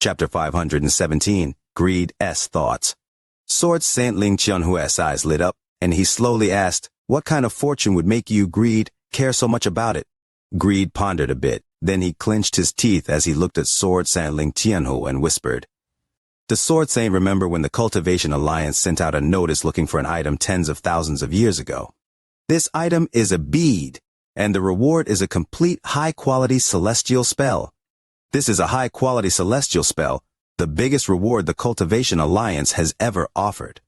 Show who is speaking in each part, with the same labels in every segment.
Speaker 1: Chapter 517, Greed S Thoughts. Sword Saint Ling Qianhu's eyes lit up, and he slowly asked, "What kind of fortune would make you, Greed, care so much about it?" Greed pondered a bit, then he clenched his teeth as he looked at Sword Saint Ling Qianhu and whispered, "Does Sword Saint remember when the Cultivation Alliance sent out a notice looking for an item tens of thousands of years ago? This item is a bead, and the reward is a complete high-quality celestial spell. This is a high-quality celestial spell, the biggest reward the Cultivation Alliance has ever offered.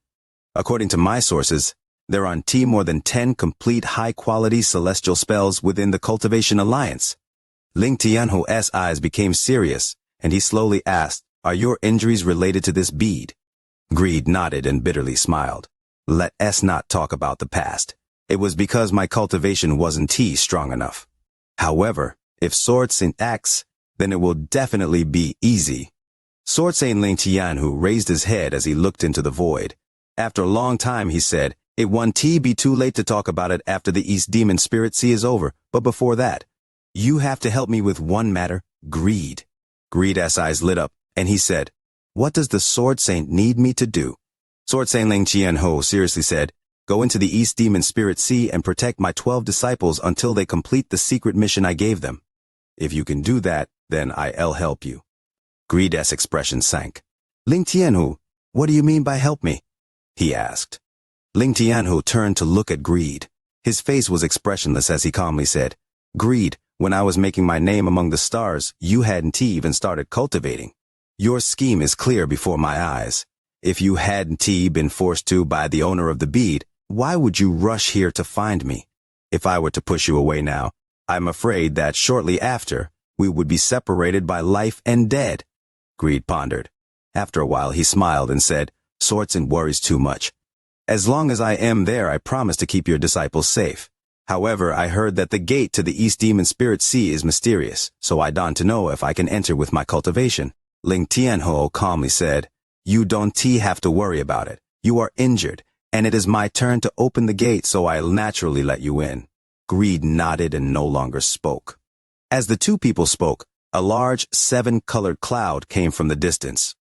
Speaker 1: According to my sources, there are more than 10 complete high-quality celestial spells within the Cultivation Alliance." Ling Tianhu's eyes became serious, and he slowly asked, "Are your injuries related to this bead?" Greed nodded and bitterly smiled. "Let us not talk about the past. It was because my cultivation wasn't strong enough. However, if Sword Saint acts, then it will definitely be easy." Sword Saint Ling Tianhu raised his head as he looked into the void. After a long time, he said, "It won't be too late to talk about it after the East Demon Spirit Sea is over, but before that, you have to help me with one matter, Greed." Greed's eyes lit up, and he said, "What does the Sword Saint need me to do?" Sword Saint Ling Qianhu seriously said, "Go into the East Demon Spirit Sea and protect my 12 disciples until they complete the secret mission I gave them. If you can do that, then I'll help you." Greed's expression sank. "Ling Tianhu, what do you mean by help me?" he asked. Ling Tianhu turned to look at Greed. His face was expressionless as he calmly said, "Greed, when I was making my name among the stars, you hadn't even started cultivating. Your scheme is clear before my eyes. If you hadn't been forced to by the owner of the bead, why would you rush here to find me? If I were to push you away now, I'm afraid that shortly after, we would be separated by life and dead." Greed pondered. After a while, he smiled and said, "Sword Saint worries too much. As long as I am there, I promise to keep your disciples safe. However, I heard that the gate to the East Demon Spirit Sea is mysterious, so I want to know if I can enter with my cultivation." Ling Tianhu calmly said, "You don't have to worry about it. You are injured, and it is my turn to open the gate, so I'll naturally let you in." Greed nodded and no longer spoke. As the two people spoke, a large 7-colored cloud came from the distance.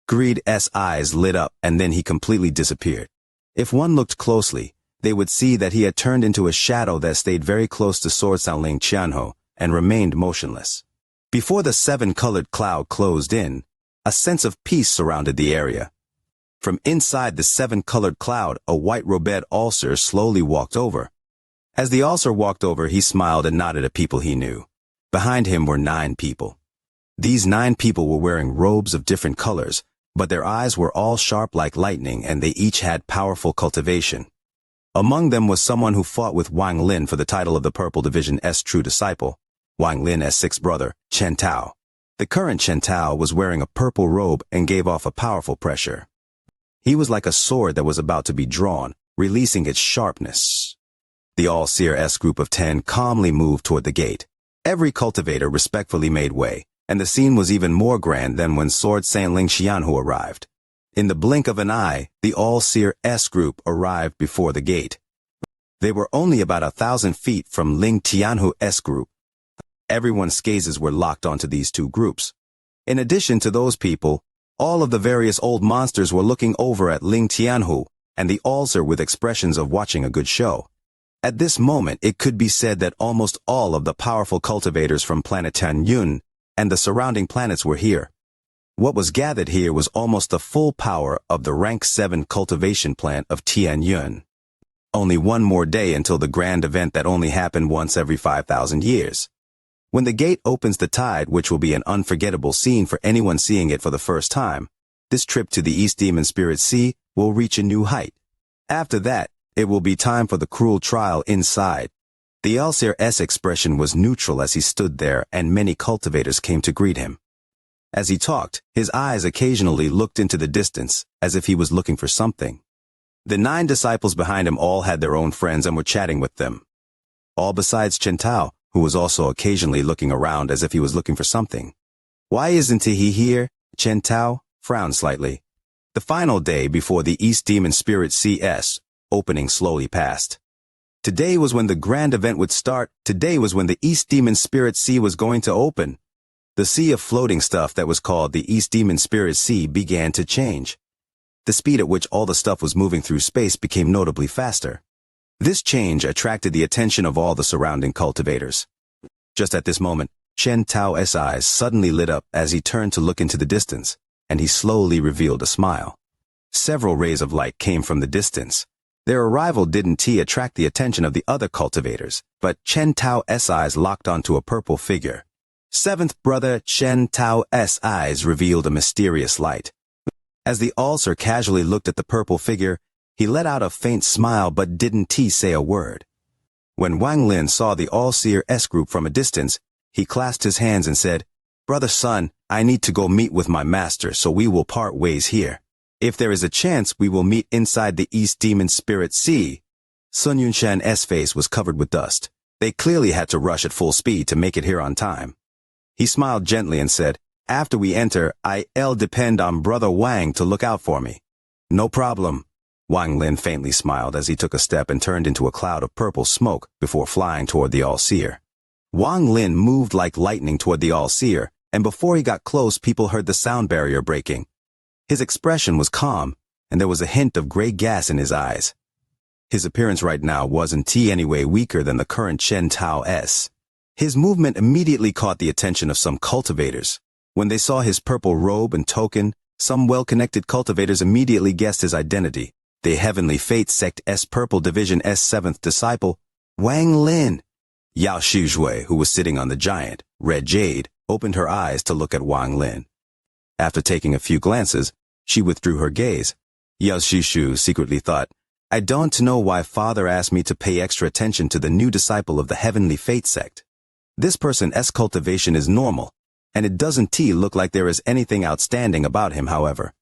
Speaker 1: Greed's eyes lit up, and then he completely disappeared. If one looked closely, they would see that he had turned into a shadow that stayed very close to Sword Saint Ling Qianhu and remained motionless. Before the 7-colored cloud closed in, a sense of peace surrounded the area. From inside the 7-colored cloud, a white-robed ulcer slowly walked over. As the ulcer walked over, he smiled and nodded at people he knew. Behind him were 9 people. These 9 people were wearing robes of different colors, but their eyes were all sharp like lightning, and they each had powerful cultivation. Among them was someone who fought with Wang Lin for the title of the Purple Division's true disciple, Wang Lin's 6th brother, Chen Tao. The current Chen Tao was wearing a purple robe and gave off a powerful pressure. He was like a sword that was about to be drawn, releasing its sharpness. The All-Seer group of 10 calmly moved toward the gate. Every cultivator respectfully made way, and the scene was even more grand than when Sword Saint Ling Qianhu arrived. In the blink of an eye, the All-Seer group arrived before the gate. They were only about 1,000 feet from Ling Tianhu's group. Everyone's gazes were locked onto these two groups. In addition to those people, all of the various old monsters were looking over at Ling Tianhu and the ulcer with expressions of watching a good show. At this moment, it could be said that almost all of the powerful cultivators from planet Tianyun and the surrounding planets were here. What was gathered here was almost the full power of the rank 7 cultivation plant of Tianyun. Only one more day until the grand event that only happened once every 5,000 years. When the gate opens the tide, which will be an unforgettable scene for anyone seeing it for the first time, this trip to the East Demon Spirit Sea will reach a new height. After that, it will be time for the cruel trial inside. The All-Seer's expression was neutral as he stood there, and many cultivators came to greet him. As he talked, his eyes occasionally looked into the distance, as if he was looking for something. The 9 disciples behind him all had their own friends and were chatting with them. All besides Chen Tao, who was also occasionally looking around as if he was looking for something. "Why isn't he here?" Chen Tao frowned slightly. The final day before the East Demon Spirit Sea opening slowly passed. Today was when the grand event would start. Today was when the East Demon Spirit Sea was going to open. The sea of floating stuff that was called the East Demon Spirit Sea began to change. The speed at which all the stuff was moving through space became notably faster. This change attracted the attention of all the surrounding cultivators. Just at this moment, Chen Tao's eyes suddenly lit up as he turned to look into the distance, and he slowly revealed a smile. Several rays of light came from the distance. Their arrival didn't attract the attention of the other cultivators, but Chen Tao's eyes locked onto a purple figure. Seventh brother Chen Tao's eyes revealed a mysterious light. As the All-Seer casually looked at the purple figure, he let out a faint smile but didn't say a word. When Wang Lin saw the All-Seer's group from a distance, he clasped his hands and said, "Brother Sun, I need to go meet with my master, so we will part ways here. If there is a chance, we will meet inside the East Demon Spirit Sea." Sun Yunshan's face was covered with dust. They clearly had to rush at full speed to make it here on time. He smiled gently and said, "After we enter, I'll depend on Brother Wang to look out for me." "No problem." Wang Lin faintly smiled as he took a step and turned into a cloud of purple smoke before flying toward the All-Seer. Wang Lin moved like lightning toward the All-Seer, and before he got close, people heard the sound barrier breaking. His expression was calm, and there was a hint of gray gas in his eyes. His appearance right now wasn't any way weaker than the current Chen Tao's. His movement immediately caught the attention of some cultivators. When they saw his purple robe and token, some well-connected cultivators immediately guessed his identity. The Heavenly Fate Sect's Purple Division's seventh disciple, Wang Lin. Yao Shizhui, who was sitting on the giant, Red Jade, opened her eyes to look at Wang Lin. After taking a few glances, she withdrew her gaze. Yao Shizhui secretly thought, "I don't know why Father asked me to pay extra attention to the new disciple of the Heavenly Fate Sect. This person's cultivation is normal, and it doesn't look like there is anything outstanding about him, however.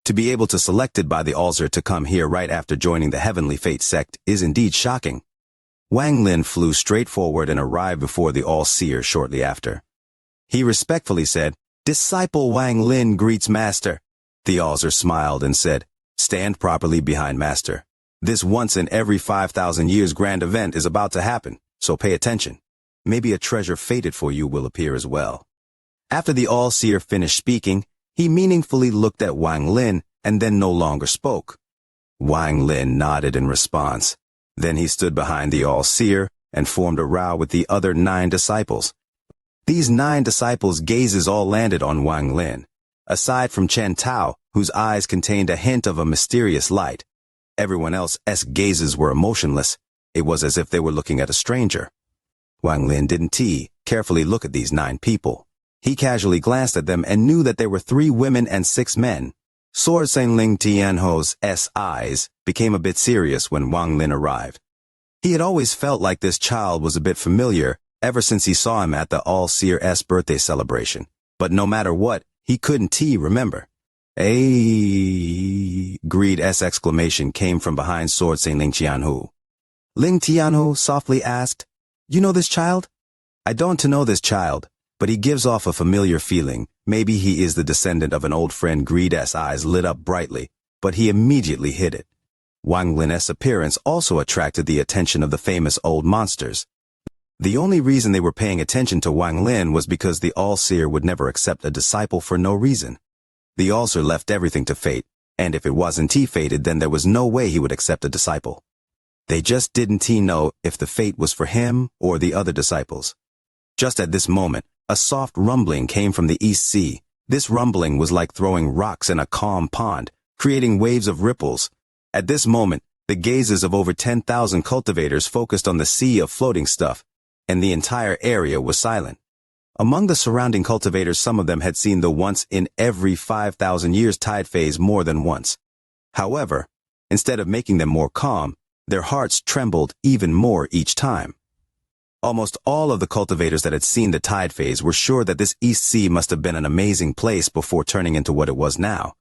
Speaker 1: To be able to selected by the All-Seer to come here right after joining the Heavenly Fate Sect is indeed shocking." Wang Lin flew straight forward and arrived before the All-Seer shortly after. He respectfully said, "Disciple Wang Lin greets Master." The All-Seer smiled and said, "Stand properly behind Master. This once in every 5,000 years grand event is about to happen, so pay attention. Maybe a treasure fated for you will appear as well." After the All-Seer finished speaking, he meaningfully looked at Wang Lin and then no longer spoke. Wang Lin nodded in response. Then he stood behind the All-Seer and formed a row with the other 9 disciples. These 9 disciples' gazes all landed on Wang Lin. Aside from Chen Tao, whose eyes contained a hint of a mysterious light, everyone else's gazes were emotionless. It was as if they were looking at a stranger. Wang Lin didn't carefully look at these 9 people. He casually glanced at them and knew that there were 3 women and 6 men. Sword Senling Tianho's eyes became a bit serious when Wang Lin arrived. He had always felt like this child was a bit familiar ever since he saw him at the All-Seer's birthday celebration, but no matter what, he couldn't remember. Greed's exclamation came from behind Sword Senling Tianho. Ling Tianho softly asked, "You know this child?" "I don't know this child, but he gives off a familiar feeling. Maybe he is the descendant of an old friend." Greed's eyes lit up brightly, but he immediately hid it. Wang Lin's appearance also attracted the attention of the famous old monsters. The only reason they were paying attention to Wang Lin was because the All-Seer would never accept a disciple for no reason. The All-Seer left everything to fate, and if it wasn't fated, then there was no way he would accept a disciple. They just didn't know if the fate was for him or the other disciples. Just at this moment, a soft rumbling came from the East Sea. This rumbling was like throwing rocks in a calm pond, creating waves of ripples. At this moment, the gazes of over 10,000 cultivators focused on the sea of floating stuff, and the entire area was silent. Among the surrounding cultivators, some of them had seen the once in every 5,000 years tide phase more than once. However, instead of making them more calm, their hearts trembled even more each time. Almost all of the cultivators that had seen the tide phase were sure that this East Sea must have been an amazing place before turning into what it was now.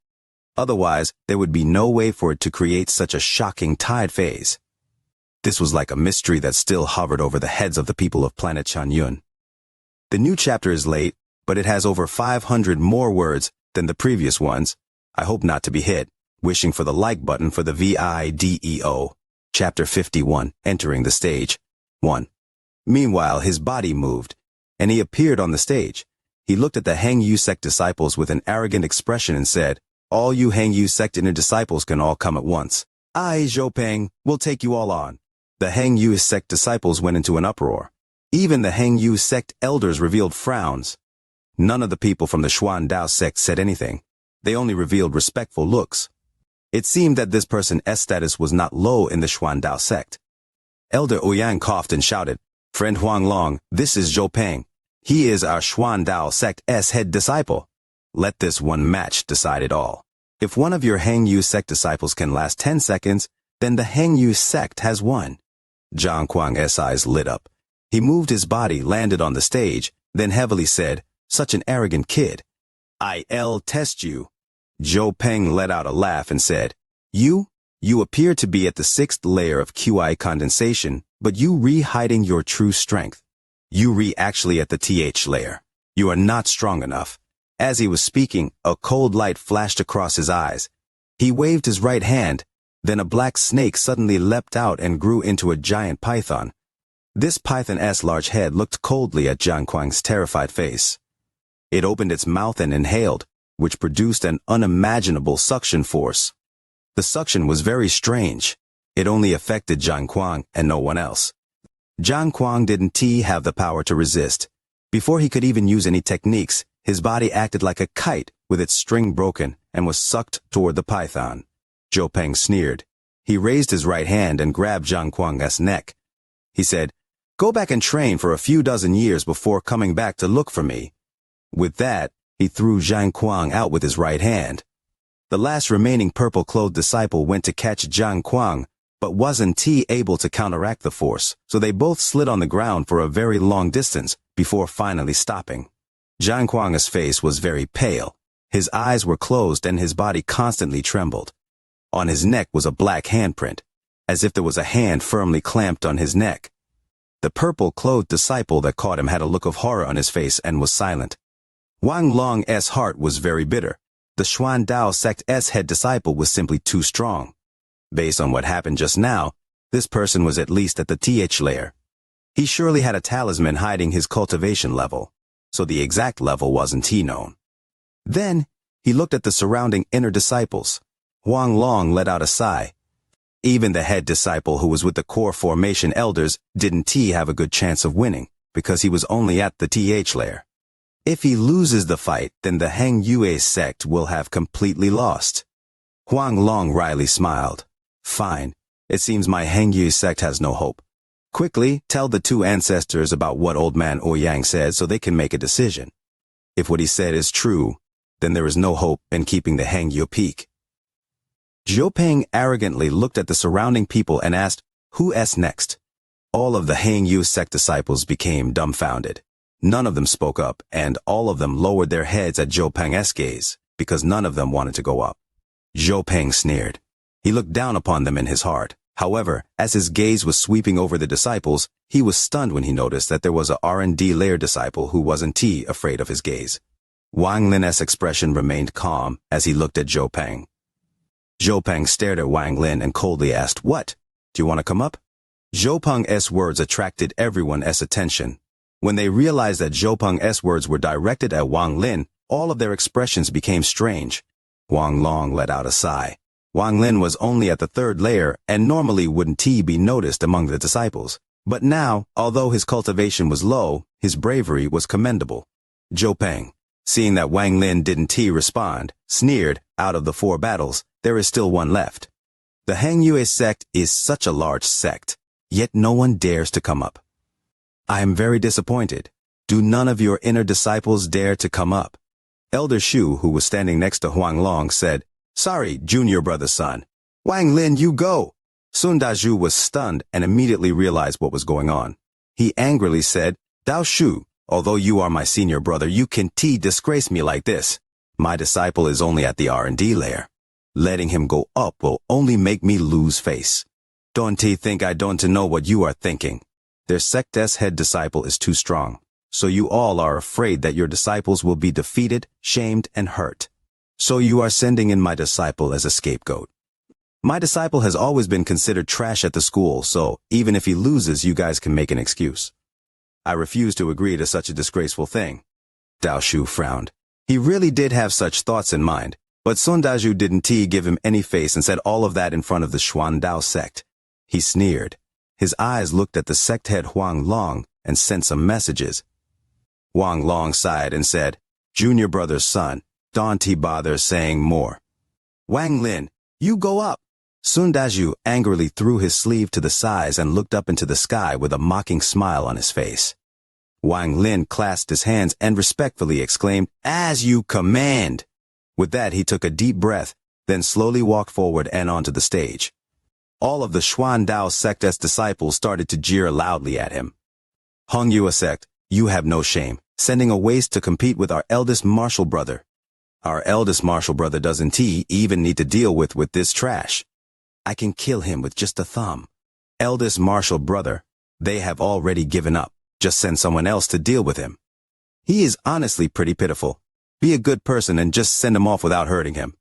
Speaker 1: Otherwise, there would be no way for it to create such a shocking tide phase. This was like a mystery that still hovered over the heads of the people of planet Chanyun. The new chapter is late, but it has over 500 more words than the previous ones. I hope not to be hit. Wishing for the like button for the video. Chapter 51, Entering the Stage. 1. Meanwhile, his body moved, and he appeared on the stage. He looked at the Hang Yu sect disciples with an arrogant expression and said, "All you Hang Yu sect inner disciples can all come at once. I, Zhou Peng, will take you all on." The Hang Yu sect disciples went into an uproar. Even the Hang Yu sect elders revealed frowns. None of the people from the Xuan Dao sect said anything. They only revealed respectful looks. It seemed that this person's status was not low in the Xuan Dao sect. Elder Ouyang coughed and shouted, "Friend Huang Long, this is Zhou Peng. He is our Xuan Dao sect's head disciple. Let this one match decide it all. If one of your Hang Yu sect disciples can last 10 seconds, then the Hang Yu sect has won." Zhang Kuang's eyes lit up. He moved his body, landed on the stage, then heavily said, "Such an arrogant kid. I'll test you." Zhou Peng let out a laugh and said, You appear to be at the 6th layer of QI condensation, but you hiding your true strength. You actually at the TH layer. You are not strong enough." As he was speaking, a cold light flashed across his eyes. He waved his right hand, then a black snake suddenly leapt out and grew into a giant python. This python's large head looked coldly at Zhang Kuang's terrified face. It opened its mouth and inhaled, which produced an unimaginable suction force. The suction was very strange. It only affected Zhang Kuang and no one else. Zhang Kuang didn't have the power to resist. Before he could even use any techniques, his body acted like a kite with its string broken and was sucked toward the python. Zhou Peng sneered. He raised his right hand and grabbed Zhang Kuang's neck. He said, "Go back and train for a few dozen years before coming back to look for me." With that, he threw Zhang Kuang out with his right hand. The last remaining purple-clothed disciple went to catch Zhang Kuang, but wasn't able to counteract the force, so they both slid on the ground for a very long distance before finally stopping. Zhang Kuang's face was very pale. His eyes were closed and his body constantly trembled. On his neck was a black handprint, as if there was a hand firmly clamped on his neck. The purple-clothed disciple that caught him had a look of horror on his face and was silent. Wang Long's heart was very bitter. The Xuan Dao sect's head disciple was simply too strong. Based on what happened just now, this person was at least at the TH layer. He surely had a talisman hiding his cultivation level, so the exact level wasn't known. Then, he looked at the surrounding inner disciples. Huang Long let out a sigh. Even the head disciple who was with the core formation elders didn't have a good chance of winning, because he was only at the TH layer. If he loses the fight, then the Hang Yue sect will have completely lost. Huang Long wryly smiled. "Fine. It seems my Hang Yue sect has no hope. Quickly, tell the two ancestors about what old man Ouyang said so they can make a decision. If what he said is true, then there is no hope in keeping the Hang Yue peak." Zhou Peng arrogantly looked at the surrounding people and asked, "Who's next?" All of the Hang Yue sect disciples became dumbfounded. None of them spoke up, and all of them lowered their heads at Zhou Peng's gaze, because none of them wanted to go up. Zhou Peng sneered. He looked down upon them in his heart. However, as his gaze was sweeping over the disciples, he was stunned when he noticed that there was a R&D layer disciple who wasn't afraid of his gaze. Wang Lin's expression remained calm as he looked at Zhou Peng. Zhou Peng stared at Wang Lin and coldly asked, "What? Do you want to come up?" Zhou Peng's words attracted everyone's attention. When they realized that Zhou Peng's words were directed at Wang Lin, all of their expressions became strange. Wang Long let out a sigh. Wang Lin was only at the 3rd layer and normally wouldn't be noticed among the disciples. But now, although his cultivation was low, his bravery was commendable. Zhou Peng, seeing that Wang Lin didn't respond, sneered, "Out of the 4 battles, there is still one left. The Hang Yue sect is such a large sect, yet no one dares to come up. I am very disappointed. Do none of your inner disciples dare to come up?" Elder Shu, who was standing next to Huang Long, said, "Sorry, junior brother's son. Wang Lin, you go." Sun Dazhu was stunned and immediately realized what was going on. He angrily said, "Dao Shu, although you are my senior brother, you can disgrace me like this. My disciple is only at the R&D layer. Letting him go up will only make me lose face. Don't think I don't know what you are thinking. Their sect's head disciple is too strong, so you all are afraid that your disciples will be defeated, shamed, and hurt. So you are sending in my disciple as a scapegoat. My disciple has always been considered trash at the school, so even if he loses, you guys can make an excuse. I refuse to agree to such a disgraceful thing. Dao Shu frowned. He really did have such thoughts in mind, but Sun Daju didn't give him any face and said all of that in front of the Xuan Dao sect. He sneered. His eyes looked at the sect head Huang Long and sent some messages. Wang Long sighed and said, "Junior brother's son, don't he bother saying more." "Wang Lin, you go up." Sun Daju angrily threw his sleeve to the sides and looked up into the sky with a mocking smile on his face. Wang Lin clasped his hands and respectfully exclaimed, "As you command." With that, he took a deep breath, then slowly walked forward and onto the stage. All of the Xuan Dao sect's disciples started to jeer loudly at him. "Hong Yue sect, you have no shame, sending a waste to compete with our eldest martial brother. Our eldest martial brother doesn't even need to deal with this trash. I can kill him with just a thumb. Eldest martial brother, they have already given up. Just send someone else to deal with him. He is honestly pretty pitiful. Be a good person and just send him off without hurting him."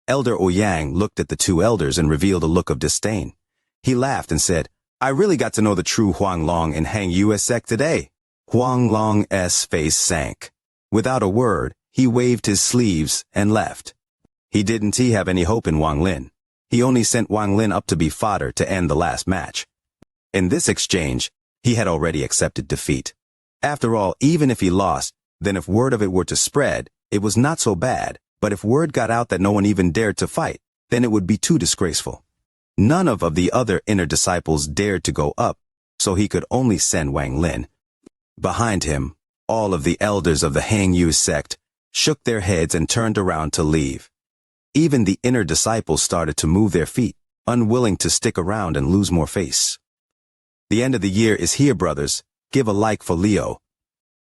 Speaker 1: Elder Ouyang looked at the two elders and revealed a look of disdain. He laughed and said, "I really got to know the true Huang Long and Hang Yue sect today." Huang Long's face sank. Without a word, he waved his sleeves and left. He didn't have any hope in Wang Lin. He only sent Wang Lin up to be fodder to end the last match. In this exchange, he had already accepted defeat. After all, even if he lost, then if word of it were to spread, it was not so bad, but if word got out that no one even dared to fight, then it would be too disgraceful. None of the other inner disciples dared to go up, so he could only send Wang Lin. Behind him, all of the elders of the Hang Yu sect shook their heads and turned around to leave. Even the inner disciples started to move their feet, unwilling to stick around and lose more face. The end of the year is here, brothers. Give a like for Leo.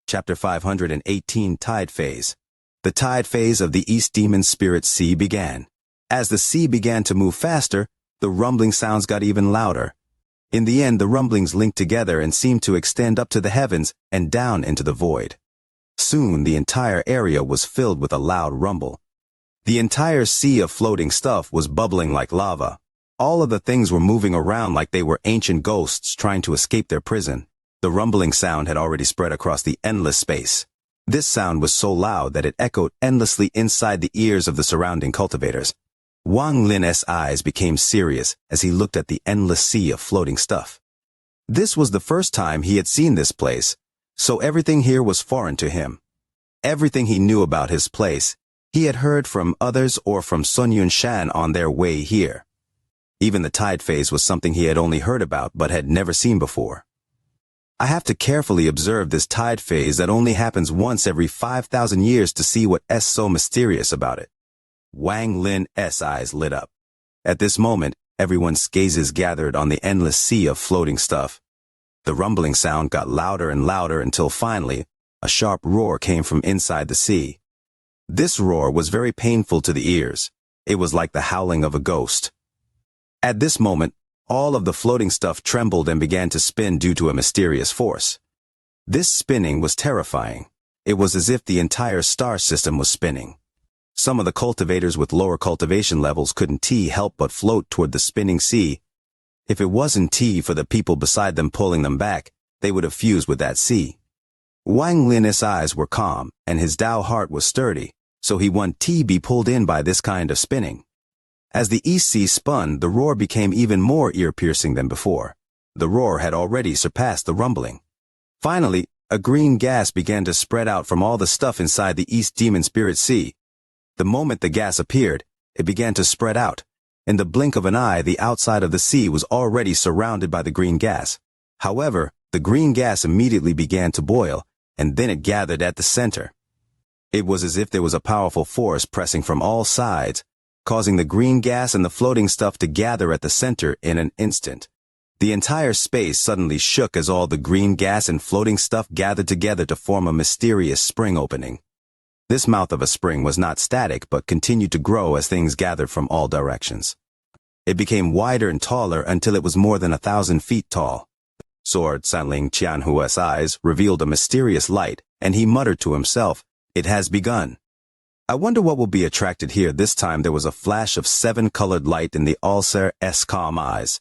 Speaker 1: Chapter 518, Tide Phase. The tide phase of the East Demon Spirit Sea began. As the sea began to move faster, the rumbling sounds got even louder. In the end, the rumblings linked together and seemed to extend up to the heavens and down into the void. Soon, the entire area was filled with a loud rumble. The entire sea of floating stuff was bubbling like lava. All of the things were moving around like they were ancient ghosts trying to escape their prison. The rumbling sound had already spread across the endless space. This sound was so loud that it echoed endlessly inside the ears of the surrounding cultivators. Wang Lin's eyes became serious as he looked at the endless sea of floating stuff. This was the first time he had seen this place, so everything here was foreign to him. Everything he knew about his place, he had heard from others or from Sun Yunshan on their way here. Even the tide phase was something he had only heard about but had never seen before. I have to carefully observe this tide phase that only happens once every 5,000 years to see what's so mysterious about it. Wang Lin's eyes lit up. At this moment, everyone's gazes gathered on the endless sea of floating stuff. The rumbling sound got louder and louder until finally, a sharp roar came from inside the sea. This roar was very painful to the ears. It was like the howling of a ghost. At this moment, all of the floating stuff trembled and began to spin due to a mysterious force. This spinning was terrifying. It was as if the entire star system was spinning. Some of the cultivators with lower cultivation levels couldn't help but float toward the spinning sea. If it wasn't for the people beside them pulling them back, they would have fused with that sea. Wang Lin's eyes were calm, and his Dao heart was sturdy, so he wanted be pulled in by this kind of spinning. As the East Sea spun, the roar became even more ear-piercing than before. The roar had already surpassed the rumbling. Finally, a green gas began to spread out from all the stuff inside the East Demon Spirit Sea. The moment the gas appeared, it began to spread out. In the blink of an eye, the outside of the sea was already surrounded by the green gas. However, the green gas immediately began to boil, and then it gathered at the center. It was as if there was a powerful force pressing from all sides, causing the green gas and the floating stuff to gather at the center in an instant. The entire space suddenly shook as all the green gas and floating stuff gathered together to form a mysterious spring opening. This mouth of a spring was not static but continued to grow as things gathered from all directions. It became wider and taller until it was more than 1,000 feet tall. Sword Sanling Qianhua's eyes revealed a mysterious light, and he muttered to himself, "It has begun." I wonder what will be attracted here. This time there was a flash of 7-colored light in the Ulcer's calm eyes.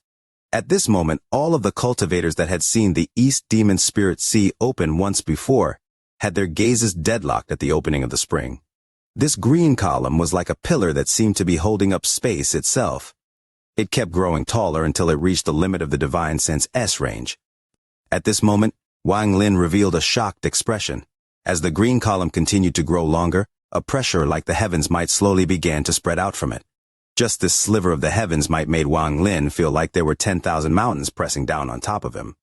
Speaker 1: At this moment, all of the cultivators that had seen the East Demon Spirit Sea open once before had their gazes deadlocked at the opening of the spring. This green column was like a pillar that seemed to be holding up space itself. It kept growing taller until it reached the limit of the divine sense S range. At this moment, Wang Lin revealed a shocked expression. As the green column continued to grow longer, a pressure like the heavens might slowly begin to spread out from it. Just this sliver of the heavens might made Wang Lin feel like there were 10,000 mountains pressing down on top of him.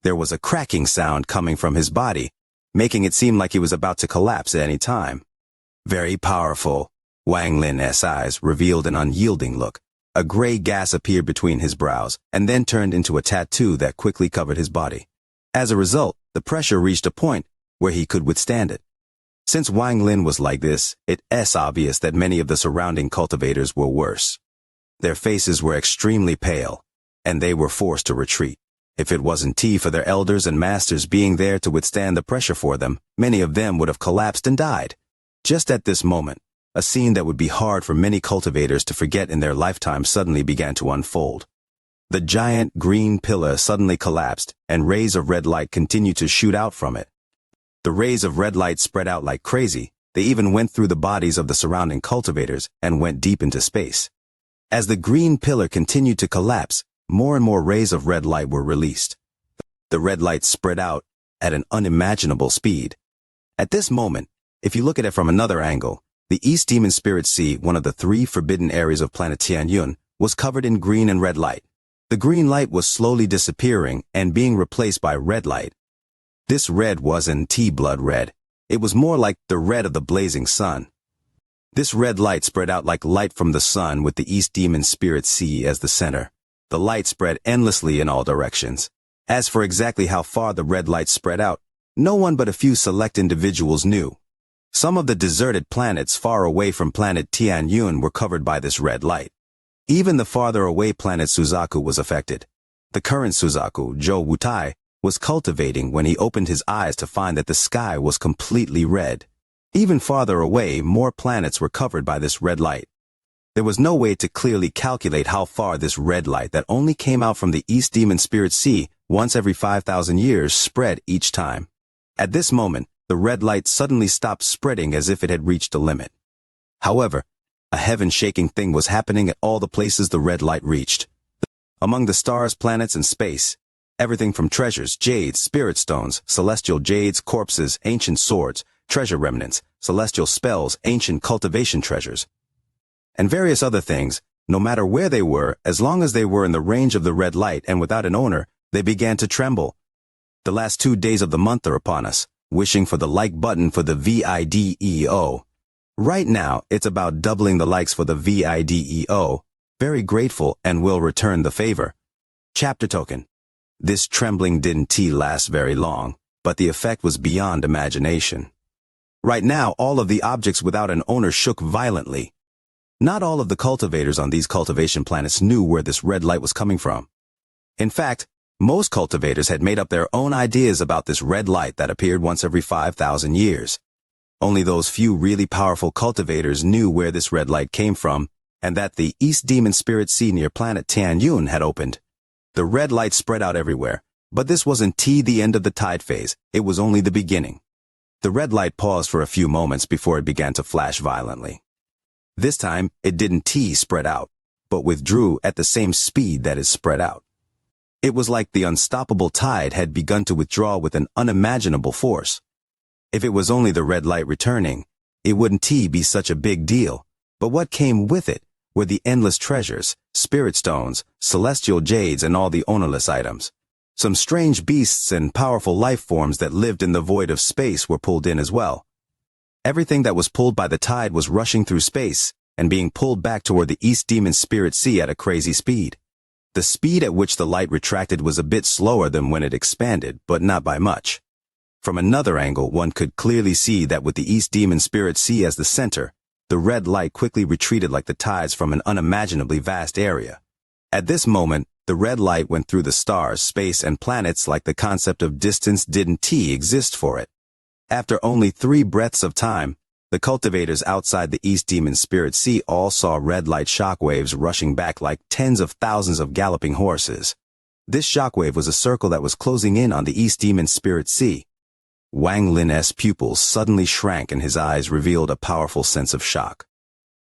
Speaker 1: There was a cracking sound coming from his body, making it seem like he was about to collapse at any time. Very powerful. Wang Lin's eyes revealed an unyielding look. A gray gas appeared between his brows, and then turned into a tattoo that quickly covered his body. As a result, the pressure reached a point where he could withstand it. Since Wang Lin was like this, it's obvious that many of the surrounding cultivators were worse. Their faces were extremely pale, and they were forced to retreat. If it wasn't for their elders and masters being there to withstand the pressure for them, many of them would have collapsed and died. Just at this moment, a scene that would be hard for many cultivators to forget in their lifetime suddenly began to unfold. The giant green pillar suddenly collapsed, and rays of red light continued to shoot out from it. The rays of red light spread out like crazy. They even went through the bodies of the surrounding cultivators and went deep into space. As the green pillar continued to collapse, more and more rays of red light were released. The red light spread out at an unimaginable speed. At this moment, if you look at it from another angle, the East Demon Spirit Sea, one of the 3 forbidden areas of planet Tianyun, was covered in green and red light. The green light was slowly disappearing and being replaced by red light. This red wasn't blood red. It was more like the red of the blazing sun. This red light spread out like light from the sun with the East Demon Spirit Sea as the center. The light spread endlessly in all directions. As for exactly how far the red light spread out, no one but a few select individuals knew. Some of the deserted planets far away from planet Tianyun were covered by this red light. Even the farther away planet Suzaku was affected. The current Suzaku, Zhou Wutai, was cultivating when he opened his eyes to find that the sky was completely red. Even farther away, more planets were covered by this red light. There was no way to clearly calculate how far this red light that only came out from the East Demon Spirit Sea once every 5,000 years spread each time. At this moment, the red light suddenly stopped spreading as if it had reached a limit. However, a heaven-shaking thing was happening at all the places the red light reached. Among the stars, planets, and space, everything from treasures, jades, spirit stones, celestial jades, corpses, ancient swords, treasure remnants, celestial spells, ancient cultivation treasures, and various other things, no matter where they were, as long as they were in the range of the red light and without an owner, they began to tremble. The last 2 days of the month are upon us, wishing for the like button for the VIDEO. Right now, it's about doubling the likes for the VIDEO. Very grateful and will return the favor. Chapter token. This trembling didn't last very long, but the effect was beyond imagination. Right now, all of the objects without an owner shook violently. Not all of the cultivators on these cultivation planets knew where this red light was coming from. In fact, most cultivators had made up their own ideas about this red light that appeared once every 5,000 years. Only those few really powerful cultivators knew where this red light came from, and that the East Demon Spirit Sea near planet Tianyun had opened. The red light spread out everywhere, but this wasn't the end of the tide phase, it was only the beginning. The red light paused for a few moments before it began to flash violently. This time, it didn't spread out, but withdrew at the same speed that it spread out. It was like the unstoppable tide had begun to withdraw with an unimaginable force. If it was only the red light returning, it wouldn't be such a big deal, but what came with it were the endless treasures, spirit stones, celestial jades, and all the ownerless items. Some strange beasts and powerful life forms that lived in the void of space were pulled in as well. Everything that was pulled by the tide was rushing through space and being pulled back toward the East Demon Spirit Sea at a crazy speed. The speed at which the light retracted was a bit slower than when it expanded, but not by much. From another angle, one could clearly see that with the East Demon Spirit Sea as the center, the red light quickly retreated like the tides from an unimaginably vast area. At this moment, the red light went through the stars, space, and planets like the concept of distance didn't exist for it. After only 3 breaths of time, the cultivators outside the East Demon Spirit Sea all saw red light shockwaves rushing back like tens of thousands of galloping horses. This shockwave was a circle that was closing in on the East Demon Spirit Sea. Wang Lin's pupils suddenly shrank and his eyes revealed a powerful sense of shock.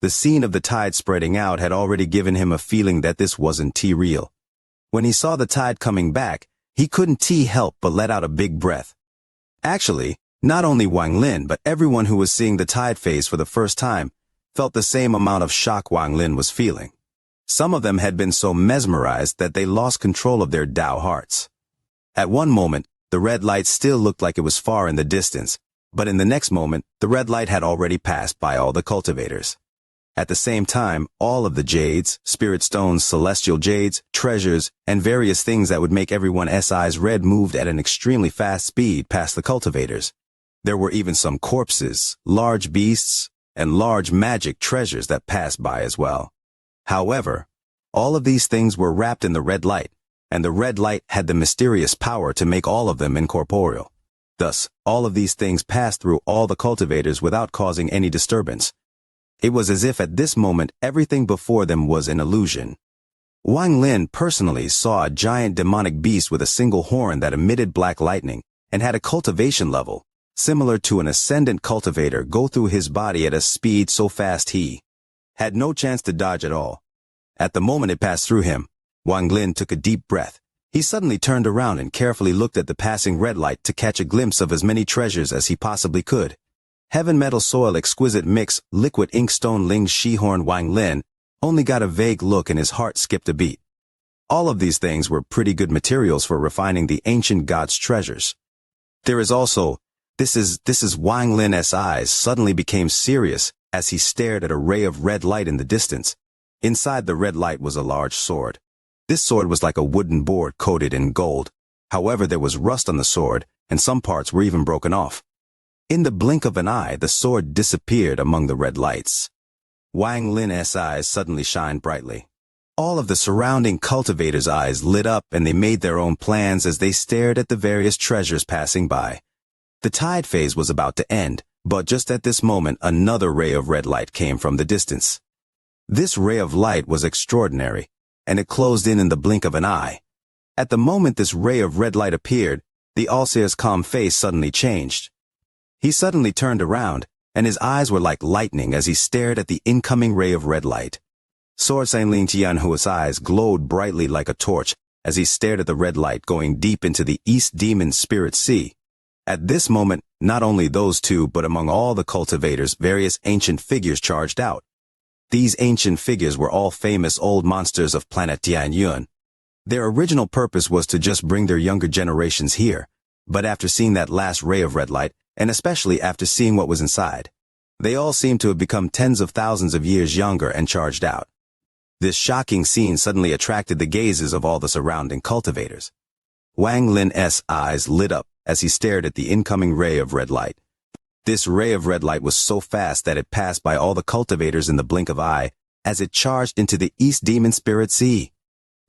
Speaker 1: The scene of the tide spreading out had already given him a feeling that this wasn't real. When he saw the tide coming back, he couldn't help but let out a big breath. Actually, not only Wang Lin but everyone who was seeing the tide phase for the first time felt the same amount of shock Wang Lin was feeling. Some of them had been so mesmerized that they lost control of their Tao hearts. At one moment, the red light still looked like it was far in the distance, but in the next moment, the red light had already passed by all the cultivators. At the same time, all of the jades, spirit stones, celestial jades, treasures, and various things that would make everyone's eyes red moved at an extremely fast speed past the cultivators. There were even some corpses, large beasts, and large magic treasures that passed by as well. However, all of these things were wrapped in the red light, and the red light had the mysterious power to make all of them incorporeal. Thus, all of these things passed through all the cultivators without causing any disturbance. It was as if at this moment everything before them was an illusion. Wang Lin personally saw a giant demonic beast with a single horn that emitted black lightning and had a cultivation level, similar to an ascendant cultivator, go through his body at a speed so fast he had no chance to dodge at all. At the moment it passed through him, Wang Lin took a deep breath. He suddenly turned around and carefully looked at the passing red light to catch a glimpse of as many treasures as he possibly could. Heaven metal soil exquisite mix, liquid ink stone ling shihorn. Wang Lin only got a vague look and his heart skipped a beat. All of these things were pretty good materials for refining the ancient gods' treasures. There is also, this is Wang Lin's eyes suddenly became serious as he stared at a ray of red light in the distance. Inside the red light was a large sword. This sword was like a wooden board coated in gold. However, there was rust on the sword, and some parts were even broken off. In the blink of an eye, the sword disappeared among the red lights. Wang Lin's eyes suddenly shined brightly. All of the surrounding cultivators' eyes lit up and they made their own plans as they stared at the various treasures passing by. The tide phase was about to end, but just at this moment another ray of red light came from the distance. This ray of light was extraordinary, and it closed in the blink of an eye. At the moment this ray of red light appeared, the Allseer's calm face suddenly changed. He suddenly turned around, and his eyes were like lightning as he stared at the incoming ray of red light. Sword Xianxia Tianhua's eyes glowed brightly like a torch as he stared at the red light going deep into the East Demon Spirit Sea. At this moment, not only those two but among all the cultivators, various ancient figures charged out. These ancient figures were all famous old monsters of planet Tianyuan. Their original purpose was to just bring their younger generations here, but after seeing that last ray of red light, and especially after seeing what was inside, they all seemed to have become tens of thousands of years younger and charged out. This shocking scene suddenly attracted the gazes of all the surrounding cultivators. Wang Lin's eyes lit up as he stared at the incoming ray of red light. This ray of red light was so fast that it passed by all the cultivators in the blink of an eye as it charged into the East Demon Spirit Sea.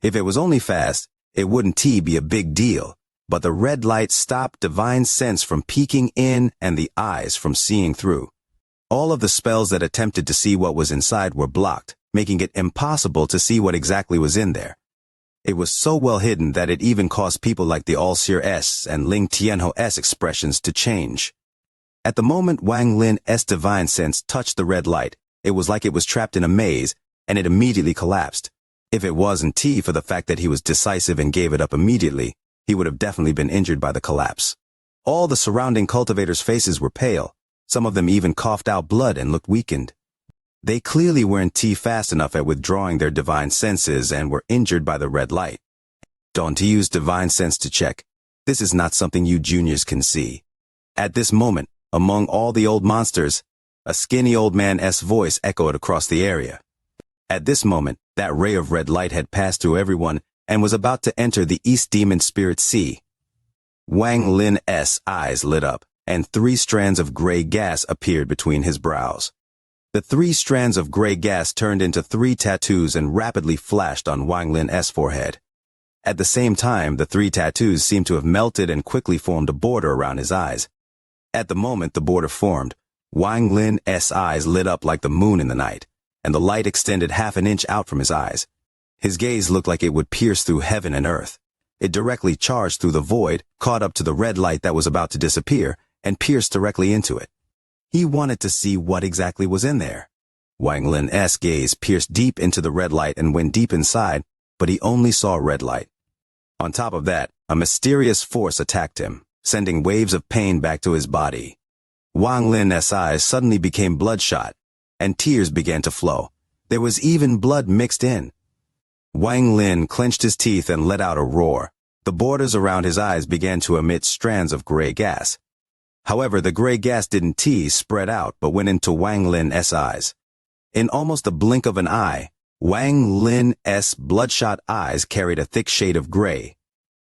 Speaker 1: If it was only fast, it wouldn't be a big deal, but the red light stopped divine sense from peeking in and the eyes from seeing through. All of the spells that attempted to see what was inside were blocked, making it impossible to see what exactly was in there. It was so well hidden that it even caused people like the Allseer's and Ling Tianhua's expressions to change. At the moment Wang Lin's divine sense touched the red light, it was like it was trapped in a maze, and it immediately collapsed. If it wasn't for the fact that he was decisive and gave it up immediately, he would have definitely been injured by the collapse. All the surrounding cultivators' faces were pale. Some of them even coughed out blood and looked weakened. They clearly weren't fast enough at withdrawing their divine senses and were injured by the red light. Don't use divine sense to check. This is not something you juniors can see. At this moment, among all the old monsters, a skinny old man's voice echoed across the area. At this moment, that ray of red light had passed through everyone and was about to enter the East Demon Spirit Sea. Wang Lin's eyes lit up, and 3 strands of gray gas appeared between his brows. The 3 strands of gray gas turned into 3 tattoos and rapidly flashed on Wang Lin's forehead. At the same time, the 3 tattoos seemed to have melted and quickly formed a border around his eyes. At the moment the border formed, Wang Lin's eyes lit up like the moon in the night, and the light extended half an inch out from his eyes. His gaze looked like it would pierce through heaven and earth. It directly charged through the void, caught up to the red light that was about to disappear, and pierced directly into it. He wanted to see what exactly was in there. Wang Lin's gaze pierced deep into the red light and went deep inside, but he only saw red light. On top of that, a mysterious force attacked him, sending waves of pain back to his body. Wang Lin's eyes suddenly became bloodshot, and tears began to flow. There was even blood mixed in. Wang Lin clenched his teeth and let out a roar. The borders around his eyes began to emit strands of gray gas. However, the gray gas didn't spread out but went into Wang Lin's eyes. In almost a blink of an eye, Wang Lin's bloodshot eyes carried a thick shade of gray.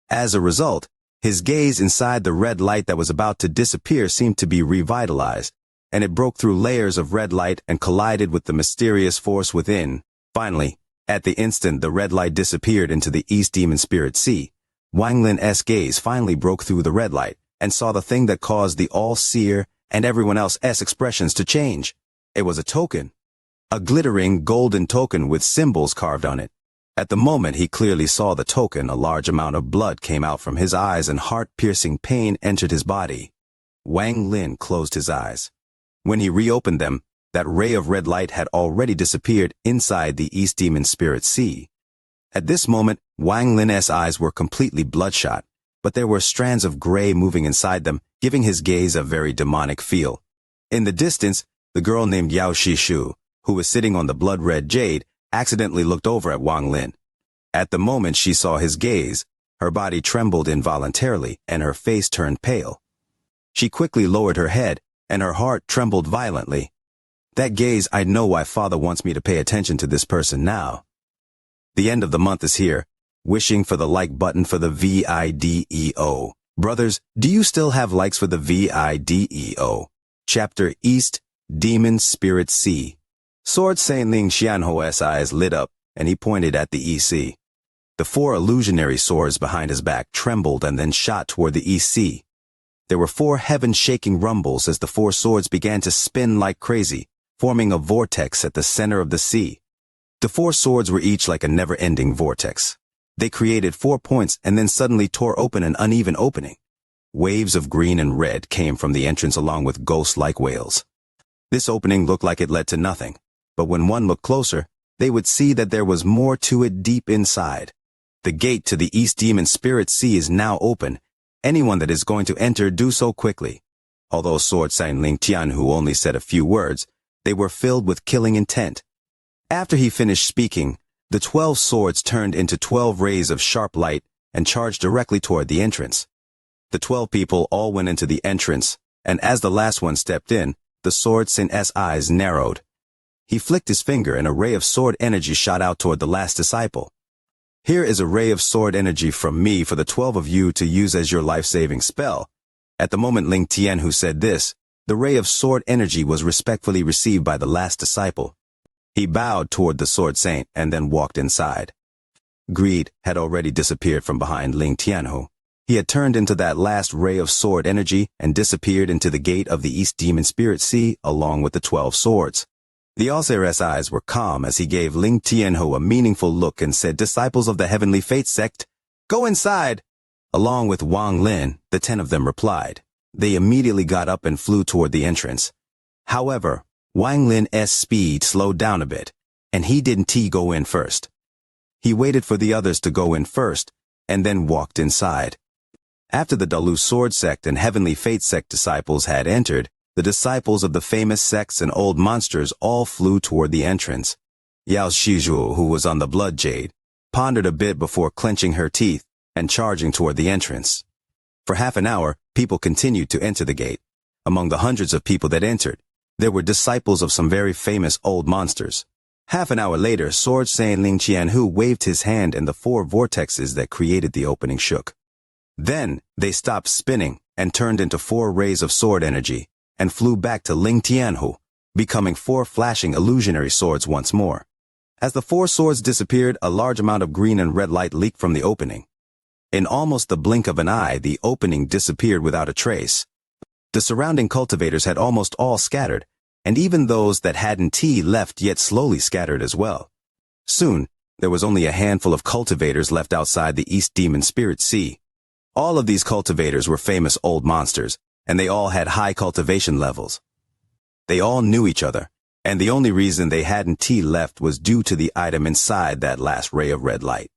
Speaker 1: As a result, his gaze inside the red light that was about to disappear seemed to be revitalized, and it broke through layers of red light and collided with the mysterious force within. Finally, at the instant the red light disappeared into the East Demon Spirit Sea, Wang Lin's gaze finally broke through the red light and saw the thing that caused the all-seer and everyone else's expressions to change. It was a token. A glittering golden token with symbols carved on it. At the moment he clearly saw the token, a large amount of blood came out from his eyes and heart-piercing pain entered his body. Wang Lin closed his eyes. When he reopened them, that ray of red light had already disappeared inside the East Demon Spirit Sea. At this moment, Wang Lin's eyes were completely bloodshot, but there were strands of gray moving inside them, giving his gaze a very demonic feel. In the distance, the girl named Yao Shishu, who was sitting on the blood-red jade, accidentally looked over at Wang Lin. At the moment she saw his gaze, her body trembled involuntarily and her face turned pale. She quickly lowered her head, and her heart trembled violently. That gaze, I know why Father wants me to pay attention to this person now. The end of the month is here. Wishing for the like button for the VIDEO. Brothers, do you still have likes for the VIDEO? Chapter East Demon Spirit Sea. Sword Saintling Xianxia's eyes lit up, and he pointed at the EC. The 4 illusionary swords behind his back trembled and then shot toward the EC. There were 4 heaven-shaking rumbles as the 4 swords began to spin like crazy, forming a vortex at the center of the sea. The 4 swords were each like a never-ending vortex. They created 4 points and then suddenly tore open an uneven opening. Waves of green and red came from the entrance along with ghost-like wails. This opening looked like it led to nothing, but when one looked closer, they would see that there was more to it deep inside. The gate to the East Demon Spirit Sea is now open. Anyone that is going to enter, do so quickly. Although Sword Saintling Tianhu only said a few words, they were filled with killing intent. After he finished speaking, the 12 swords turned into 12 rays of sharp light and charged directly toward the entrance. The 12 people all went into the entrance, and as the last one stepped in, the Sword Saint's eyes narrowed. He flicked his finger and a ray of sword energy shot out toward the last disciple. Here is a ray of sword energy from me for the 12 of you to use as your life-saving spell. At the moment Ling Tianhu said this, the ray of sword energy was respectfully received by the last disciple. He bowed toward the Sword Saint and then walked inside. Greed had already disappeared from behind Ling Tianhu. He had turned into that last ray of sword energy and disappeared into the gate of the East Demon Spirit Sea along with the 12 swords. The Allseer's eyes were calm as he gave Ling Tianhu a meaningful look and said, "Disciples of the Heavenly Fate Sect, go inside!" Along with Wang Lin, the 10 of them replied. They immediately got up and flew toward the entrance. However, Wang Lin's speed slowed down a bit, and he didn't go in first. He waited for the others to go in first, and then walked inside. After the Dalu Sword Sect and Heavenly Fate Sect disciples had entered, the disciples of the famous sects and old monsters all flew toward the entrance. Yao Shizhu, who was on the blood jade, pondered a bit before clenching her teeth and charging toward the entrance. For half an hour, people continued to enter the gate. Among the hundreds of people that entered, there were disciples of some very famous old monsters. Half an hour later, Sword Saintling Tianhu waved his hand and the 4 vortexes that created the opening shook. Then, they stopped spinning and turned into 4 rays of sword energy and flew back to Ling Tianhu, becoming 4 flashing illusionary swords once more. As the 4 swords disappeared, a large amount of green and red light leaked from the opening. In almost the blink of an eye, the opening disappeared without a trace. The surrounding cultivators had almost all scattered, and even those that hadn't left yet slowly scattered as well. Soon, there was only a handful of cultivators left outside the East Demon Spirit Sea. All of these cultivators were famous old monsters, and they all had high cultivation levels. They all knew each other, and the only reason they hadn't tea left was due to the item inside that last ray of red light.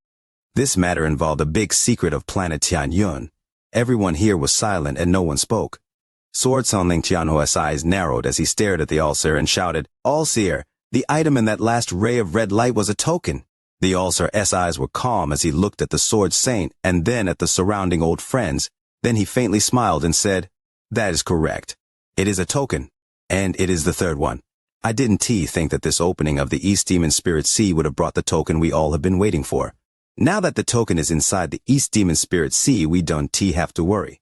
Speaker 1: This matter involved a big secret of planet Tianyun. Everyone here was silent and no one spoke. Sword Sonling Tianhua's eyes narrowed as he stared at the All-Seer and shouted, "All-Seer, the item in that last ray of red light was a token." The All-Seer's eyes were calm as he looked at the Sword Saint and then at the surrounding old friends. Then he faintly smiled and said, "That is correct. It is a token, and it is the third one. I didn't think that this opening of the East Demon Spirit Sea would have brought the token we all have been waiting for. Now that the token is inside the East Demon Spirit Sea, we don't have to worry.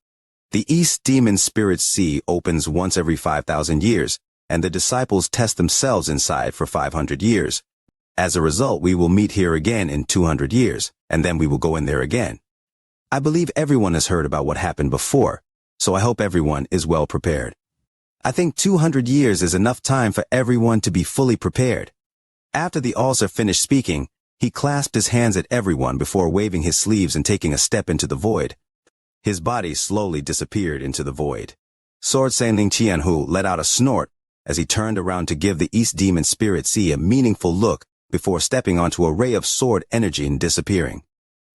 Speaker 1: The East Demon Spirit Sea opens once every 5,000 years, and the disciples test themselves inside for 500 years. As a result, we will meet here again in 200 years, and then we will go in there again. I believe everyone has heard about what happened before, so I hope everyone is well prepared. I think 200 years is enough time for everyone to be fully prepared." After the All-Seer finished speaking, he clasped his hands at everyone before waving his sleeves and taking a step into the void. His body slowly disappeared into the void. Sword Sanling Qianhu let out a snort as he turned around to give the East Demon Spirit Sea a meaningful look before stepping onto a ray of sword energy and disappearing.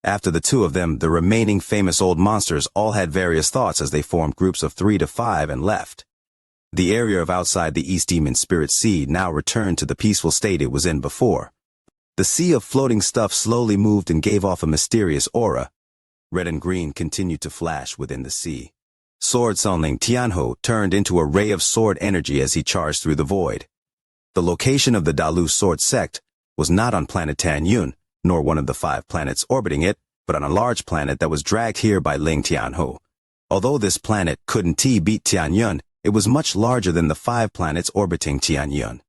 Speaker 1: After the two of them, the remaining famous old monsters all had various thoughts as they formed groups of 3 to 5 and left. The area of outside the East Demon Spirit Sea now returned to the peaceful state it was in before. The sea of floating stuff slowly moved and gave off a mysterious aura. Red and green continued to flash within the sea. Sword Sonling Tianhu turned into a ray of sword energy as he charged through the void. The location of the Dalu sword sect was not on planet Tanyun, nor one of the 5 planets orbiting it, but on a large planet that was dragged here by Ling Tianhu. Although this planet couldn't beat Tianyun, it was much larger than the 5 planets orbiting Tianyun.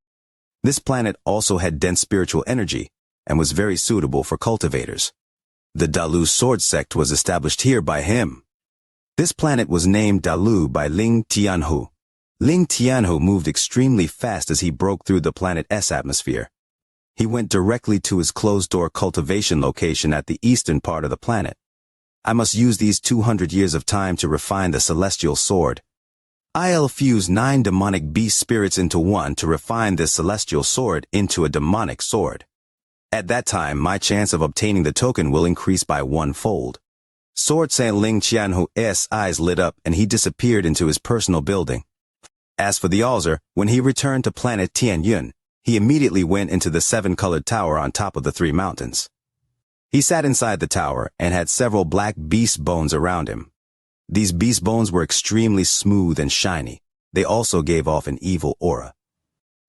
Speaker 1: This planet also had dense spiritual energy and was very suitable for cultivators. The Dalu sword sect was established here by him. This planet was named Dalu by Ling Tianhu. Ling Tianhu moved extremely fast as he broke through the planet's atmosphere. He went directly to his closed-door cultivation location at the eastern part of the planet. I must use these 200 years of time to refine the celestial sword. I'll fuse 9 demonic beast spirits into one to refine this celestial sword into a demonic sword. At that time, my chance of obtaining the token will increase by 1-fold. Sword Saint Ling Qianhu's eyes lit up and he disappeared into his personal building. As for the All-Seer, when he returned to planet Tianyun, he immediately went into the 7-colored tower on top of the 3 mountains. He sat inside the tower and had several black beast bones around him. These beast bones were extremely smooth and shiny. They also gave off an evil aura.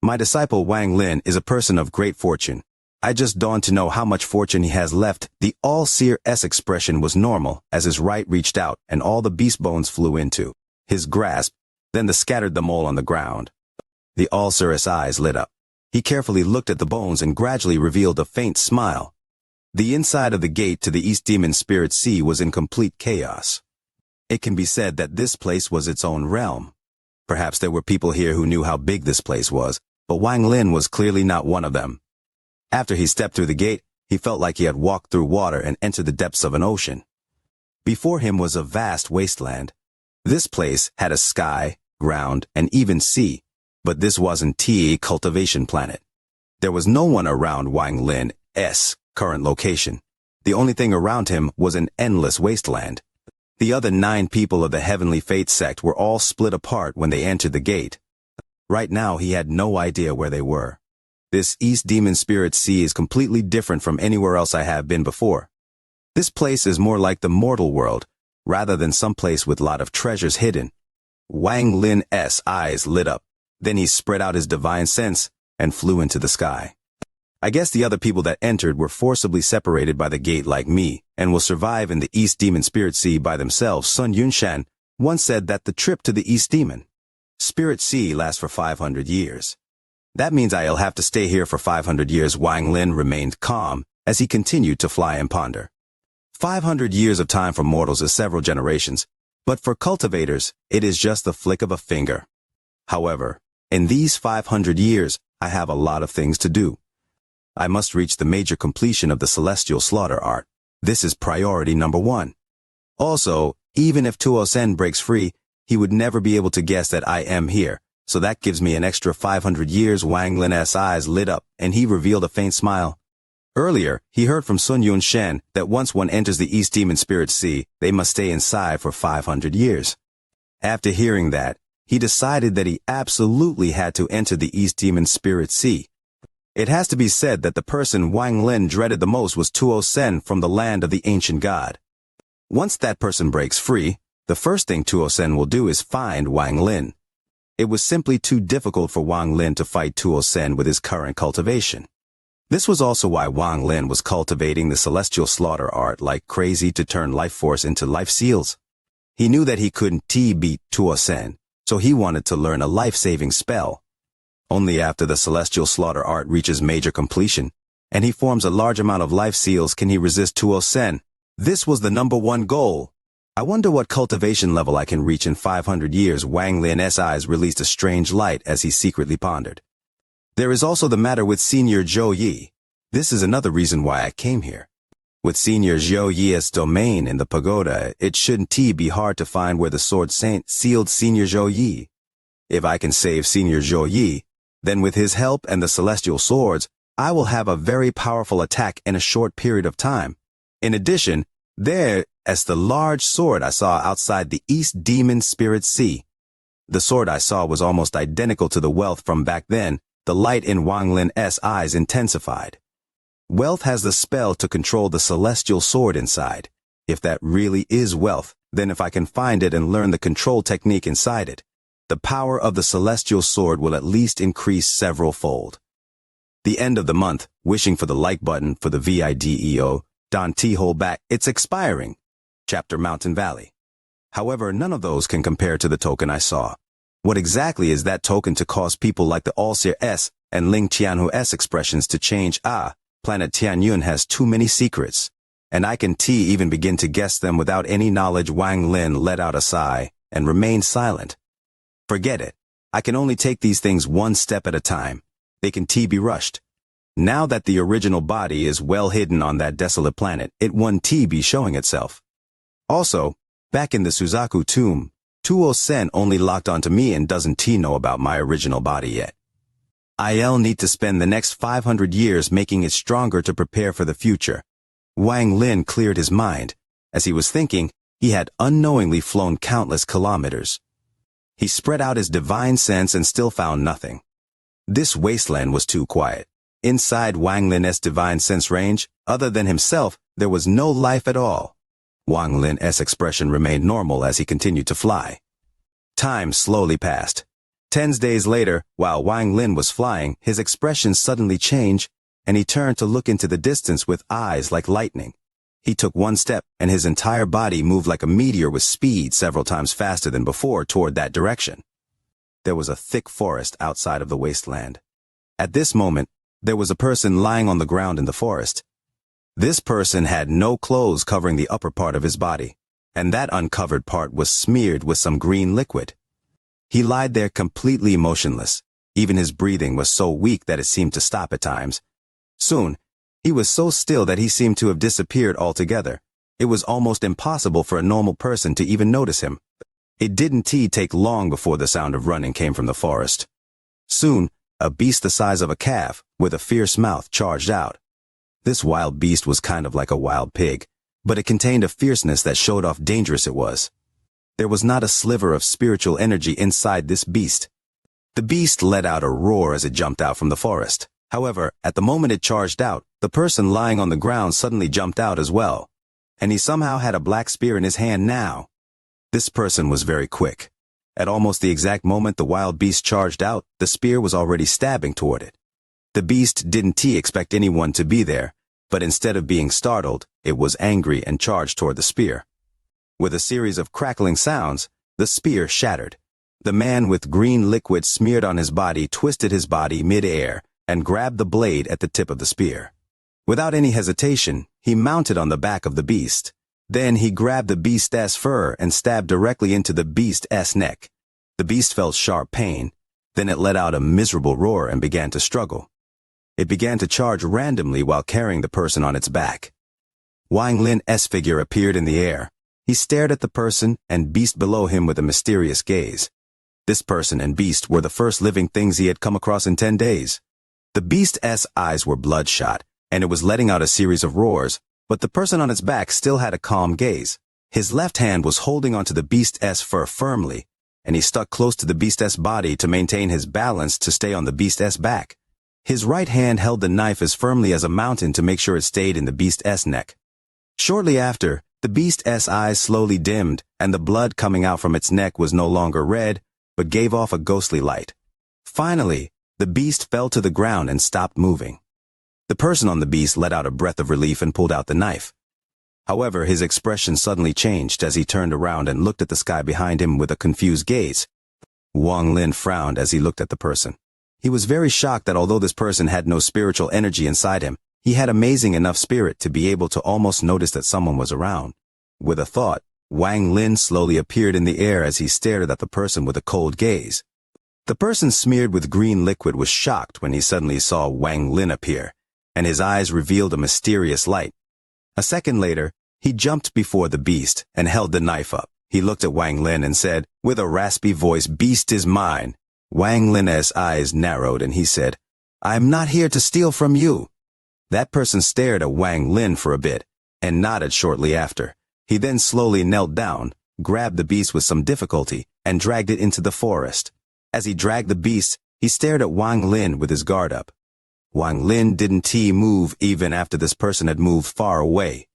Speaker 1: My disciple Wang Lin is a person of great fortune. I just dawned to know how much fortune he has left. The All-Seer's expression was normal as his right reached out and all the beast bones flew into his grasp, then scattered them all on the ground. The All-Seer's eyes lit up. He carefully looked at the bones and gradually revealed a faint smile. The inside of the gate to the East Demon Spirit Sea was in complete chaos. It can be said that this place was its own realm. Perhaps there were people here who knew how big this place was, but Wang Lin was clearly not one of them. After he stepped through the gate, he felt like he had walked through water and entered the depths of an ocean. Before him was a vast wasteland. This place had a sky, ground, and even sea, but this wasn't a cultivation planet. There was no one around Wang Lin's current location. The only thing around him was an endless wasteland. The other 9 people of the Heavenly Fate sect were all split apart when they entered the gate. Right now he had no idea where they were. This East Demon Spirit Sea is completely different from anywhere else I have been before. This place is more like the mortal world, rather than some place with a lot of treasures hidden. Wang Lin's eyes lit up. Then he spread out his divine sense and flew into the sky. I guess the other people that entered were forcibly separated by the gate like me and will survive in the East Demon Spirit Sea by themselves. Sun Yunshan once said that the trip to the East Demon Spirit Sea lasts for 500 years. That means I'll have to stay here for 500 years. Wang Lin remained calm as he continued to fly and ponder. 500 years of time for mortals is several generations, but for cultivators, it is just the flick of a finger. However, in these 500 years, I have a lot of things to do. I must reach the major completion of the celestial slaughter art. This is priority number 1. Also, even if Tuo Sen breaks free, he would never be able to guess that I am here, so that gives me an extra 500 years. Wang Lin's eyes lit up, and he revealed a faint smile. Earlier, he heard from Sun Yun Shen that once one enters the East Demon Spirit Sea, they must stay inside for 500 years. After hearing that, he decided that he absolutely had to enter the East Demon Spirit Sea. It has to be said that the person Wang Lin dreaded the most was Tuo Sen from the land of the ancient god. Once that person breaks free, the first thing Tuo Sen will do is find Wang Lin. It was simply too difficult for Wang Lin to fight Tuo Sen with his current cultivation. This was also why Wang Lin was cultivating the celestial slaughter art like crazy to turn life force into life seals. He knew that he couldn't beat Tuo Sen, so he wanted to learn a life-saving spell. Only after the celestial slaughter art reaches major completion, and he forms a large amount of life seals, can he resist Tuo Sen. This was the number 1 goal. I wonder what cultivation level I can reach in 500 years. Wang Lin's eyes released a strange light as he secretly pondered. There is also the matter with Senior Zhou Yi. This is another reason why I came here. With Senior Zhou Yi's domain in the pagoda, it shouldn't be hard to find where the sword saint sealed Senior Zhou Yi. If I can save Senior Zhou Yi, then with his help and the celestial swords, I will have a very powerful attack in a short period of time. In addition, there's the large sword I saw outside the East Demon Spirit Sea. The sword I saw was almost identical to the wealth from back then. The light in Wang Lin's eyes intensified. Wealth has the spell to control the celestial sword inside. If that really is wealth, then if I can find it and learn the control technique inside it, the power of the celestial sword will at least increase several-fold. The end of the month, wishing for the like button for the VIDEO, Don T. hold back, it's expiring. Chapter Mountain Valley. However, none of those can compare to the token I saw. What exactly is that token to cause people like the Allseer S and Ling Tianhu S expressions to change? Planet Tianyun has too many secrets, and I can even begin to guess them without any knowledge. Wang Lin let out a sigh and remained silent. Forget it. I can only take these things one step at a time. They can be rushed. Now that the original body is well hidden on that desolate planet, it won't be showing itself. Also, back in the Suzaku tomb, Tuo Sen only locked onto me and doesn't know about my original body yet. I'll need to spend the next 500 years making it stronger to prepare for the future. Wang Lin cleared his mind. As he was thinking, he had unknowingly flown countless kilometers. He spread out his divine sense and still found nothing. This wasteland was too quiet. Inside Wang Lin's divine sense range, other than himself, there was no life at all. Wang Lin's expression remained normal as he continued to fly. Time slowly passed. 10 days later, while Wang Lin was flying, his expression suddenly changed, and he turned to look into the distance with eyes like lightning. He took one step, and his entire body moved like a meteor with speed several times faster than before toward that direction. There was a thick forest outside of the wasteland. At this moment, there was a person lying on the ground in the forest. This person had no clothes covering the upper part of his body, and that uncovered part was smeared with some green liquid. He lied there completely motionless. Even his breathing was so weak that it seemed to stop at times. Soon, he was so still that he seemed to have disappeared altogether. It was almost impossible for a normal person to even notice him. It didn't take long before the sound of running came from the forest. Soon, a beast the size of a calf, with a fierce mouth, charged out. This wild beast was kind of like a wild pig, but it contained a fierceness that showed off dangerous it was. There was not a sliver of spiritual energy inside this beast. The beast let out a roar as it jumped out from the forest. However, at the moment it charged out, the person lying on the ground suddenly jumped out as well. And he somehow had a black spear in his hand now. This person was very quick. At almost the exact moment the wild beast charged out, the spear was already stabbing toward it. The beast didn't expect anyone to be there, but instead of being startled, it was angry and charged toward the spear. With a series of crackling sounds, the spear shattered. The man with green liquid smeared on his body twisted his body mid-air and grabbed the blade at the tip of the spear. Without any hesitation, he mounted on the back of the beast. Then he grabbed the beast's fur and stabbed directly into the beast's neck. The beast felt sharp pain. Then it let out a miserable roar and began to struggle. It began to charge randomly while carrying the person on its back. Wang Lin's figure appeared in the air. He stared at the person and beast below him with a mysterious gaze. This person and beast were the first living things he had come across in 10 days. The beast's eyes were bloodshot, and it was letting out a series of roars, but the person on its back still had a calm gaze. His left hand was holding onto the beast's fur firmly, and he stuck close to the beast's body to maintain his balance to stay on the beast's back. His right hand held the knife as firmly as a mountain to make sure it stayed in the beast's neck. Shortly after, the beast's eyes slowly dimmed, and the blood coming out from its neck was no longer red, but gave off a ghostly light. Finally, the beast fell to the ground and stopped moving. The person on the beast let out a breath of relief and pulled out the knife. However, his expression suddenly changed as he turned around and looked at the sky behind him with a confused gaze. Wang Lin frowned as he looked at the person. He was very shocked that although this person had no spiritual energy inside him, he had amazing enough spirit to be able to almost notice that someone was around. With a thought, Wang Lin slowly appeared in the air as he stared at the person with a cold gaze. The person smeared with green liquid was shocked when he suddenly saw Wang Lin appear, and his eyes revealed a mysterious light. A second later, he jumped before the beast and held the knife up. He looked at Wang Lin and said, with a raspy voice, "Beast is mine." Wang Lin's eyes narrowed and he said, "I am not here to steal from you." That person stared at Wang Lin for a bit and nodded shortly after. He then slowly knelt down, grabbed the beast with some difficulty, and dragged it into the forest. As he dragged the beast, he stared at Wang Lin with his guard up. Wang Lin didn't move even after this person had moved far away.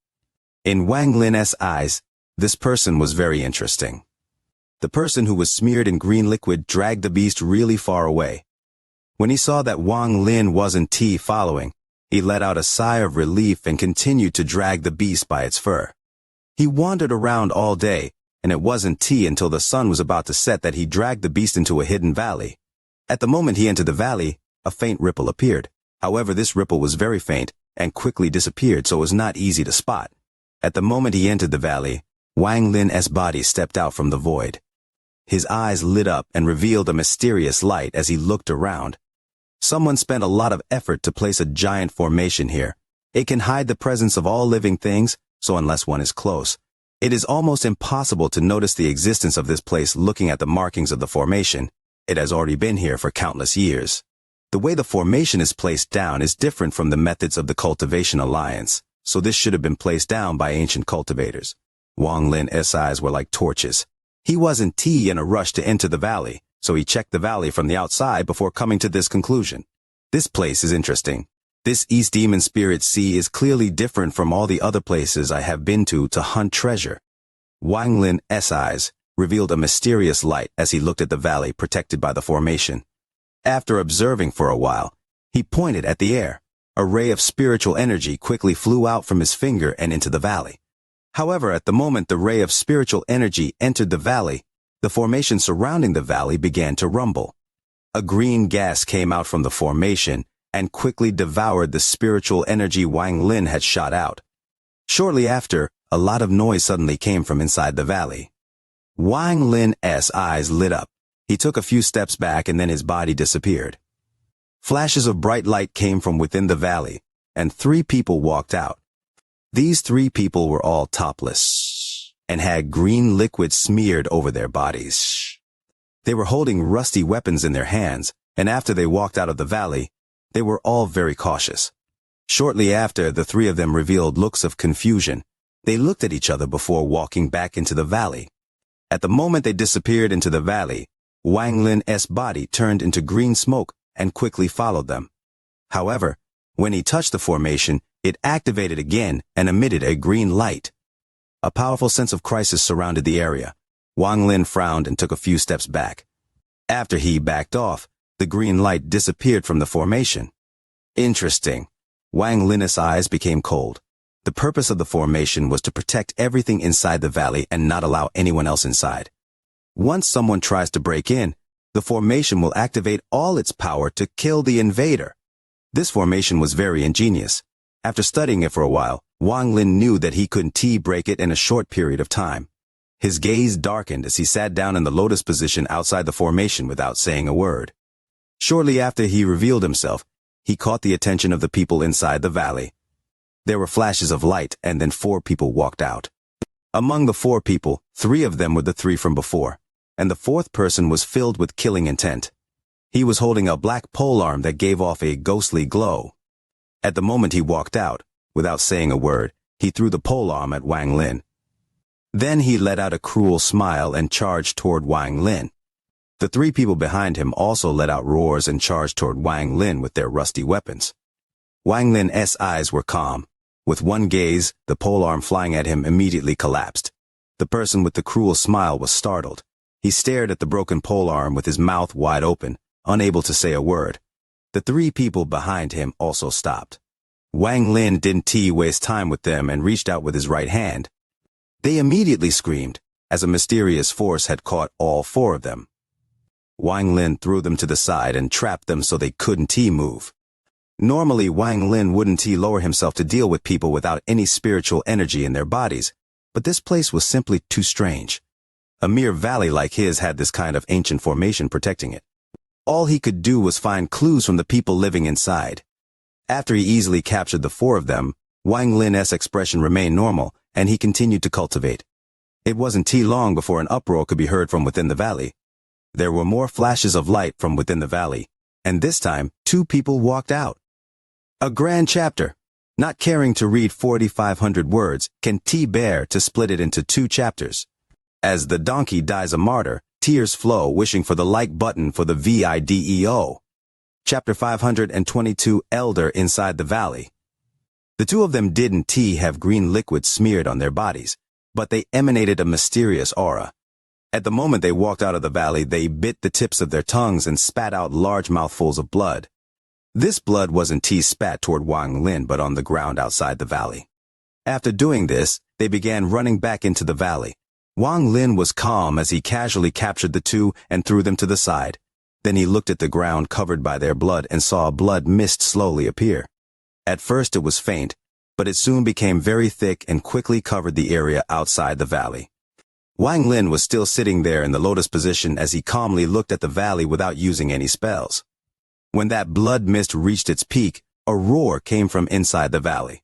Speaker 1: In Wang Lin's eyes, this person was very interesting. The person who was smeared in green liquid dragged the beast really far away. When he saw that Wang Lin wasn't following, he let out a sigh of relief and continued to drag the beast by its fur. He wandered around all day, and it wasn't until the sun was about to set that he dragged the beast into a hidden valley. At the moment he entered the valley, a faint ripple appeared. However, this ripple was very faint and quickly disappeared, so it was not easy to spot. At the moment he entered the valley, Wang Lin's body stepped out from the void. His eyes lit up and revealed a mysterious light as he looked around. Someone spent a lot of effort to place a giant formation here. It can hide the presence of all living things, so unless one is close, it is almost impossible to notice the existence of this place looking at the markings of the formation. It has already been here for countless years. The way the formation is placed down is different from the methods of the Cultivation Alliance, so this should have been placed down by ancient cultivators. Wang Lin's eyes were like torches. He wasn't in a rush to enter the valley, so he checked the valley from the outside before coming to this conclusion. This place is interesting. This East Demon Spirit Sea is clearly different from all the other places I have been to hunt treasure. Wang Lin's eyes revealed a mysterious light as he looked at the valley protected by the formation. After observing for a while, he pointed at the air. A ray of spiritual energy quickly flew out from his finger and into the valley. However, at the moment the ray of spiritual energy entered the valley, the formation surrounding the valley began to rumble. A green gas came out from the formation and quickly devoured the spiritual energy Wang Lin had shot out. Shortly after, a lot of noise suddenly came from inside the valley. Wang Lin's eyes lit up. He took a few steps back and then his body disappeared. Flashes of bright light came from within the valley, and 3 people walked out. These 3 people were all topless and had green liquid smeared over their bodies. They were holding rusty weapons in their hands, and after they walked out of the valley, they were all very cautious. Shortly after, the 3 of them revealed looks of confusion. They looked at each other before walking back into the valley. At the moment they disappeared into the valley, Wang Lin's body turned into green smoke and quickly followed them. However, when he touched the formation, it activated again and emitted a green light. A powerful sense of crisis surrounded the area. Wang Lin frowned and took a few steps back. After he backed off, the green light disappeared from the formation. Interesting. Wang Lin's eyes became cold. The purpose of the formation was to protect everything inside the valley and not allow anyone else inside. Once someone tries to break in, the formation will activate all its power to kill the invader. This formation was very ingenious. After studying it for a while, Wang Lin knew that he couldn't break it in a short period of time. His gaze darkened as he sat down in the lotus position outside the formation without saying a word. Shortly after he revealed himself, he caught the attention of the people inside the valley. There were flashes of light, and then 4 people walked out. Among the 4 people, 3 of them were the 3 from before, and the 4th person was filled with killing intent. He was holding a black polearm that gave off a ghostly glow. At the moment he walked out, without saying a word, he threw the polearm at Wang Lin. Then he let out a cruel smile and charged toward Wang Lin. The 3 people behind him also let out roars and charged toward Wang Lin with their rusty weapons. Wang Lin's eyes were calm. With one gaze, the polearm flying at him immediately collapsed. The person with the cruel smile was startled. He stared at the broken polearm with his mouth wide open, unable to say a word. The 3 people behind him also stopped. Wang Lin didn't waste time with them and reached out with his right hand. They immediately screamed, as a mysterious force had caught all 4 of them. Wang Lin threw them to the side and trapped them so they couldn't move. Normally, Wang Lin wouldn't lower himself to deal with people without any spiritual energy in their bodies, but this place was simply too strange. A mere valley like his had this kind of ancient formation protecting it. All he could do was find clues from the people living inside. After he easily captured the 4 of them, Wang Lin's expression remained normal, and he continued to cultivate. It wasn't long before an uproar could be heard from within the valley. There were more flashes of light from within the valley, and this time 2 people walked out. A grand chapter. Not caring to read 4,500 words, can bear to split it into 2 chapters. As the donkey dies a martyr, tears flow wishing for the like button for the video. Chapter 522, Elder Inside the Valley. The 2 of them didn't have green liquid smeared on their bodies, but they emanated a mysterious aura. At the moment they walked out of the valley, they bit the tips of their tongues and spat out large mouthfuls of blood. This blood wasn't spat toward Wang Lin but on the ground outside the valley. After doing this, they began running back into the valley. Wang Lin was calm as he casually captured the 2 and threw them to the side. Then he looked at the ground covered by their blood and saw a blood mist slowly appear. At first it was faint, but it soon became very thick and quickly covered the area outside the valley. Wang Lin was still sitting there in the lotus position as he calmly looked at the valley without using any spells. When that blood mist reached its peak, a roar came from inside the valley.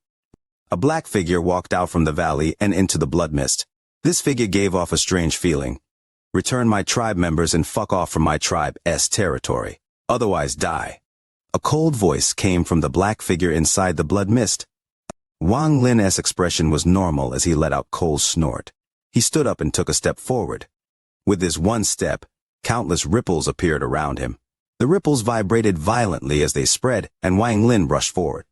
Speaker 1: A black figure walked out from the valley and into the blood mist. This figure gave off a strange feeling. Return my tribe members and fuck off from my tribe's territory. Otherwise die. A cold voice came from the black figure inside the blood mist. Wang Lin's expression was normal as he let out cold snort. He stood up and took a step forward. With this one step, countless ripples appeared around him. The ripples vibrated violently as they spread, and Wang Lin rushed forward.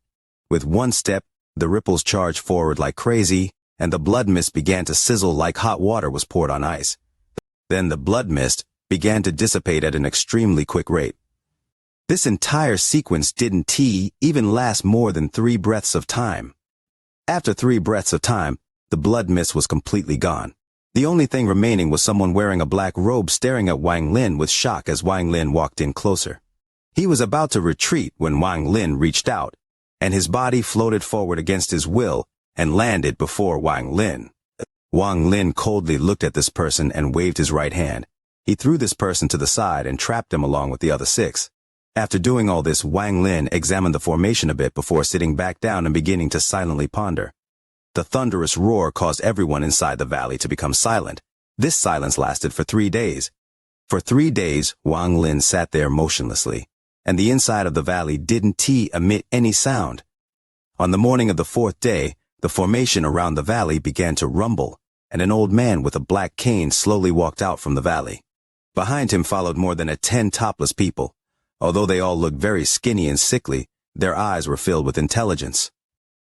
Speaker 1: With one step, the ripples charged forward like crazy, and the blood mist began to sizzle like hot water was poured on ice. Then the blood mist began to dissipate at an extremely quick rate. This entire sequence didn't even last more than 3 breaths of time. After 3 breaths of time, the blood mist was completely gone. The only thing remaining was someone wearing a black robe staring at Wang Lin with shock as Wang Lin walked in closer. He was about to retreat when Wang Lin reached out, and his body floated forward against his will and landed before Wang Lin. Wang Lin coldly looked at this person and waved his right hand. He threw this person to the side and trapped him along with the other 6. After doing all this, Wang Lin examined the formation a bit before sitting back down and beginning to silently ponder. The thunderous roar caused everyone inside the valley to become silent. This silence lasted for 3 days. For 3 days, Wang Lin sat there motionlessly, and the inside of the valley didn't emit any sound. On the morning of the 4th day, the formation around the valley began to rumble, and an old man with a black cane slowly walked out from the valley. Behind him followed more than 10 topless people. Although they all looked very skinny and sickly, their eyes were filled with intelligence.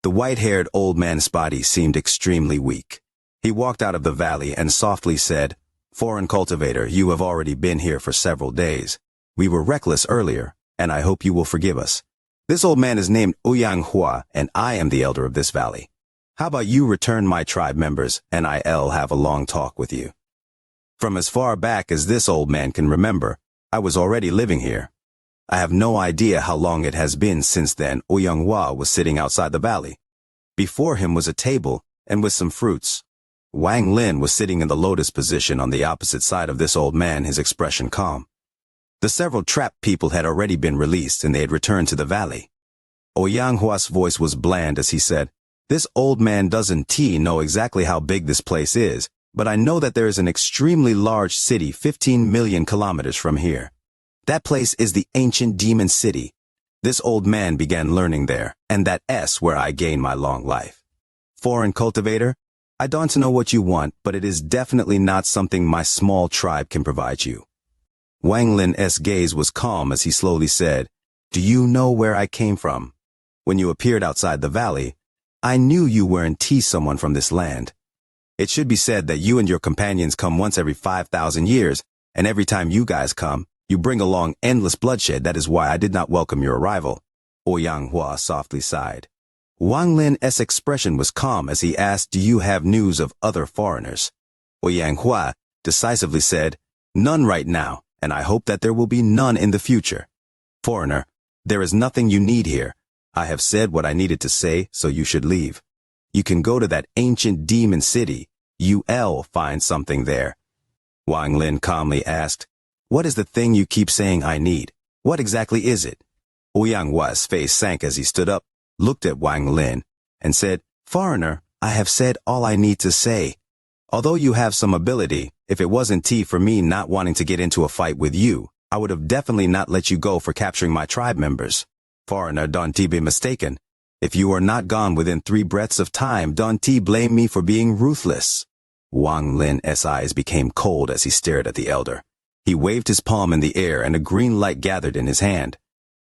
Speaker 1: The white-haired old man's body seemed extremely weak. He walked out of the valley and softly said, "Foreign cultivator, you have already been here for several days. We were reckless earlier, and I hope you will forgive us. This old man is named Xianxia, and I am the elder of this valley. How about you return my tribe members, and I'll have a long talk with you." From as far back as this old man can remember, I was already living here. I have no idea how long it has been since then. Xianxia was sitting outside the valley. Before him was a table, and with some fruits. Wang Lin was sitting in the lotus position on the opposite side of this old man, his expression calm. The several trapped people had already been released, and they had returned to the valley. Ouyang Hua's voice was bland as he said, "This old man doesn't know exactly how big this place is, but I know that there is an extremely large city 15 million kilometers from here. That place is the ancient demon city. This old man began learning there, and that's where I gained my long life. Foreign cultivator, I don't know what you want, but it is definitely not something my small tribe can provide you." Wang Lin's gaze was calm as he slowly said, "Do you know where I came from? When you appeared outside the valley, I knew you weren't someone from this land. It should be said that you and your companions come once every 5,000 years, and every time you guys come, you bring along endless bloodshed. That is why I did not welcome your arrival." Ouyang Hua softly sighed. Wang Lin's expression was calm as he asked, "Do you have news of other foreigners?" Ouyang Hua decisively said, "None right now, and I hope that there will be none in the future. Foreigner, there is nothing you need here. I have said what I needed to say, so you should leave. You can go to that ancient demon city. You'll find something there." Wang Lin calmly asked, "What is the thing you keep saying I need? What exactly is it?" Ouyang Hua's face sank as he stood up, looked at Wang Lin, and said, "Foreigner, I have said all I need to say. Although you have some ability, if it wasn't for me not wanting to get into a fight with you, I would have definitely not let you go for capturing my tribe members. Foreigner, don't be mistaken. If you are not gone within 3 breaths of time, don't blame me for being ruthless." Wang Lin's eyes became cold as he stared at the elder. He waved his palm in the air and a green light gathered in his hand.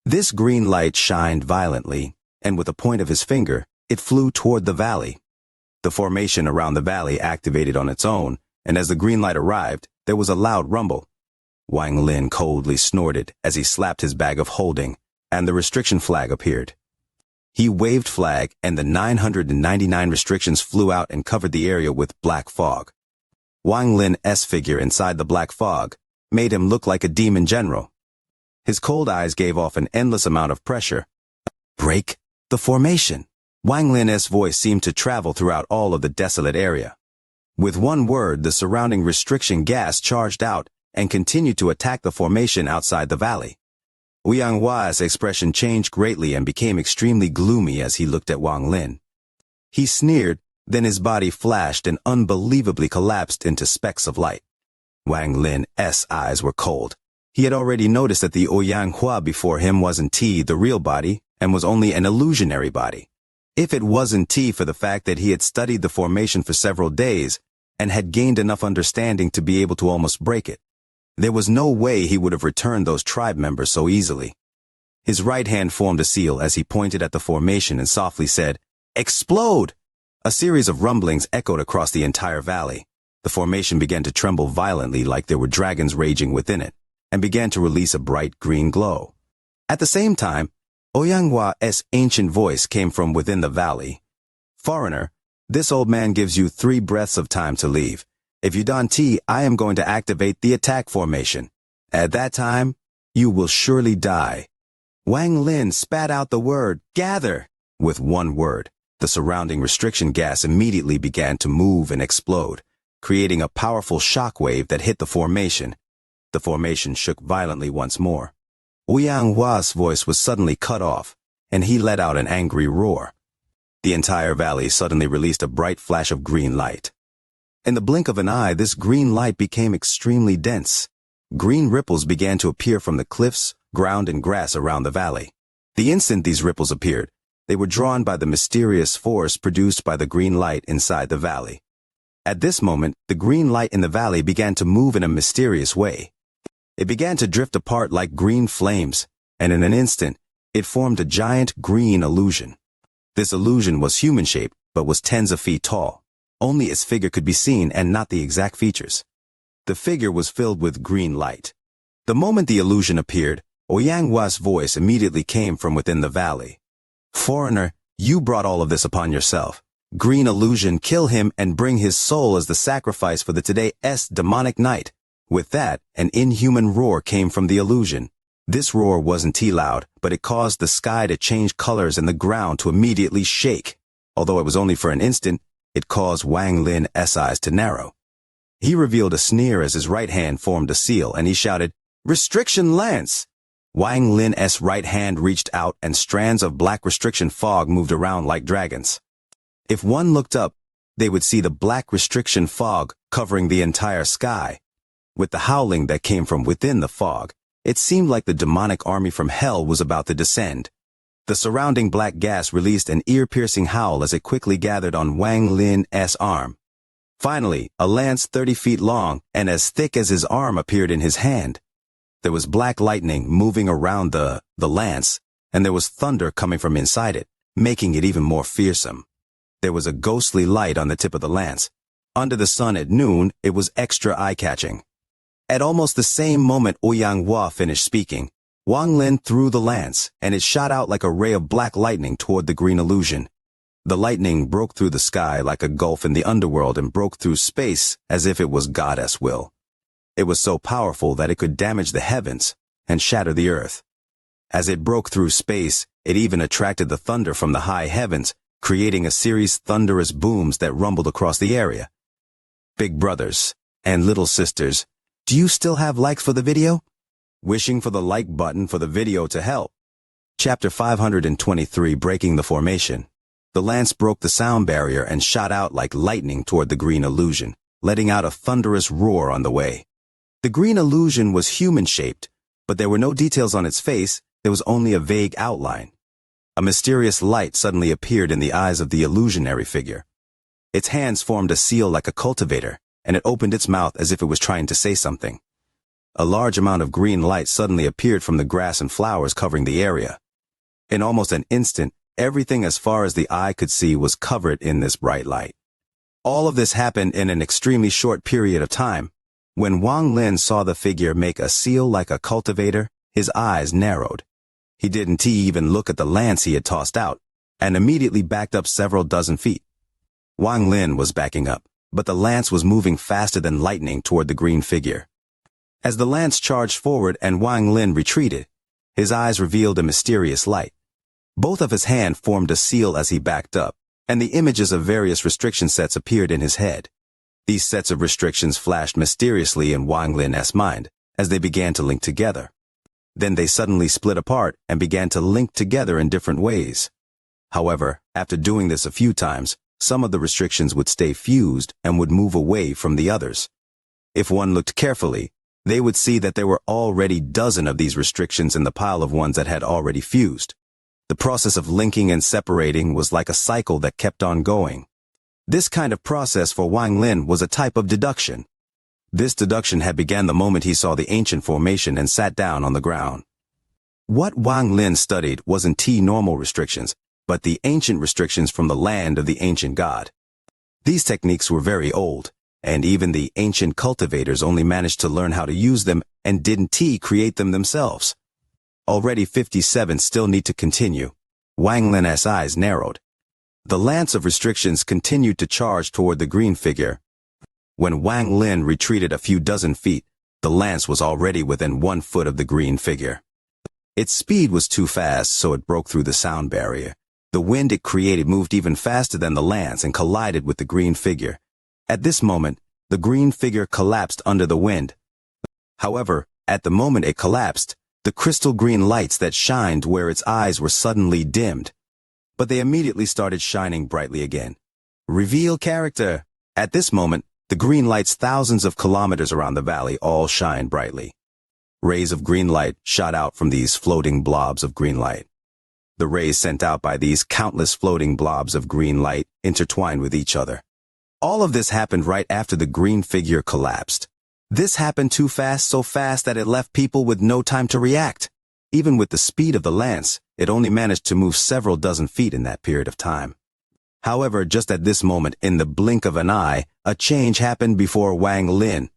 Speaker 1: This green light shined violently, and with the point of his finger, it flew toward the valley. The formation around the valley activated on its own, and as the green light arrived, there was a loud rumble. Wang Lin coldly snorted as he slapped his bag of holding, and the restriction flag appeared. He waved flag, and the 999 restrictions flew out and covered the area with black fog. Wang Lin's figure inside the black fog made him look like a demon general. His cold eyes gave off an endless amount of pressure. "Break the formation." Wang Lin's voice seemed to travel throughout all of the desolate area. With one word, the surrounding restriction gas charged out and continued to attack the formation outside the valley. Ouyang Hua's expression changed greatly and became extremely gloomy as he looked at Wang Lin. He sneered, then his body flashed and unbelievably collapsed into specks of light. Wang Lin's eyes were cold. He had already noticed that the Ouyang Hua before him wasn't the real body and was only an illusionary body. If it wasn't for the fact that he had studied the formation for several days and had gained enough understanding to be able to almost break it, there was no way he would have returned those tribe members so easily. His right hand formed a seal as he pointed at the formation and softly said, "Explode!" A series of rumblings echoed across the entire valley. The formation began to tremble violently like there were dragons raging within it, and began to release a bright green glow. At the same time, Ouyang Hua's ancient voice came from within the valley. "Foreigner, this old man gives you 3 breaths of time to leave. If you don't, I am going to activate the attack formation. At that time, you will surely die." Wang Lin spat out the word, "Gather!" With one word, the surrounding restriction gas immediately began to move and explode, creating a powerful shockwave that hit the formation. The formation shook violently once more. Ouyang Hua's voice was suddenly cut off, and he let out an angry roar. The entire valley suddenly released a bright flash of green light. In the blink of an eye, this green light became extremely dense. Green ripples began to appear from the cliffs, ground, and grass around the valley. The instant these ripples appeared, they were drawn by the mysterious force produced by the green light inside the valley. At this moment, the green light in the valley began to move in a mysterious way. It began to drift apart like green flames, and in an instant, it formed a giant green illusion. This illusion was human-shaped, but was tens of feet tall. Only its figure could be seen and not the exact features. The figure was filled with green light. The moment the illusion appeared, Ouyang Hua's voice immediately came from within the valley. "Foreigner, you brought all of this upon yourself. Green illusion, kill him and bring his soul as the sacrifice for the today's demonic night." With that, an inhuman roar came from the illusion. This roar wasn't loud, but it caused the sky to change colors and the ground to immediately shake. Although it was only for an instant, it caused Wang Lin's eyes to narrow. He revealed a sneer as his right hand formed a seal, and he shouted, "Restriction Lance!" Wang Lin's right hand reached out and strands of black restriction fog moved around like dragons. If one looked up, they would see the black restriction fog covering the entire sky. With the howling that came from within the fog, it seemed like the demonic army from hell was about to descend. The surrounding black gas released an ear-piercing howl as it quickly gathered on Wang Lin's arm. Finally, a lance 30 feet long and as thick as his arm appeared in his hand. There was black lightning moving around the lance, and there was thunder coming from inside it, making it even more fearsome. There was a ghostly light on the tip of the lance. Under the sun at noon, it was extra eye-catching. At almost the same moment Ouyang Hua finished speaking, Wang Lin threw the lance, and it shot out like a ray of black lightning toward the green illusion. The lightning broke through the sky like a gulf in the underworld and broke through space as if it was God's will. It was so powerful that it could damage the heavens and shatter the earth. As it broke through space, it even attracted the thunder from the high heavens, creating a series of thunderous booms that rumbled across the area. Big brothers and little sisters, do you still have likes for the video? Wishing for the like button for the video to help. Chapter 523, Breaking the Formation. The lance broke the sound barrier and shot out like lightning toward the green illusion, letting out a thunderous roar on the way. The green illusion was human-shaped, but there were no details on its face, there was only a vague outline. A mysterious light suddenly appeared in the eyes of the illusionary figure. Its hands formed a seal like a cultivator, and it opened its mouth as if it was trying to say something. A large amount of green light suddenly appeared from the grass and flowers covering the area. In almost an instant, everything as far as the eye could see was covered in this bright light. All of this happened in an extremely short period of time. When Wang Lin saw the figure make a seal like a cultivator, his eyes narrowed. He didn't even look at the lance he had tossed out, and immediately backed up several dozen feet. Wang Lin was backing up, but the lance was moving faster than lightning toward the green figure. As the lance charged forward and Wang Lin retreated, his eyes revealed a mysterious light. Both of his hands formed a seal as he backed up, and the images of various restriction sets appeared in his head. These sets of restrictions flashed mysteriously in Wang Lin's mind as they began to link together. Then they suddenly split apart and began to link together in different ways. However, after doing this a few times, some of the restrictions would stay fused and would move away from the others. If one looked carefully, they would see that there were already dozens of these restrictions in the pile of ones that had already fused. The process of linking and separating was like a cycle that kept on going. This kind of process for Wang Lin was a type of deduction. This deduction had begun the moment he saw the ancient formation and sat down on the ground. What Wang Lin studied wasn't normal restrictions, but the ancient restrictions from the land of the ancient god. These techniques were very old, and even the ancient cultivators only managed to learn how to use them and didn't create them themselves. Already 57 still need to continue. Wang Lin's eyes narrowed. The lance of restrictions continued to charge toward the green figure. When Wang Lin retreated a few dozen feet, the lance was already within 1 foot of the green figure. Its speed was too fast, so it broke through the sound barrier. The wind it created moved even faster than the lance and collided with the green figure. At this moment, the green figure collapsed under the wind. However, at the moment it collapsed, the crystal green lights that shined where its eyes were suddenly dimmed. But they immediately started shining brightly again. Reveal character. At this moment, the green lights thousands of kilometers around the valley all shined brightly. Rays of green light shot out from these floating blobs of green light. The rays sent out by these countless floating blobs of green light intertwined with each other. All of this happened right after the green figure collapsed. This happened too fast, so fast that it left people with no time to react. Even with the speed of the lance, it only managed to move several dozen feet in that period of time. However, just at this moment, in the blink of an eye, a change happened before Wang Lin.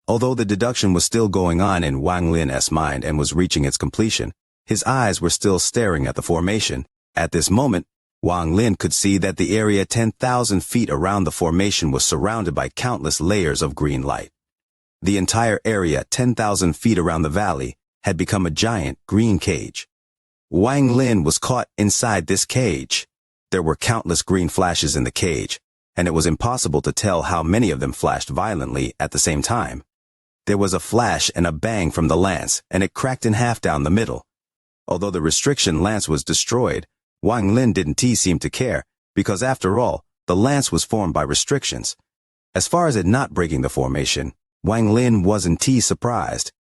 Speaker 1: Although the deduction was still going on in Wang Lin's mind and was reaching its completion, his eyes were still staring at the formation. At this moment, Wang Lin could see that the area 10,000 feet around the formation was surrounded by countless layers of green light. The entire area 10,000 feet around the valley had become a giant green cage. Wang Lin was caught inside this cage. There were countless green flashes in the cage, and it was impossible to tell how many of them flashed violently at the same time. There was a flash and a bang from the lance, and it cracked in half down the middle. Although the restriction lance was destroyed, Wang Lin didn't seem to care, because after all, the lance was formed by restrictions. As far as it not breaking the formation, Wang Lin wasn't surprised.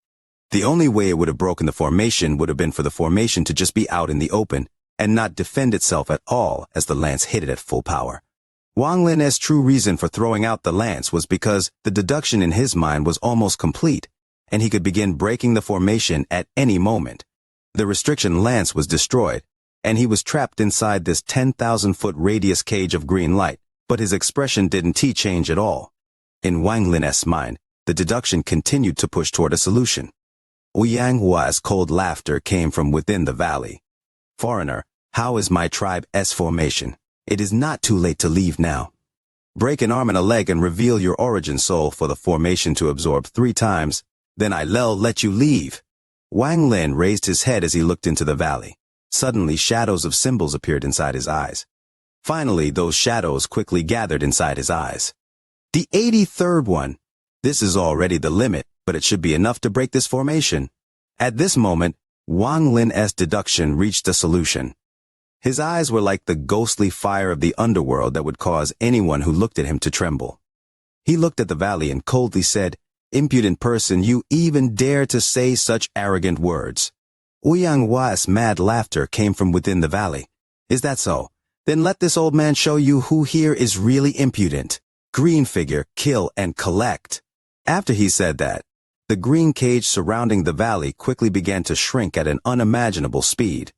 Speaker 1: The only way it would have broken the formation would have been for the formation to just be out in the open, and not defend itself at all as the lance hit it at full power. Wang Lin's true reason for throwing out the lance was because the deduction in his mind was almost complete, and he could begin breaking the formation at any moment. The restriction lance was destroyed, and he was trapped inside this 10,000-foot radius cage of green light, but his expression didn't change at all. In Wang Lin's mind, the deduction continued to push toward a solution. Xianxia's cold laughter came from within the valley. "Foreigner, how is my tribe's formation? It is not too late to leave now. Break an arm and a leg and reveal your origin soul for the formation to absorb 3 times, then I'll let you leave." Wang Lin raised his head as he looked into the valley. Suddenly shadows of symbols appeared inside his eyes. Finally, those shadows quickly gathered inside his eyes. The 83rd one. This is already the limit, but it should be enough to break this formation. At this moment, Wang Lin's deduction reached a solution. His eyes were like the ghostly fire of the underworld that would cause anyone who looked at him to tremble. He looked at the valley and coldly said, "Impudent person, you even dare to say such arrogant words." Xianxia's mad laughter came from within the valley. "Is that so? Then let this old man show you who here is really impudent. Green figure, kill and collect." After he said that, the green cage surrounding the valley quickly began to shrink at an unimaginable speed.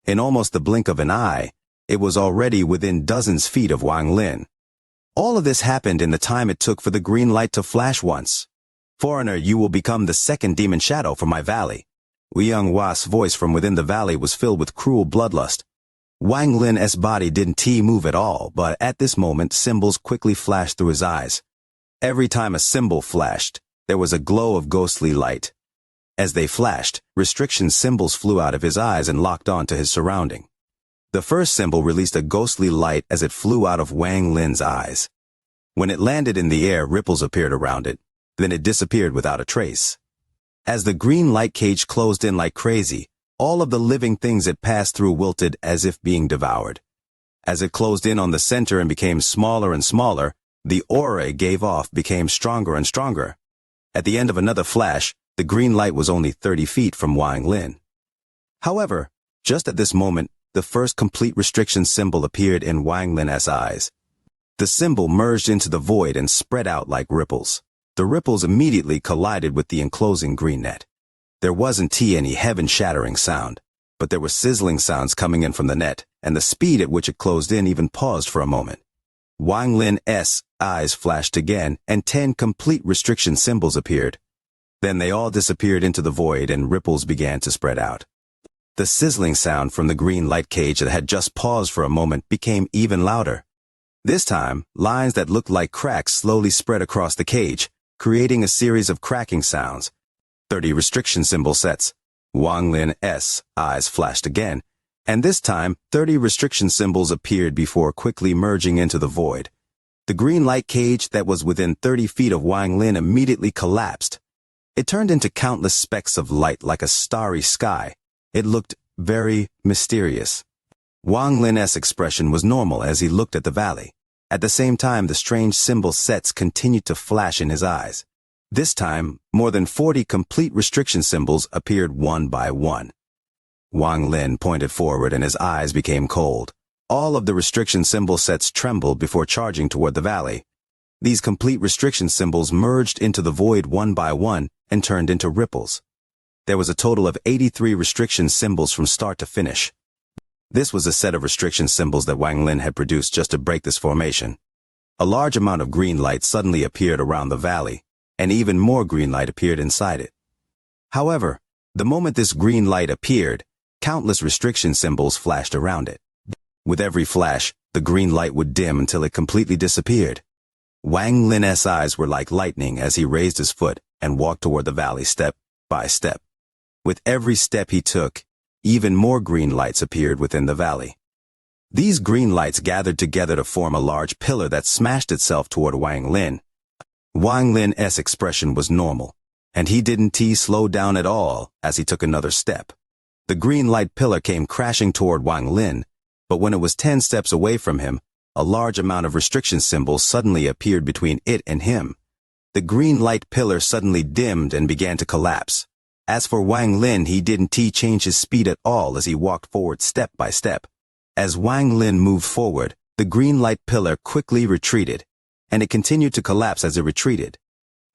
Speaker 1: In almost the blink of an eye, it was already within dozens feet of Wang Lin. All of this happened in the time it took for the green light to flash once. "Foreigner, you will become the second demon shadow for my valley." Xianxia's voice from within the valley was filled with cruel bloodlust. Wang Lin's body didn't move at all, but at this moment symbols quickly flashed through his eyes. Every time a symbol flashed, there was a glow of ghostly light. As they flashed, restriction symbols flew out of his eyes and locked on to his surrounding. The first symbol released a ghostly light as it flew out of Wang Lin's eyes. When it landed in the air, ripples appeared around it. Then it disappeared without a trace. As the green light cage closed in like crazy, all of the living things it passed through wilted as if being devoured. As it closed in on the center and became smaller and smaller, the aura it gave off became stronger and stronger. At the end of another flash, the green light was only 30 feet from Wang Lin. However, just at this moment, the first complete restriction symbol appeared in Wang Lin's eyes. The symbol merged into the void and spread out like ripples. The ripples immediately collided with the enclosing green net. There wasn't any heaven-shattering sound, but there were sizzling sounds coming in from the net, and the speed at which it closed in even paused for a moment. Wang Lin's eyes flashed again, and 10 complete restriction symbols appeared. Then they all disappeared into the void and ripples began to spread out. The sizzling sound from the green light cage that had just paused for a moment became even louder. This time, lines that looked like cracks slowly spread across the cage, creating a series of cracking sounds. 30 restriction symbol sets. Wang Lin's eyes flashed again, and this time 30 restriction symbols appeared before quickly merging into the void. The green light cage that was within 30 feet of Wang Lin immediately collapsed. It turned into countless specks of light like a starry sky. It looked very mysterious. Wang Lin's expression was normal as he looked at the valley. At the same time, the strange symbol sets continued to flash in his eyes. This time, more than 40 complete restriction symbols appeared one by one. Wang Lin pointed forward and his eyes became cold. All of the restriction symbol sets trembled before charging toward the valley. These complete restriction symbols merged into the void one by one and turned into ripples. There was a total of 83 restriction symbols from start to finish. This was a set of restriction symbols that Wang Lin had produced just to break this formation. A large amount of green light suddenly appeared around the valley, and even more green light appeared inside it. However, the moment this green light appeared, countless restriction symbols flashed around it. With every flash, the green light would dim until it completely disappeared. Wang Lin's eyes were like lightning as he raised his foot and walked toward the valley step by step. With every step he took, even more green lights appeared within the valley. These green lights gathered together to form a large pillar that smashed itself toward Wang Lin. Wang Lin's expression was normal, and he didn't slow down at all as he took another step. The green light pillar came crashing toward Wang Lin, but when it was 10 steps away from him, a large amount of restriction symbols suddenly appeared between it and him. The green light pillar suddenly dimmed and began to collapse. As for Wang Lin, he didn't change his speed at all as he walked forward step by step. As Wang Lin moved forward, the green light pillar quickly retreated, and it continued to collapse as it retreated.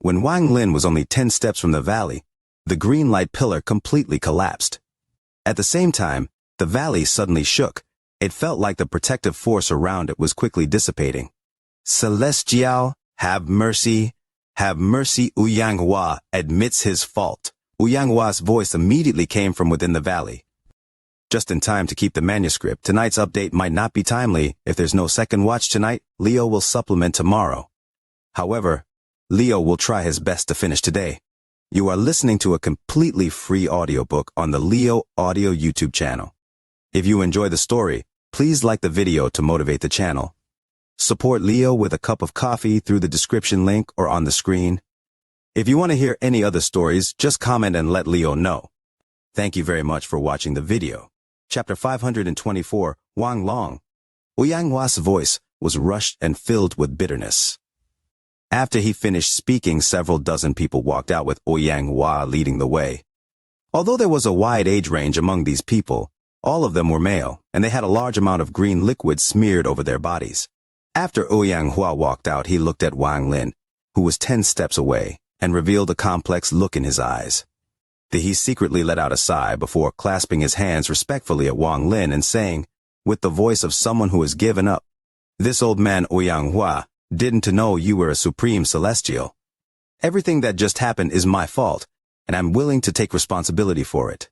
Speaker 1: When Wang Lin was only 10 steps from the valley, the green light pillar completely collapsed. At the same time, the valley suddenly shook. It felt like the protective force around it was quickly dissipating. Celestial, have mercy, Yanghua admits his fault. Yanghua's voice immediately came from within the valley. Just in time to keep the manuscript, tonight's update might not be timely. If there's no second watch tonight, Leo will supplement tomorrow. However, Leo will try his best to finish today. You are listening to a completely free audiobook on the Leo Audio YouTube channel. If you enjoy the story, please like the video to motivate the channel. Support Leo with a cup of coffee through the description link or on the screen. If you want to hear any other stories, just comment and let Leo know. Thank you very much for watching the video. Chapter 524, Wang Long. Yanghua's voice was rushed and filled with bitterness. After he finished speaking, several dozen people walked out with Yanghua leading the way. Although there was a wide age range among these people, all of them were male, and they had a large amount of green liquid smeared over their bodies. After Yanghua walked out, he looked at Wang Lin, who was 10 steps away, and revealed a complex look in his eyes. He secretly let out a sigh before clasping his hands respectfully at Wang Lin and saying, with the voice of someone who has given up, "This old man Yanghua didn't know you were a supreme celestial. Everything that just happened is my fault, and I'm willing to take responsibility for it.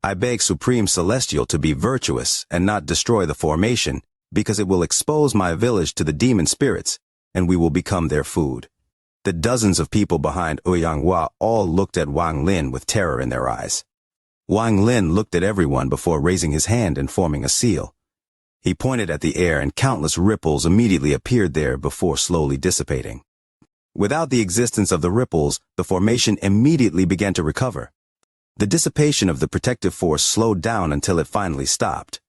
Speaker 1: I beg Supreme Celestial to be virtuous and not destroy the formation, because it will expose my village to the demon spirits, and we will become their food." The dozens of people behind Yanghua all looked at Wang Lin with terror in their eyes. Wang Lin looked at everyone before raising his hand and forming a seal. He pointed at the air and countless ripples immediately appeared there before slowly dissipating. Without the existence of the ripples, the formation immediately began to recover. The dissipation of the protective force slowed down until it finally stopped.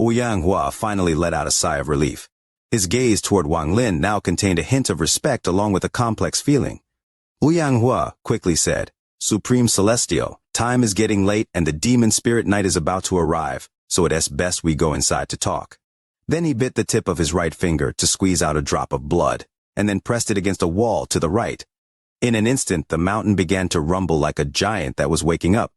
Speaker 1: Yanghua finally let out a sigh of relief. His gaze toward Wang Lin now contained a hint of respect along with a complex feeling. Yanghua quickly said, "Supreme Celestial, time is getting late and the demon spirit night is about to arrive, so it's best we go inside to talk." Then he bit the tip of his right finger to squeeze out a drop of blood, and then pressed it against a wall to the right. In an instant, the mountain began to rumble like a giant that was waking up.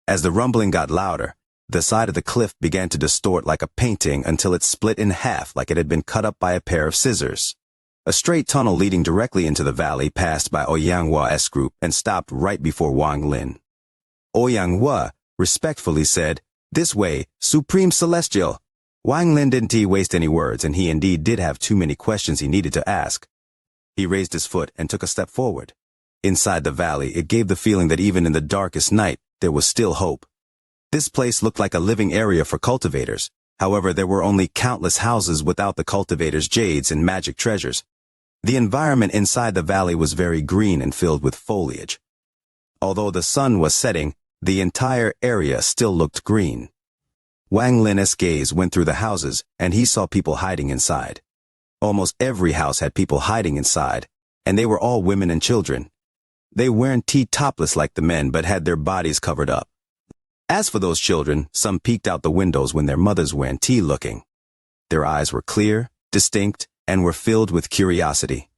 Speaker 1: As the rumbling got louder, the side of the cliff began to distort like a painting until it split in half like it had been cut up by a pair of scissors. A straight tunnel leading directly into the valley passed by Yanghua's group and stopped right before Wang Lin. Yanghua respectfully said, "This way, Supreme Celestial." Wang Lin didn't waste any words, and he indeed did have too many questions he needed to ask. He raised his foot and took a step forward. Inside the valley, it gave the feeling that even in the darkest night, there was still hope. This place looked like a living area for cultivators. However, there were only countless houses without the cultivators' jades and magic treasures. The environment inside the valley was very green and filled with foliage. Although the sun was setting, the entire area still looked green. Wang Lin's gaze went through the houses, and he saw people hiding inside. Almost every house had people hiding inside, and they were all women and children. They weren't topless like the men, but had their bodies covered up. As for those children, some peeked out the windows when their mothers weren't looking. Their eyes were clear, distinct, and were filled with curiosity.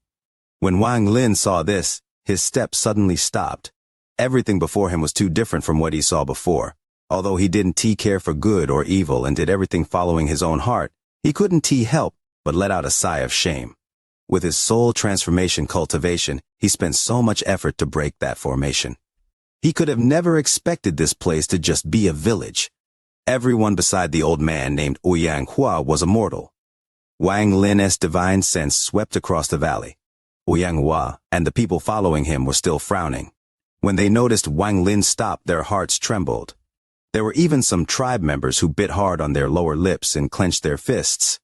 Speaker 1: When Wang Lin saw this, his step suddenly stopped. Everything before him was too different from what he saw before. Although he didn't care for good or evil and did everything following his own heart, he couldn't help but let out a sigh of shame. With his soul transformation cultivation, he spent so much effort to break that formation. He could have never expected this place to just be a village. Everyone beside the old man named Yanghua was immortal. Wang Lin's divine sense swept across the valley. Yanghua and the people following him were still frowning. When they noticed Wang Lin stop, their hearts trembled. There were even some tribe members who bit hard on their lower lips and clenched their fists.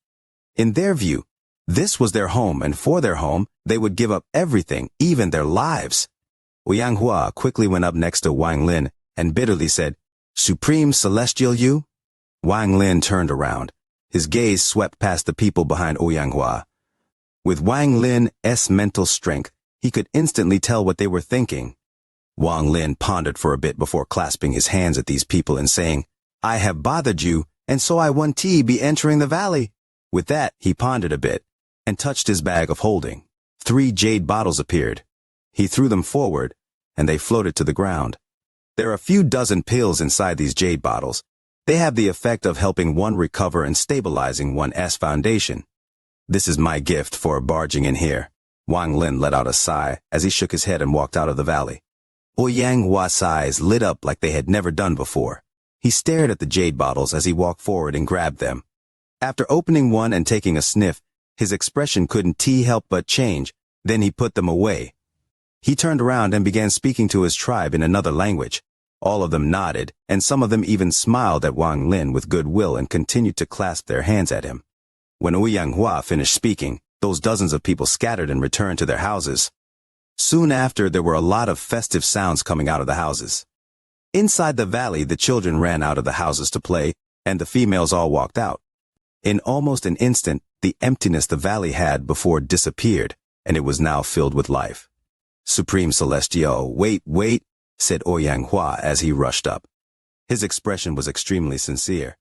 Speaker 1: In their view, this was their home, and for their home, they would give up everything, even their lives. Wang Hua quickly went up next to Wang Lin and bitterly said, "Supreme Celestial you?" Wang Lin turned around. His gaze swept past the people behind Wang Hua. With Wang Lin's mental strength, he could instantly tell what they were thinking. Wang Lin pondered for a bit before clasping his hands at these people and saying, "I have bothered you, and so I want to be entering the valley." With that, he pondered a bit and touched his bag of holding. 3 jade bottles appeared. He threw them forward, and they floated to the ground. There are a few dozen pills inside these jade bottles. They have the effect of helping one recover and stabilizing one's foundation. "This is my gift for barging in here." Wang Lin let out a sigh as he shook his head and walked out of the valley. Wang Hua's eyes lit up like they had never done before. He stared at the jade bottles as he walked forward and grabbed them. After opening one and taking a sniff, his expression couldn't help but change. Then he put them away. He turned around and began speaking to his tribe in another language. All of them nodded, and some of them even smiled at Wang Lin with goodwill and continued to clasp their hands at him. When Wang Hua finished speaking, those dozens of people scattered and returned to their houses. Soon after, there were a lot of festive sounds coming out of the houses. Inside the valley, the children ran out of the houses to play, and the females all walked out. In almost an instant, the emptiness the valley had before disappeared, and it was now filled with life. "Supreme Celestial, wait," said Wang Hua as he rushed up. His expression was extremely sincere.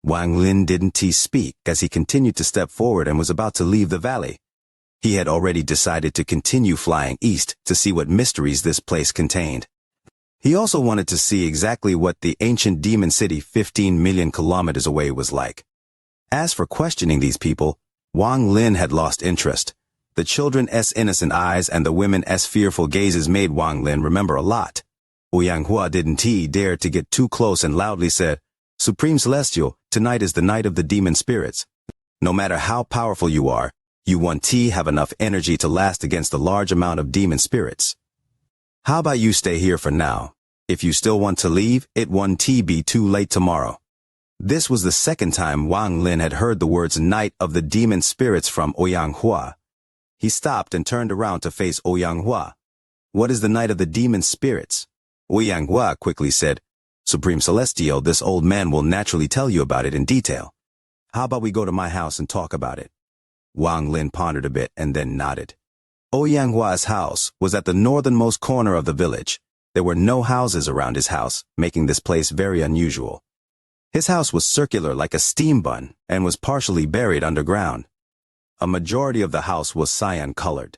Speaker 1: Wang Lin didn't speak as he continued to step forward and was about to leave the valley. He had already decided to continue flying east to see what mysteries this place contained. He also wanted to see exactly what the ancient demon city 15 million kilometers away was like. As for questioning these people, Wang Lin had lost interest. The children's innocent eyes and the women's fearful gazes made Wang Lin remember a lot. Wang Hua didn't dare to get too close and loudly said, "Supreme Celestial, tonight is the night of the demon spirits. No matter how powerful you are, you want to have enough energy to last against a large amount of demon spirits. How about you stay here for now? If you still want to leave, it won't be too late tomorrow." This was the second time Wang Lin had heard the words night of the demon spirits from Wang Hua. He stopped and turned around to face Wang Hua. "What is the night of the demon spirits?" Wang Hua quickly said, "Supreme Celestial, this old man will naturally tell you about it in detail. How about we go to my house and talk about it?" Wang Lin pondered a bit and then nodded. Wang Hua's house was at the northernmost corner of the village. There were no houses around his house, making this place very unusual. His house was circular like a steam bun and was partially buried underground. A majority of the house was cyan-colored.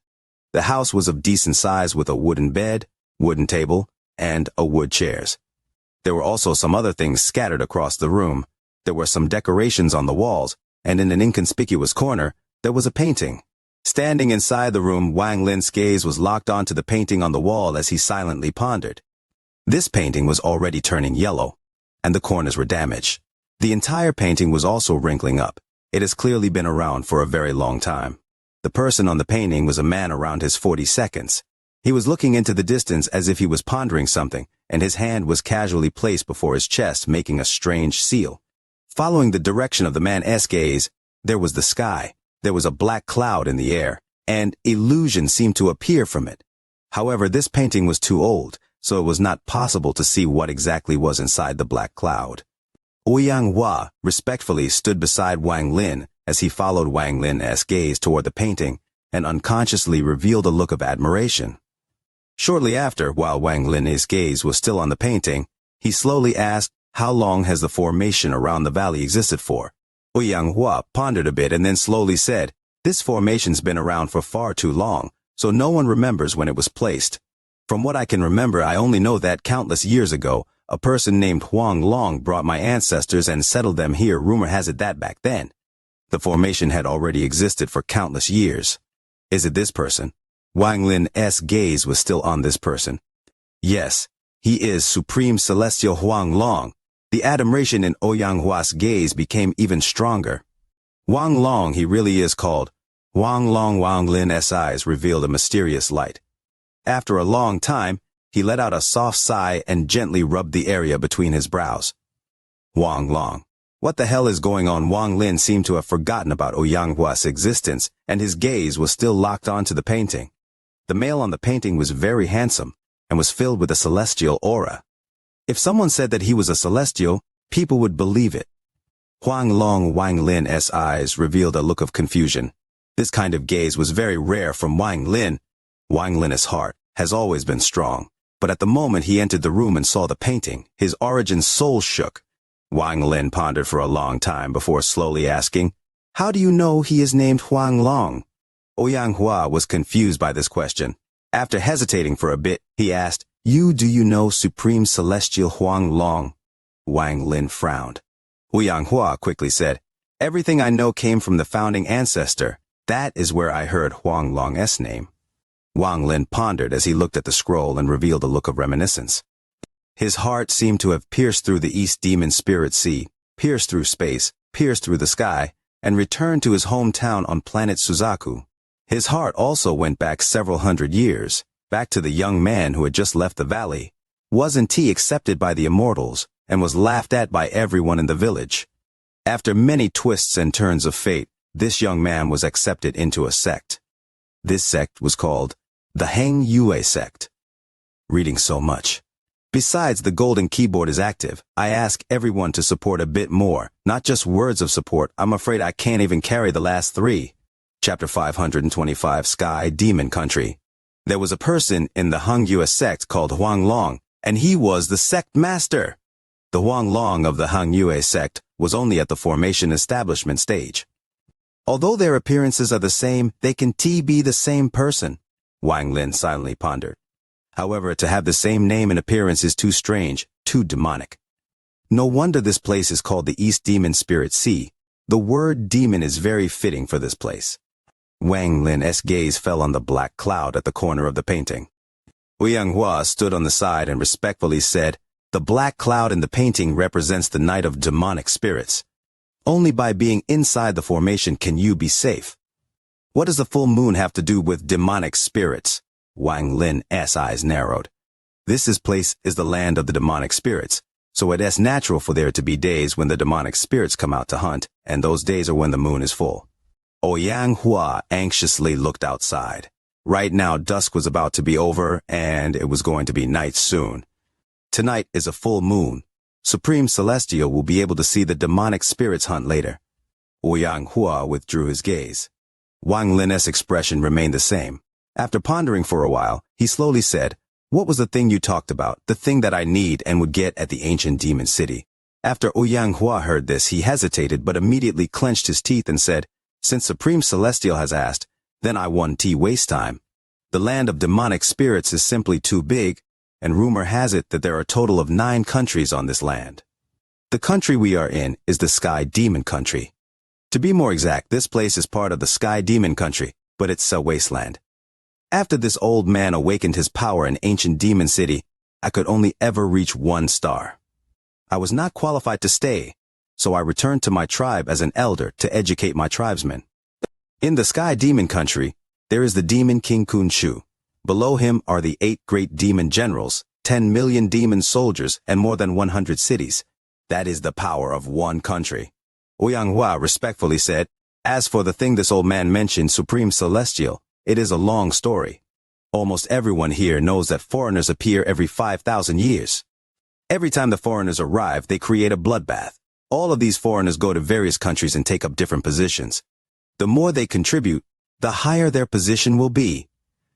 Speaker 1: The house was of decent size with a wooden bed, wooden table, and wood chairs. There were also some other things scattered across the room. There were some decorations on the walls, and in an inconspicuous corner, there was a painting. Standing inside the room, Wang Lin's gaze was locked onto the painting on the wall as he silently pondered. This painting was already turning yellow, and the corners were damaged. The entire painting was also wrinkling up. It has clearly been around for a very long time. The person on the painting was a man around his 42nds. He was looking into the distance as if he was pondering something, and his hand was casually placed before his chest, making a strange seal. Following the direction of the man's gaze, there was the sky. There was a black cloud in the air, and illusion seemed to appear from it. However, this painting was too old, so it was not possible to see what exactly was inside the black cloud. Wang Hua respectfully stood beside Wang Lin as he followed Wang Lin's gaze toward the painting and unconsciously revealed a look of admiration. Shortly after, while Wang Lin's gaze was still on the painting, he slowly asked, "How long has the formation around the valley existed for?" Wang Hua pondered a bit and then slowly said, "This formation's been around for far too long, so no one remembers when it was placed. From what I can remember, I only know that countless years ago, a person named Huang Long brought my ancestors and settled them here. Rumor has it that back then, the formation had already existed for countless years." "Is it this person?" Wang Lin's gaze was still on this person. "Yes, he is Supreme Celestial Huang Long." The admiration in Wang Hua's gaze became even stronger. "Huang Long, he really is called Huang Long." Wang Lin's eyes revealed a mysterious light. After a long time, he let out a soft sigh and gently rubbed the area between his brows. "Huang Long. What the hell is going on?" Wang Lin seemed to have forgotten about Wang Hua's existence, and his gaze was still locked onto the painting. The male on the painting was very handsome, and was filled with a celestial aura. If someone said that he was a celestial, people would believe it. Wang Lin's eyes revealed a look of confusion. This kind of gaze was very rare from Wang Lin. Wang Lin's heart has always been strong, but at the moment he entered the room and saw the painting, his origin soul shook. Wang Lin pondered for a long time before slowly asking, "How do you know he is named Huang Long?" Ouyang Hua was confused by this question. After hesitating for a bit, he asked, Do you know Supreme Celestial Huang Long?" Wang Lin frowned. Ouyang Hua quickly said, "Everything I know came from the founding ancestor. That is where I heard Huang Long's name." Wang Lin pondered as he looked at the scroll and revealed a look of reminiscence. His heart seemed to have pierced through the East Demon Spirit Sea, pierced through space, pierced through the sky, and returned to his hometown on planet Suzaku. His heart also went back several hundred years, back to the young man who had just left the valley. Wasn't he accepted by the immortals, and was laughed at by everyone in the village? After many twists and turns of fate, this young man was accepted into a sect. This sect was called the Hang Yue sect. Reading so much. Besides the golden keyboard is active, I ask everyone to support a bit more, not just words of support. I'm afraid I can't even carry the last 3. Chapter 525, Sky Demon Country. There was a person in the Hang Yue sect called Huang Long, and he was the sect master. The Huang Long of the Hang Yue sect was only at the formation establishment stage. Although their appearances are the same, they can be the same person, Wang Lin silently pondered. However, to have the same name and appearance is too strange, too demonic. No wonder this place is called the East Demon Spirit Sea. The word demon is very fitting for this place. Wang Lin's gaze fell on the black cloud at the corner of the painting. Ouyang Hua stood on the side and respectfully said, "The black cloud in the painting represents the night of demonic spirits. Only by being inside the formation can you be safe." "What does the full moon have to do with demonic spirits?" Wang Lin's eyes narrowed. This place is the land of the demonic spirits, so it is natural for there to be days when the demonic spirits come out to hunt, and those days are when the moon is full. Ouyang Hua anxiously looked outside. Right now dusk was about to be over, and it was going to be night soon. Tonight is a full moon. Supreme Celestial will be able to see the demonic spirits hunt later. Ouyang Hua withdrew his gaze. Wang Lin's expression remained the same. After pondering for a while, he slowly said, "What was the thing you talked about, the thing that I need and would get at the ancient demon city?" After Ouyang Hua heard this, he hesitated but immediately clenched his teeth and said, "Since Supreme Celestial has asked, then I won't waste time. The land of demonic spirits is simply too big, and rumor has it that there are a total of 9 countries on this land. The country we are in is the Sky Demon Country. To be more exact, this place is part of the Sky Demon Country, but it's a wasteland. After this old man awakened his power in ancient demon city, I could only ever reach 1 star. I was not qualified to stay, so I returned to my tribe as an elder to educate my tribesmen. In the Sky Demon Country, there is the demon King Khonshu. Below him are the 8 great demon generals, 10 million demon soldiers, and more than 100 cities. That is the power of 1 country." Ouyang Hua respectfully said, "As for the thing this old man mentioned, Supreme Celestial, it is a long story. Almost everyone here knows that foreigners appear every 5,000 years. Every time the foreigners arrive, they create a bloodbath. All of these foreigners go to various countries and take up different positions. The more they contribute, the higher their position will be.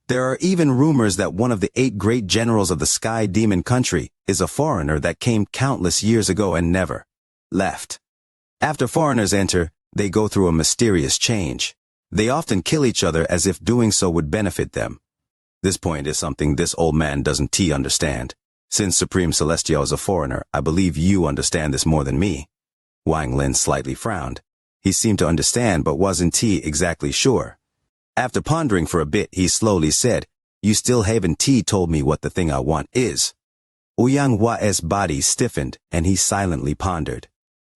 Speaker 1: There are even rumors that one of the 8 great generals of the Sky Demon Country is a foreigner that came countless years ago and never left. After foreigners enter, they go through a mysterious change. They often kill each other as if doing so would benefit them. This point is something this old man doesn't understand. Since Supreme Celestial is a foreigner, I believe you understand this more than me." Wang Lin slightly frowned. He seemed to understand but wasn't exactly sure. After pondering for a bit, he slowly said, "You still haven't told me what the thing I want is." Ouyang Hua's body stiffened, and he silently pondered.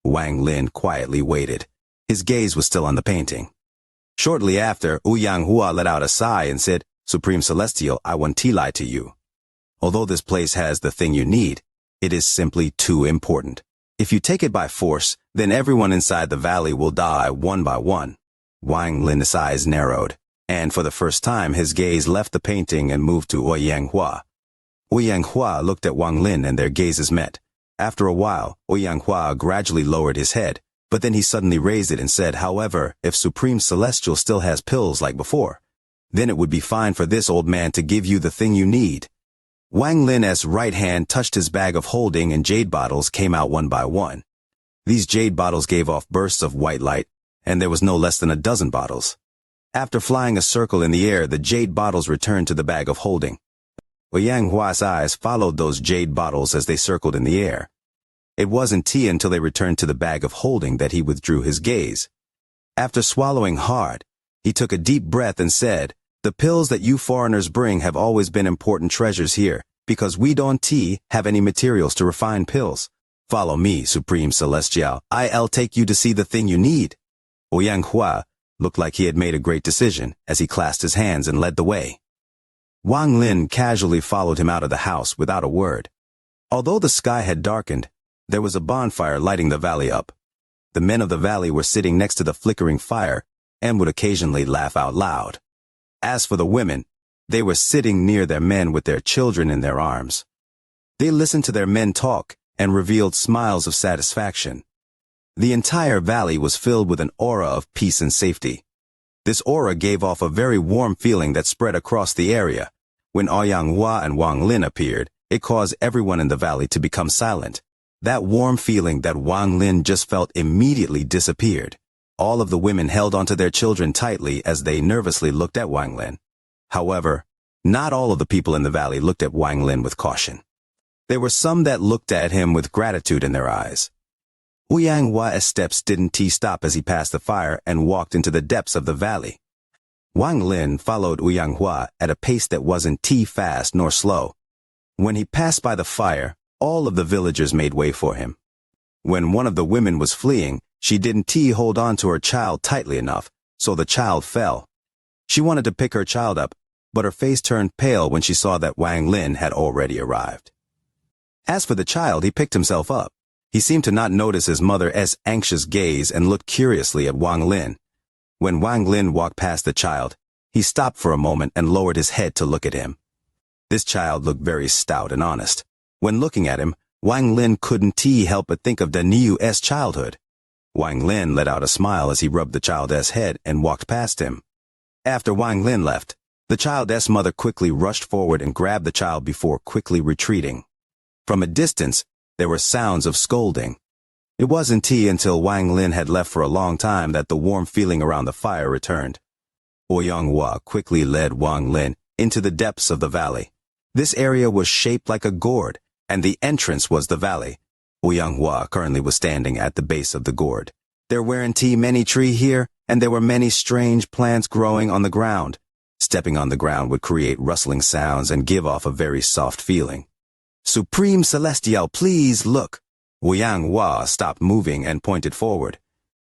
Speaker 1: Wang Lin quietly waited. His gaze was still on the painting. Shortly after, Ouyang Hua let out a sigh and said, "Supreme Celestial, I want to lie to you. Although this place has the thing you need, it is simply too important. If you take it by force, then everyone inside the valley will die one by one." Wang Lin's eyes narrowed, and for the first time his gaze left the painting and moved to Ouyang Hua. Xianxia looked at Wang Lin and their gazes met. After a while, Xianxia gradually lowered his head, but then he suddenly raised it and said, however, if Supreme Celestial still has pills like before, then it would be fine for this old man to give you the thing you need. Wang Lin's right hand touched his bag of holding and jade bottles came out one by one. These jade bottles gave off bursts of white light, and there was no less than a dozen bottles. After flying a circle in the air, the jade bottles returned to the bag of holding. Xianghua's eyes followed those jade bottles as they circled in the air. It wasn't until they returned to the bag of holding that he withdrew his gaze. After swallowing hard, he took a deep breath and said, the pills that you foreigners bring have always been important treasures here, because we don't have any materials to refine pills. Follow me, Supreme Celestial. I'll take you to see the thing you need. Xianxia looked like he had made a great decision as he clasped his hands and led the way. Wang Lin casually followed him out of the house without a word. Although the sky had darkened, there was a bonfire lighting the valley up. The men of the valley were sitting next to the flickering fire and would occasionally laugh out loud. As for the women, they were sitting near their men with their children in their arms. They listened to their men talk and revealed smiles of satisfaction. The entire valley was filled with an aura of peace and safety. This aura gave off a very warm feeling that spread across the area. When Xianxia and Wang Lin appeared, it caused everyone in the valley to become silent. That warm feeling that Wang Lin just felt immediately disappeared. All of the women held onto their children tightly as they nervously looked at Wang Lin. However, not all of the people in the valley looked at Wang Lin with caution. There were some that looked at him with gratitude in their eyes. Xianghua's steps didn't stop as he passed the fire and walked into the depths of the valley. Wang Lin followed Xianxia at a pace that wasn't fast nor slow. When he passed by the fire, all of the villagers made way for him. When one of the women was fleeing, she didn't hold on to her child tightly enough, so the child fell. She wanted to pick her child up, but her face turned pale when she saw that Wang Lin had already arrived. As for the child, he picked himself up. He seemed to not notice his mother's anxious gaze and looked curiously at Wang Lin. When Wang Lin walked past the child, he stopped for a moment and lowered his head to look at him. This child looked very stout and honest. When looking at him, Wang Lin couldn't help but think of Daniu's childhood. Wang Lin let out a smile as he rubbed the child's head and walked past him. After Wang Lin left, the child's mother quickly rushed forward and grabbed the child before quickly retreating. From a distance, there were sounds of scolding. It wasn't until Wang Lin had left for a long time that the warm feeling around the fire returned. Xianxia quickly led Wang Lin into the depths of the valley. This area was shaped like a gourd, and the entrance was the valley. Xianxia currently was standing at the base of the gourd. There weren't many trees here, and there were many strange plants growing on the ground. Stepping on the ground would create rustling sounds and give off a very soft feeling. Supreme Celestial, please look. Xianxia stopped moving and pointed forward.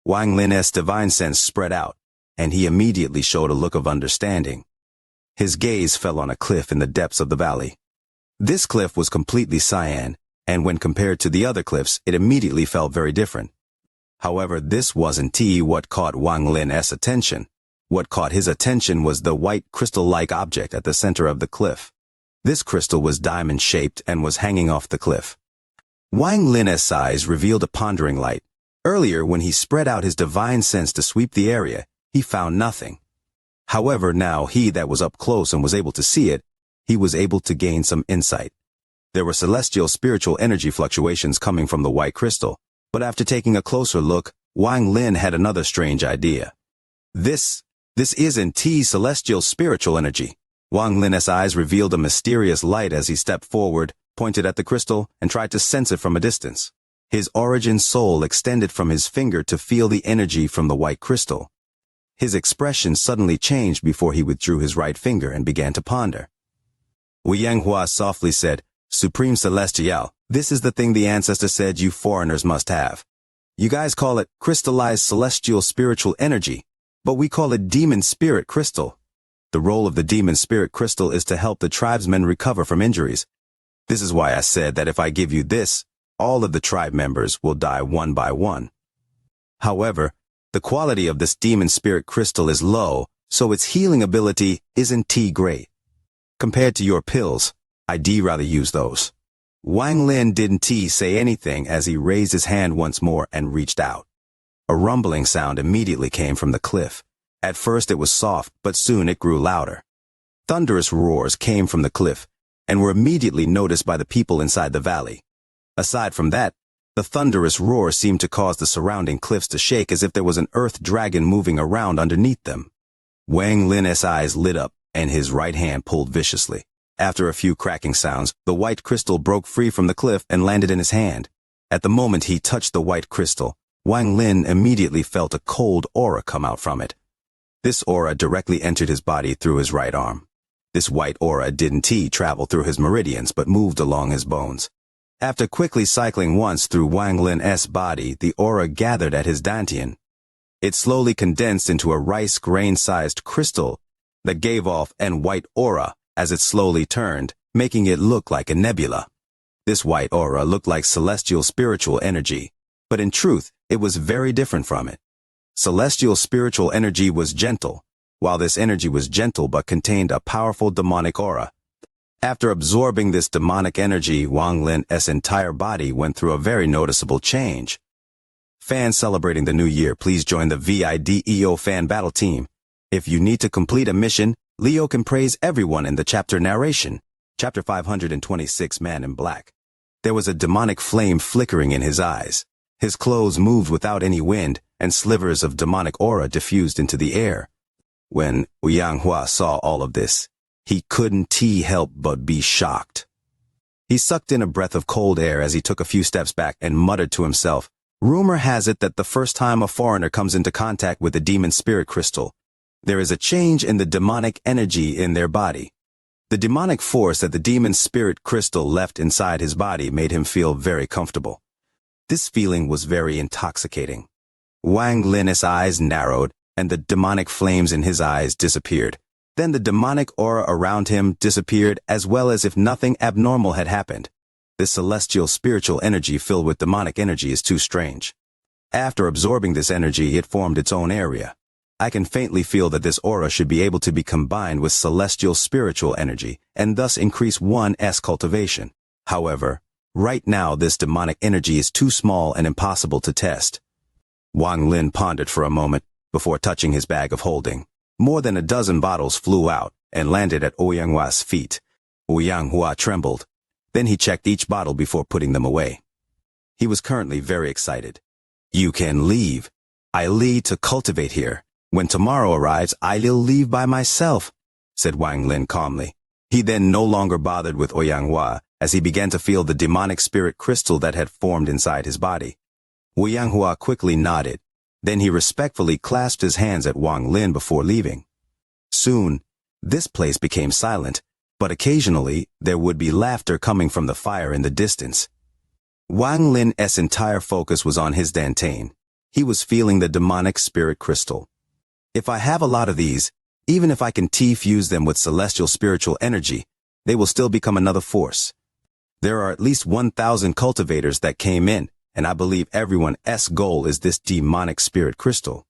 Speaker 1: Wang Lin's divine sense spread out, and he immediately showed a look of understanding. His gaze fell on a cliff in the depths of the valley. This cliff was completely cyan, and when compared to the other cliffs, it immediately felt very different. However, this wasn't what caught Wang Lin's attention. What caught his attention was the white crystal-like object at the center of the cliff. This crystal was diamond-shaped and was hanging off the cliff. Wang Lin's eyes revealed a pondering light. Earlier, when he spread out his divine sense to sweep the area, he found nothing. However, now he that was up close and was able to see it, he was able to gain some insight. There were celestial spiritual energy fluctuations coming from the white crystal, but after taking a closer look, Wang Lin had another strange idea. This isn't celestial spiritual energy. Wang Lin's eyes revealed a mysterious light as he stepped forward, pointed at the crystal, and tried to sense it from a distance. His origin soul extended from his finger to feel the energy from the white crystal. His expression suddenly changed before he withdrew his right finger and began to ponder. Xianxia softly said, Supreme Celestial, this is the thing the ancestor said you foreigners must have. You guys call it crystallized celestial spiritual energy, but we call it demon spirit crystal. The role of the demon spirit crystal is to help the tribesmen recover from injuries. This is why I said that if I give you this, all of the tribe members will die one by one. However, the quality of this demon spirit crystal is low, so its healing ability isn't great. Compared to your pills, I'd rather use those. Wang Lin didn't say anything as he raised his hand once more and reached out. A rumbling sound immediately came from the cliff. At first it was soft, but soon it grew louder. Thunderous roars came from the cliff, and were immediately noticed by the people inside the valley. Aside from that, the thunderous roar seemed to cause the surrounding cliffs to shake as if there was an earth dragon moving around underneath them. Wang Lin's eyes lit up, and his right hand pulled viciously. After a few cracking sounds, the white crystal broke free from the cliff and landed in his hand. At the moment he touched the white crystal, Wang Lin immediately felt a cold aura come out from it. This aura directly entered his body through his right arm. This white aura didn't travel through his meridians but moved along his bones. After quickly cycling once through Wang Lin's body, the aura gathered at his dantian. It slowly condensed into a rice grain-sized crystal that gave off an white aura as it slowly turned, making it look like a nebula. This white aura looked like celestial spiritual energy, but in truth, it was very different from it. Celestial spiritual energy was gentle, while this energy was gentle but contained a powerful demonic aura. After absorbing this demonic energy, Wang Lin's entire body went through a very noticeable change. Fans celebrating the new year, please join the VIDEO fan battle team. If you need to complete a mission, Leo can praise everyone in the chapter narration. Chapter 526, Man in Black. There was a demonic flame flickering in his eyes. His clothes moved without any wind, and slivers of demonic aura diffused into the air. When Xianxia saw all of this, he couldn't help but be shocked. He sucked in a breath of cold air as he took a few steps back and muttered to himself, "Rumor has it that the first time a foreigner comes into contact with the demon spirit crystal, there is a change in the demonic energy in their body." The demonic force that the demon spirit crystal left inside his body made him feel very comfortable. This feeling was very intoxicating. Wang Lin's eyes narrowed, and the demonic flames in his eyes disappeared. Then the demonic aura around him disappeared as well as if nothing abnormal had happened. This celestial spiritual energy filled with demonic energy is too strange. After absorbing this energy, it formed its own area. I can faintly feel that this aura should be able to be combined with celestial spiritual energy and thus increase one's cultivation. However, right now this demonic energy is too small and impossible to test. Wang Lin pondered for a moment before touching his bag of holding. More than a dozen bottles flew out and landed at Xianxia's feet. Xianxia trembled. Then he checked each bottle before putting them away. He was currently very excited. "You can leave. I lead to cultivate here. When tomorrow arrives, I'll leave by myself," said Wang Lin calmly. He then no longer bothered with Xianxia as he began to feel the demonic spirit crystal that had formed inside his body. Xianxia quickly nodded. Then he respectfully clasped his hands at Wang Lin before leaving. Soon, this place became silent, but occasionally there would be laughter coming from the fire in the distance. Wang Lin's entire focus was on his dantian. He was feeling the demonic spirit crystal. If I have a lot of these, even if I can fuse them with celestial spiritual energy, they will still become another force. There are at least 1,000 cultivators that came in, and I believe everyone's goal is this demonic spirit crystal.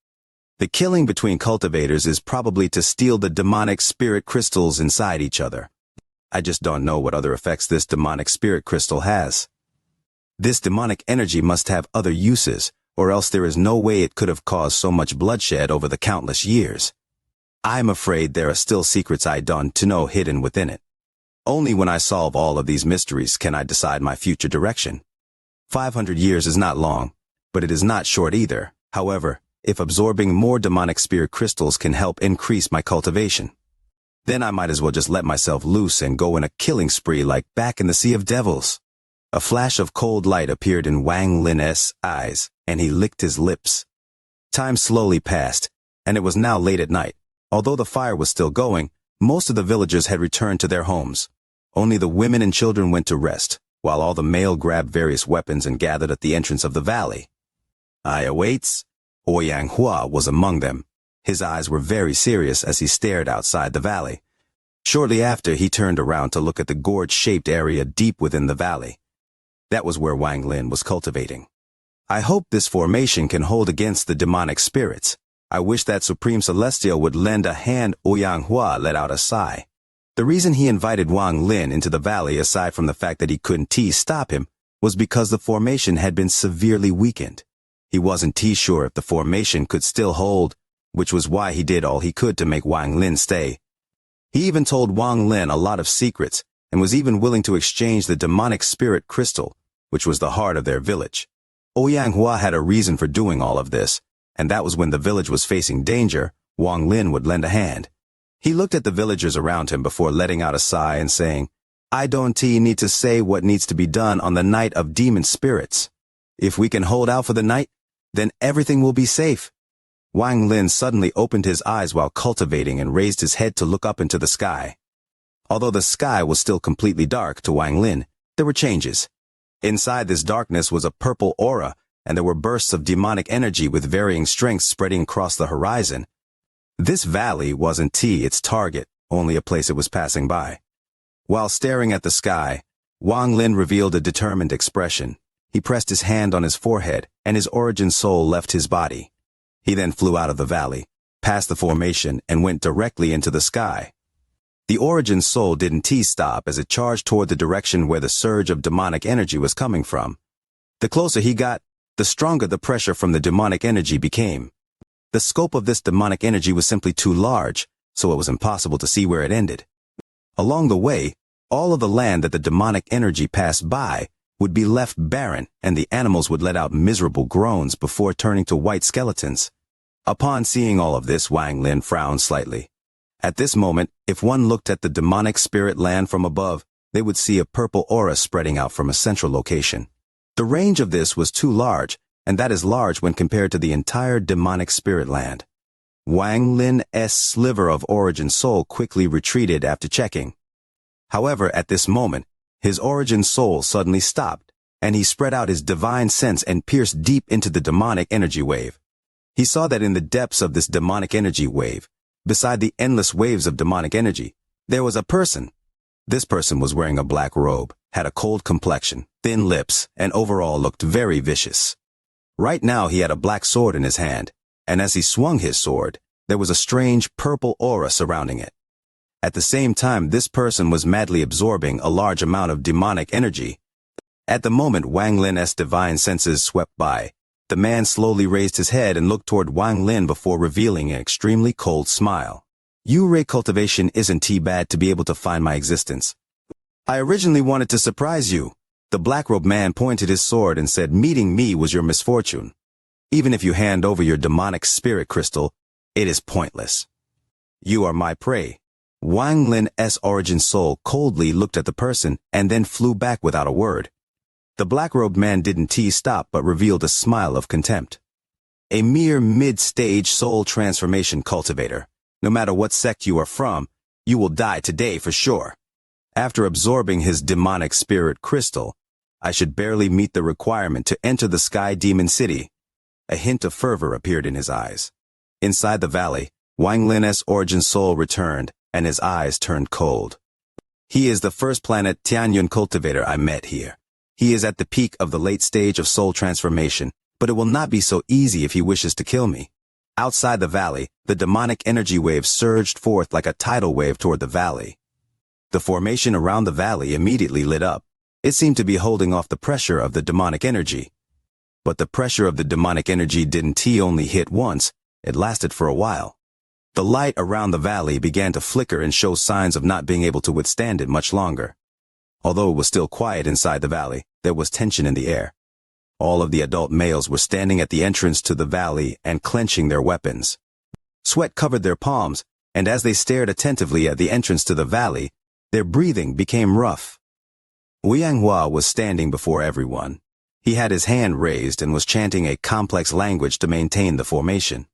Speaker 1: The killing between cultivators is probably to steal the demonic spirit crystals inside each other. I just don't know what other effects this demonic spirit crystal has. This demonic energy must have other uses, or else there is no way it could have caused so much bloodshed over the countless years. I'm afraid there are still secrets I don't know hidden within it. Only when I solve all of these mysteries can I decide my future direction. 500 years is not long, but it is not short either. However, if absorbing more demonic spirit crystals can help increase my cultivation, then I might as well just let myself loose and go in a killing spree like back in the Sea of Devils. A flash of cold light appeared in Wang Lin's eyes, and he licked his lips. Time slowly passed, and it was now late at night. Although the fire was still going, most of the villagers had returned to their homes. Only the women and children went to rest, while all the male grabbed various weapons and gathered at the entrance of the valley. "I awaits." Xianxia was among them. His eyes were very serious as he stared outside the valley. Shortly after, he turned around to look at the gorge-shaped area deep within the valley. That was where Wang Lin was cultivating. "I hope this formation can hold against the demonic spirits. I wish that Supreme Celestial would lend a hand." Xianxia let out a sigh. The reason he invited Wang Lin into the valley, aside from the fact that he couldn't stop him, was because the formation had been severely weakened. He wasn't sure if the formation could still hold, which was why he did all he could to make Wang Lin stay. He even told Wang Lin a lot of secrets, and was even willing to exchange the demonic spirit crystal, which was the heart of their village. Ouyang had a reason for doing all of this, and that was when the village was facing danger, Wang Lin would lend a hand. He looked at the villagers around him before letting out a sigh and saying, "I don't need to say what needs to be done on the night of demon spirits. If we can hold out for the night, then everything will be safe." Wang Lin suddenly opened his eyes while cultivating and raised his head to look up into the sky. Although the sky was still completely dark to Wang Lin, there were changes. Inside this darkness was a purple aura, and there were bursts of demonic energy with varying strengths spreading across the horizon. This valley wasn't its target, only a place it was passing by. While staring at the sky, Wang Lin revealed a determined expression. He pressed his hand on his forehead, and his origin soul left his body. He then flew out of the valley, past the formation, and went directly into the sky. The origin soul didn't stop as it charged toward the direction where the surge of demonic energy was coming from. The closer he got, the stronger the pressure from the demonic energy became. The scope of this demonic energy was simply too large, so it was impossible to see where it ended. Along the way, all of the land that the demonic energy passed by would be left barren, and the animals would let out miserable groans before turning to white skeletons. Upon seeing all of this, Wang Lin frowned slightly. At this moment, if one looked at the demonic spirit land from above, they would see a purple aura spreading out from a central location. The range of this was too large, and that is large when compared to the entire demonic spirit land. Wang Lin's sliver of origin soul quickly retreated after checking. However, at this moment, his origin soul suddenly stopped, and he spread out his divine sense and pierced deep into the demonic energy wave. He saw that in the depths of this demonic energy wave, beside the endless waves of demonic energy, there was a person. This person was wearing a black robe, had a cold complexion, thin lips, and overall looked very vicious. Right now he had a black sword in his hand, and as he swung his sword, there was a strange purple aura surrounding it. At the same time, this person was madly absorbing a large amount of demonic energy. At the moment Wang Lin's divine senses swept by, the man slowly raised his head and looked toward Wang Lin before revealing an extremely cold smile. "Ray cultivation isn't bad to be able to find my existence. I originally wanted to surprise you." The black-robed man pointed his sword and said, "Meeting me was your misfortune. Even if you hand over your demonic spirit crystal, it is pointless. You are my prey." Wang Lin's origin soul coldly looked at the person and then flew back without a word. The black-robed man didn't stop but revealed a smile of contempt. "A mere mid-stage soul transformation cultivator. No matter what sect you are from, you will die today for sure. After absorbing his demonic spirit crystal, I should barely meet the requirement to enter the Sky Demon City." A hint of fervor appeared in his eyes. Inside the valley, Wang Lin's origin soul returned, and his eyes turned cold. "He is the first planet Tianyun cultivator I met here. He is at the peak of the late stage of soul transformation, but it will not be so easy if he wishes to kill me." Outside the valley, the demonic energy wave surged forth like a tidal wave toward the valley. The formation around the valley immediately lit up. It seemed to be holding off the pressure of the demonic energy. But the pressure of the demonic energy didn't only hit once, it lasted for a while. The light around the valley began to flicker and show signs of not being able to withstand it much longer. Although it was still quiet inside the valley, there was tension in the air. All of the adult males were standing at the entrance to the valley and clenching their weapons. Sweat covered their palms, and as they stared attentively at the entrance to the valley, their breathing became rough. Ouyang was standing before everyone. He had his hand raised and was chanting a complex language to maintain the formation.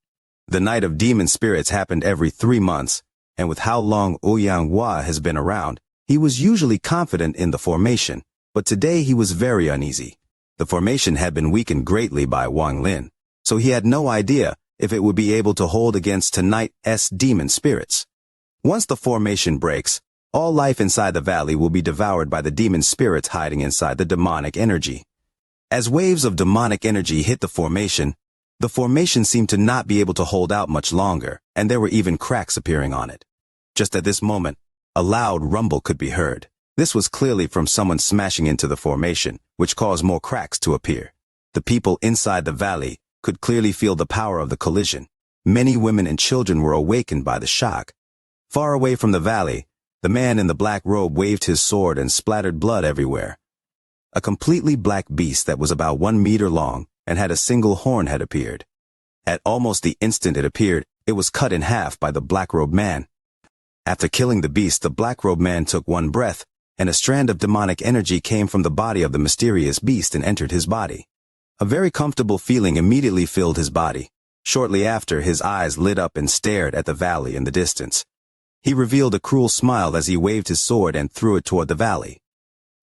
Speaker 1: The Night of Demon Spirits happened every 3 months, and with how long Ouyang has been around, he was usually confident in the formation, but today he was very uneasy. The formation had been weakened greatly by Wang Lin, so he had no idea if it would be able to hold against tonight's demon spirits. Once the formation breaks, all life inside the valley will be devoured by the demon spirits hiding inside the demonic energy. As waves of demonic energy hit the formation seemed to not be able to hold out much longer, and there were even cracks appearing on it. Just at this moment, A loud rumble could be heard. This was clearly from someone smashing into the formation, which caused more cracks to appear. The people inside the valley could clearly feel the power of the collision. Many women and children were awakened by the shock. Far away from the valley, the man in the black robe waved his sword and splattered blood everywhere. A completely black beast that was about 1 meter long and had a single horn had appeared. At almost the instant it appeared, it was cut in half by the black-robed man. After killing the beast, the black-robed man took one breath, and a strand of demonic energy came from the body of the mysterious beast and entered his body. A very comfortable feeling immediately filled his body. Shortly after, his eyes lit up and stared at the valley in the distance. He revealed a cruel smile as he waved his sword and threw it toward the valley.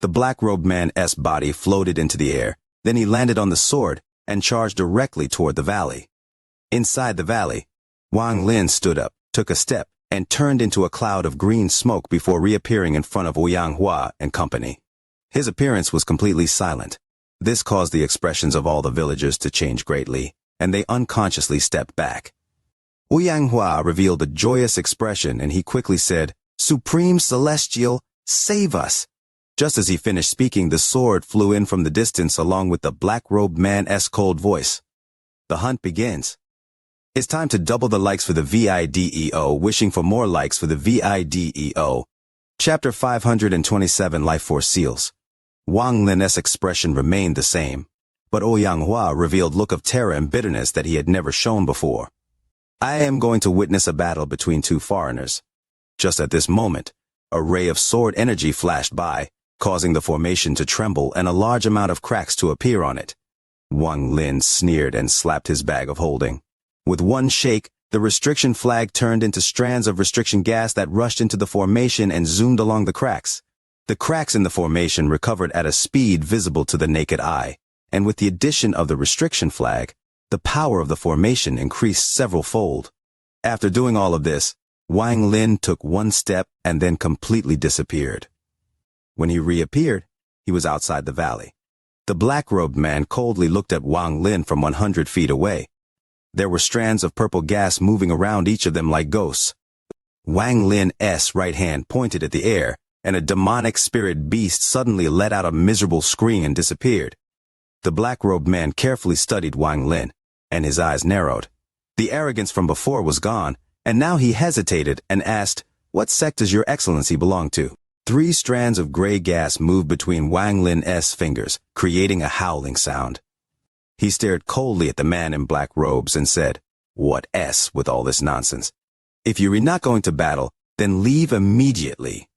Speaker 1: The black-robed man's body floated into the air, then he landed on the sword and charged directly toward the valley. Inside the valley, Wang Lin stood up, took a step, and turned into a cloud of green smoke before reappearing in front of Xianxia and company. His appearance was completely silent. This caused the expressions of all the villagers to change greatly, and they unconsciously stepped back. Xianxia revealed a joyous expression, and he quickly said, "Supreme Celestial, save us!" Just as he finished speaking, the sword flew in from the distance along with the black-robed man's cold voice. The hunt begins. It's time to double the likes for the video, wishing for more likes for the video. Chapter 527, Life Force Seals. Wang Lin's expression remained the same, but Xianxia revealed look of terror and bitterness that he had never shown before. I am going to witness a battle between two foreigners. Just at this moment, a ray of sword energy flashed by, causing the formation to tremble and a large amount of cracks to appear on it. Wang Lin sneered and slapped his bag of holding. With one shake, the restriction flag turned into strands of restriction gas that rushed into the formation and zoomed along the cracks. The cracks in the formation recovered at a speed visible to the naked eye, and with the addition of the restriction flag, the power of the formation increased several-fold. After doing all of this, Wang Lin took one step and then completely disappeared. When he reappeared, he was outside the valley. The black-robed man coldly looked at Wang Lin from 100 feet away. There were strands of purple gas moving around each of them like ghosts. Wang Lin's right hand pointed at the air, and a demonic spirit beast suddenly let out a miserable scream and disappeared. The black-robed man carefully studied Wang Lin, and his eyes narrowed. The arrogance from before was gone, and now he hesitated and asked, "What sect does Your Excellency belong to?" 3 strands of gray gas moved between Wang Lin's fingers, creating a howling sound. He stared coldly at the man in black robes and said, "What with all this nonsense? If you're not going to battle, then leave immediately."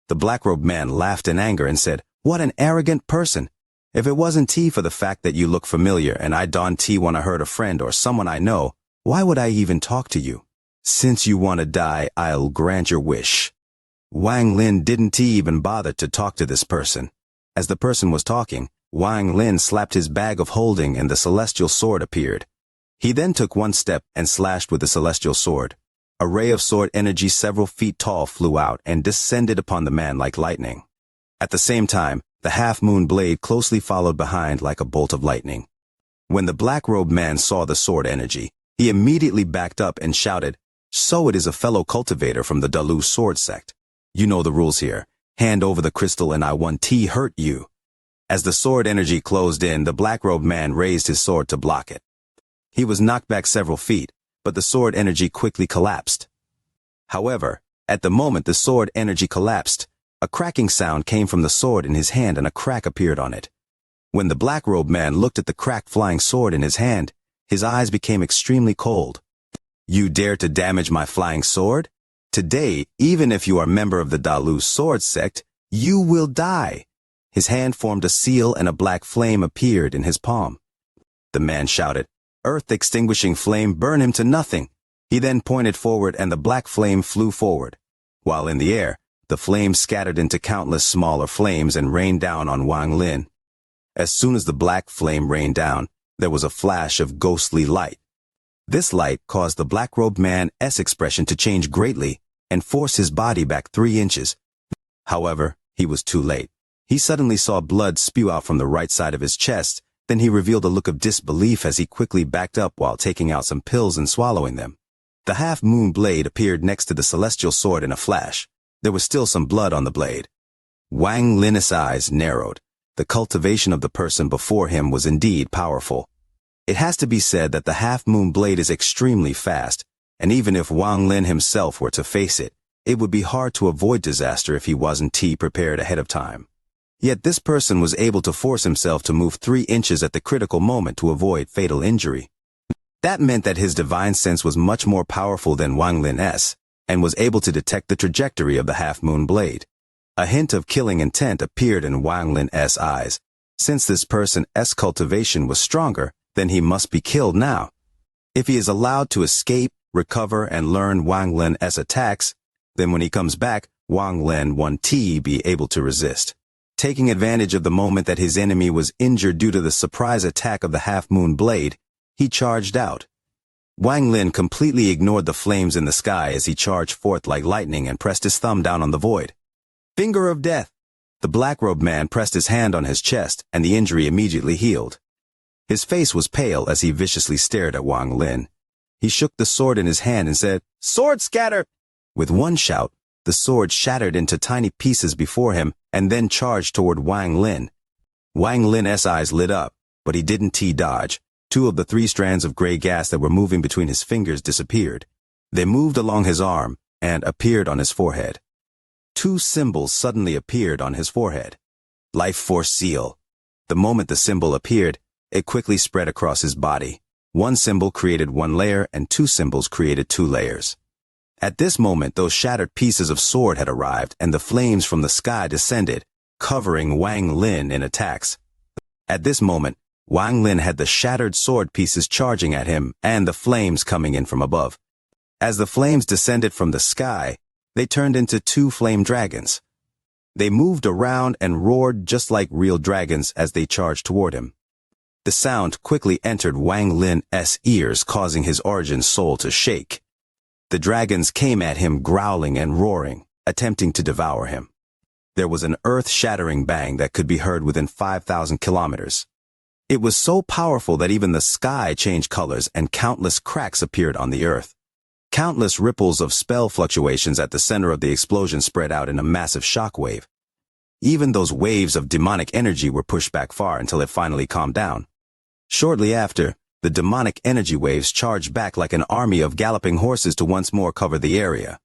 Speaker 1: The black-robed man laughed in anger and said, "What an arrogant person! If it wasn't tea for the fact that you look familiar and I don tea when I hurt a friend or someone I know, why would I even talk to you? Since you want to die, I'll grant your wish." Wang Lin didn't even bother to talk to this person. As the person was talking, Wang Lin slapped his bag of holding and the celestial sword appeared. He then took one step and slashed with the celestial sword. A ray of sword energy several feet tall flew out and descended upon the man like lightning. At the same time, the half-moon blade closely followed behind like a bolt of lightning. When the black-robed man saw the sword energy, he immediately backed up and shouted, "So it is a fellow cultivator from the Dalu sword sect. You know the rules here. Hand over the crystal and I want tea hurt you." As the sword energy closed in, the black-robed man raised his sword to block it. He was knocked back several feet, but the sword energy quickly collapsed. However, at the moment the sword energy collapsed, a cracking sound came from the sword in his hand and a crack appeared on it. When the black-robed man looked at the cracked flying sword in his hand, his eyes became extremely cold. "You dare to damage my flying sword? Today, even if you are a member of the Dalu sword sect, you will die." His hand formed a seal and a black flame appeared in his palm. The man shouted, "Earth-extinguishing flame, burn him to nothing." He then pointed forward and the black flame flew forward. While in the air, the flame scattered into countless smaller flames and rained down on Wang Lin. As soon as the black flame rained down, there was a flash of ghostly light. This light caused the black-robed man's expression to change greatly and force his body back 3 inches. However, he was too late. He suddenly saw blood spew out from the right side of his chest, then he revealed a look of disbelief as he quickly backed up while taking out some pills and swallowing them. The half-moon blade appeared next to the celestial sword in a flash. There was still some blood on the blade. Wang Lin's eyes narrowed. The cultivation of the person before him was indeed powerful. It has to be said that the half-moon blade is extremely fast, and even if Wang Lin himself were to face it, it would be hard to avoid disaster if he wasn't prepared ahead of time. Yet this person was able to force himself to move 3 inches at the critical moment to avoid fatal injury. That meant that his divine sense was much more powerful than Wang Lin's, and was able to detect the trajectory of the half-moon blade. A hint of killing intent appeared in Wang Lin's eyes. Since this person's cultivation was stronger, then he must be killed now. If he is allowed to escape, recover, and learn Wang Lin's attacks, then when he comes back, Wang Lin won't be able to resist. Taking advantage of the moment that his enemy was injured due to the surprise attack of the half-moon blade, he charged out. Wang Lin completely ignored the flames in the sky as he charged forth like lightning and pressed his thumb down on the void. Finger of death! The black-robed man pressed his hand on his chest, and the injury immediately healed. His face was pale as he viciously stared at Wang Lin. He shook the sword in his hand and said, "Sword scatter!" With one shout, the sword shattered into tiny pieces before him and then charged toward Wang Lin. Wang Lin's eyes lit up, but he didn't dodge. 2 of the 3 strands of gray gas that were moving between his fingers disappeared. They moved along his arm and appeared on his forehead. 2 symbols suddenly appeared on his forehead. Life Force Seal. The moment the symbol appeared, it quickly spread across his body. 1 symbol created 1 layer and 2 symbols created 2 layers. At this moment, those shattered pieces of sword had arrived, and the flames from the sky descended, covering Wang Lin in attacks. At this moment, Wang Lin had the shattered sword pieces charging at him and the flames coming in from above. As the flames descended from the sky, they turned into 2 flame dragons. They moved around and roared just like real dragons as they charged toward him. The sound quickly entered Wang Lin's ears, causing his origin soul to shake. The dragons came at him growling and roaring, attempting to devour him. There was an earth-shattering bang that could be heard within 5,000 kilometers. It was so powerful that even the sky changed colors and countless cracks appeared on the earth. Countless ripples of spell fluctuations at the center of the explosion spread out in a massive shockwave. Even those waves of demonic energy were pushed back far until it finally calmed down. Shortly after, the demonic energy waves charged back like an army of galloping horses to once more cover the area.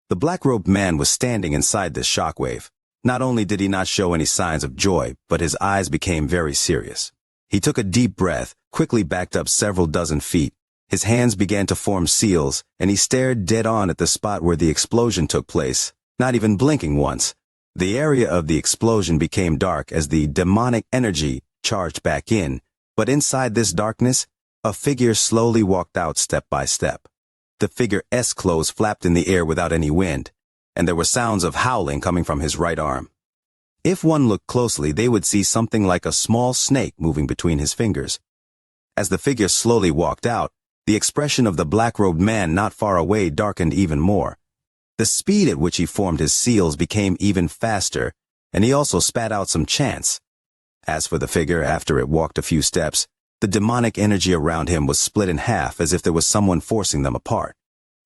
Speaker 1: The black-robed man was standing inside this shockwave. Not only did he not show any signs of joy, but his eyes became very serious. He took a deep breath, quickly backed up several dozen feet. His hands began to form seals, and he stared dead on at the spot where the explosion took place, not even blinking once. The area of the explosion became dark as the demonic energy charged back in, but inside this darkness, a figure slowly walked out step by step. The figure's clothes flapped in the air without any wind, and there were sounds of howling coming from his right arm. If one looked closely, they would see something like a small snake moving between his fingers. As the figure slowly walked out, the expression of the black-robed man not far away darkened even more. The speed at which he formed his seals became even faster, and he also spat out some chants. As for the figure, after it walked a few steps, the demonic energy around him was split in half as if there was someone forcing them apart.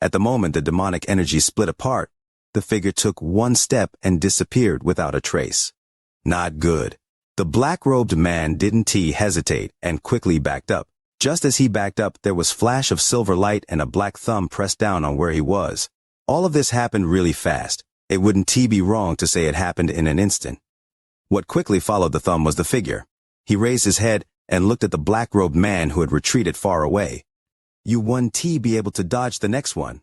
Speaker 1: At the moment the demonic energy split apart, the figure took 1 step and disappeared without a trace. Not good. The black-robed man didn't hesitate and quickly backed up. Just as he backed up, there was flash of silver light and a black thumb pressed down on where he was. All of this happened really fast. It wouldn't be wrong to say it happened in an instant. What quickly followed the thumb was the figure. He raised his head and looked at the black-robed man who had retreated far away. "You won't be able to dodge the next one.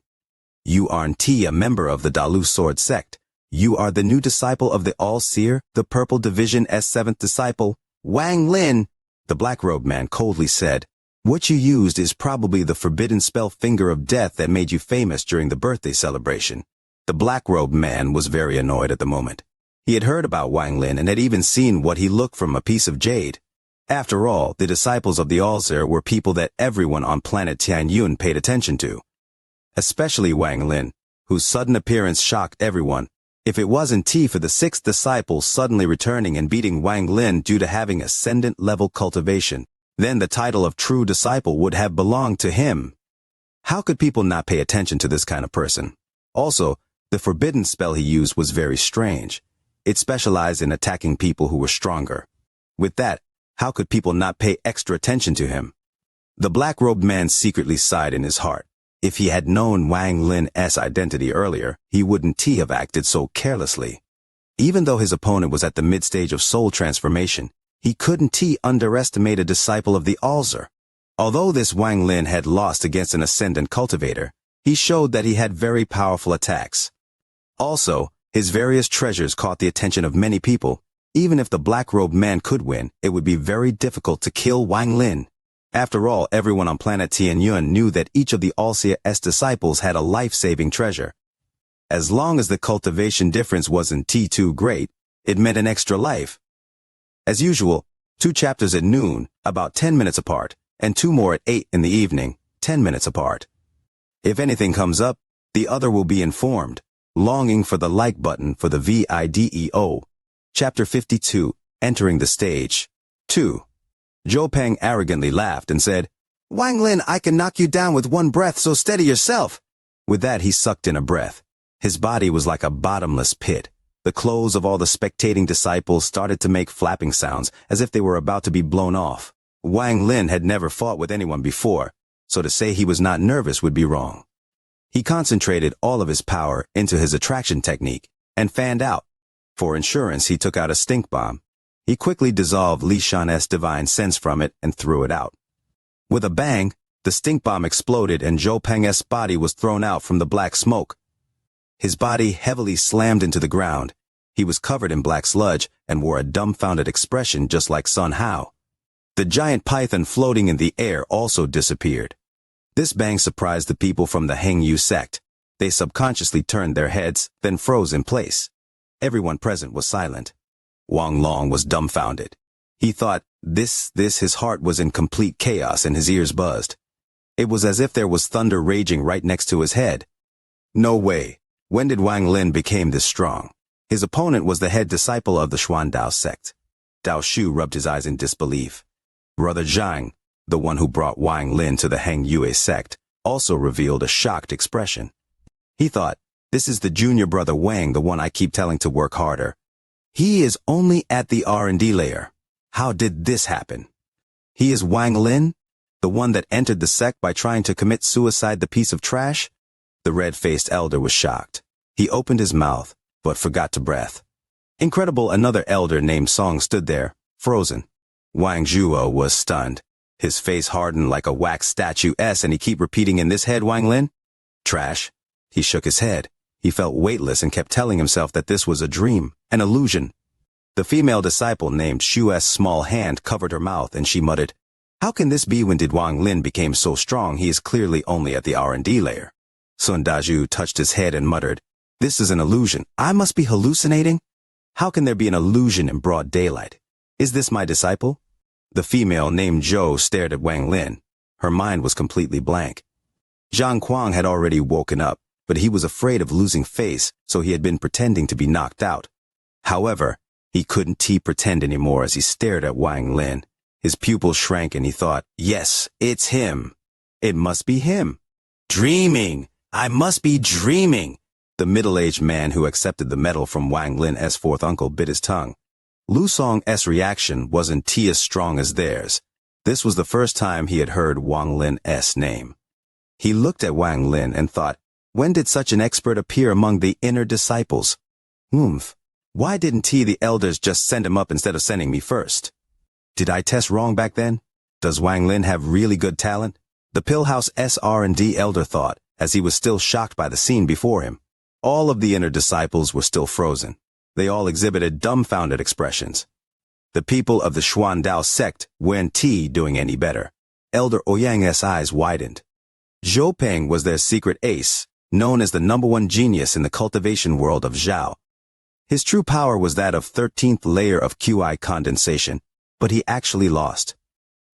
Speaker 1: You aren't a member of the Dalu Sword sect. You are the new disciple of the All-Seer, the Purple Division's 7th disciple, Wang Lin," the black-robed man coldly said. "What you used is probably the forbidden spell Finger of Death that made you famous during the birthday celebration." The black-robed man was very annoyed at the moment. He had heard about Wang Lin and had even seen what he looked from a piece of jade. After all, the disciples of the All-Seer were people that everyone on planet Tianyun paid attention to. Especially Wang Lin, whose sudden appearance shocked everyone. If it wasn't for the 6th disciple suddenly returning and beating Wang Lin due to having ascendant-level cultivation, then the title of true disciple would have belonged to him. How could people not pay attention to this kind of person? Also, The forbidden spell he used was very strange. It specialized in attacking people who were stronger. With that, how could people not pay extra attention to him? The black-robed man secretly sighed in his heart. If he had known Wang Lin's identity earlier, he wouldn't have acted so carelessly. Even though his opponent was at the mid-stage of soul transformation, he couldn't underestimate a disciple of the Alzer. Although this Wang Lin had lost against an ascendant cultivator, he showed that he had very powerful attacks. Also, his various treasures caught the attention of many people. Even if the black-robed man could win, it would be very difficult to kill Wang Lin. After all, everyone on planet Tianyun knew that each of the Alzia's disciples had a life-saving treasure. As long as the cultivation difference wasn't too great, it meant an extra life. As usual, 2 chapters at noon, about 10 minutes apart, and 2 more at 8 in the evening, 10 minutes apart. If anything comes up, the other will be informed. Longing for the like button for the video. Chapter 52, Entering the Stage. 2. Zhou Peng arrogantly laughed and said, "Wang Lin, I can knock you down with one breath, so steady yourself." With that, he sucked in a breath. His body was like a bottomless pit. The clothes of all the spectating disciples started to make flapping sounds, as if they were about to be blown off. Wang Lin had never fought with anyone before, so to say he was not nervous would be wrong. He concentrated all of his power into his attraction technique and fanned out. For insurance, he took out a stink bomb. He quickly dissolved Li Shan's divine sense from it and threw it out. With a bang, the stink bomb exploded and Zhou Peng's body was thrown out from the black smoke. His body heavily slammed into the ground. He was covered in black sludge and wore a dumbfounded expression just like Sun Hao. The giant python floating in the air also disappeared. This bang surprised the people from the Hengyu sect. They subconsciously turned their heads, then froze in place. Everyone present was silent. Wang Long was dumbfounded. He thought his heart was in complete chaos and his ears buzzed. It was as if there was thunder raging right next to his head. No way. When did Wang Lin become this strong? His opponent was the head disciple of the Xuandao sect. Dao Shu rubbed his eyes in disbelief. Brother Zhang, the one who brought Wang Lin to the Hengyu sect, also revealed a shocked expression. He thought, this is the junior brother Wang, the one I keep telling to work harder. He is only at the R&D layer. How did this happen? He is Wang Lin, the one that entered the sect by trying to commit suicide, the piece of trash? The red-faced elder was shocked. He opened his mouth, but forgot to breath. Incredible, another elder named Song stood there, frozen. Wang Zhuo was stunned. His face hardened like a wax statue and he kept repeating in this head, Wang Lin? Trash. He shook his head. He felt weightless and kept telling himself that this was a dream, an illusion. The female disciple named Shu's small hand covered her mouth and she muttered, "How can this be? When did Wang Lin become so strong? He is clearly only at the R&D layer." Sun Daju touched his head and muttered, "This is an illusion. I must be hallucinating? How can there be an illusion in broad daylight? Is this my disciple?" The female named Zhou stared at Wang Lin. Her mind was completely blank. Zhang Kuang had already woken up, but he was afraid of losing face, so he had been pretending to be knocked out. However, he couldn't pretend anymore as he stared at Wang Lin. His pupils shrank and he thought, yes, it's him. It must be him. Dreaming! I must be dreaming! The middle-aged man who accepted the medal from Wang Lin's fourth uncle bit his tongue. Lu Song's reaction wasn't as strong as theirs. This was the first time he had heard Wang Lin's name. He looked at Wang Lin and thought, when did such an expert appear among the inner disciples? Why didn't the elders just send him up instead of sending me first? Did I test wrong back then? Does Wang Lin have really good talent? The Pillhouse R&D elder thought, as he was still shocked by the scene before him. All of the inner disciples were still frozen. They all exhibited dumbfounded expressions. The people of the Xuandao sect weren't doing any better. Elder Ouyang's eyes widened. Zhou Peng was their secret ace, known as the #1 genius in the cultivation world of Zhao. His true power was that of 13th layer of QI condensation, but he actually lost.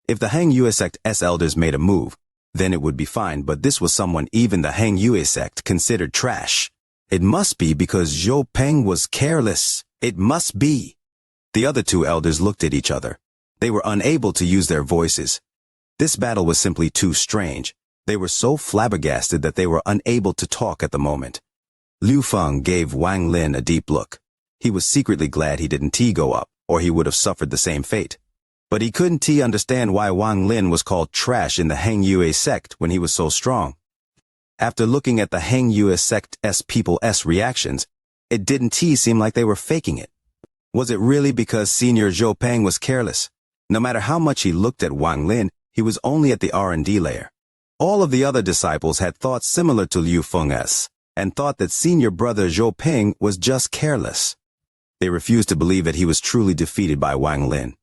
Speaker 1: If the Hengyu sect's elders made a move, then it would be fine, but this was someone even the Hengyu sect considered trash. It must be because Zhou Peng was careless. It must be. The other two elders looked at each other. They were unable to use their voices. This battle was simply too strange. They were so flabbergasted that they were unable to talk at the moment. Liu Feng gave Wang Lin a deep look. He was secretly glad he didn't go up, or he would have suffered the same fate. But he couldn't understand why Wang Lin was called trash in the Heng Yue sect when he was so strong. After looking at the Heng Yue sect's people's reactions, it didn't seem like they were faking it. Was it really because Senior Zhou Peng was careless? No matter how much he looked at Wang Lin, he was only at the R&D layer. All of the other disciples had thoughts similar to Liu Feng's, and thought that senior brother Zhou Peng was just careless. They refused to believe that he was truly defeated by Wang Lin.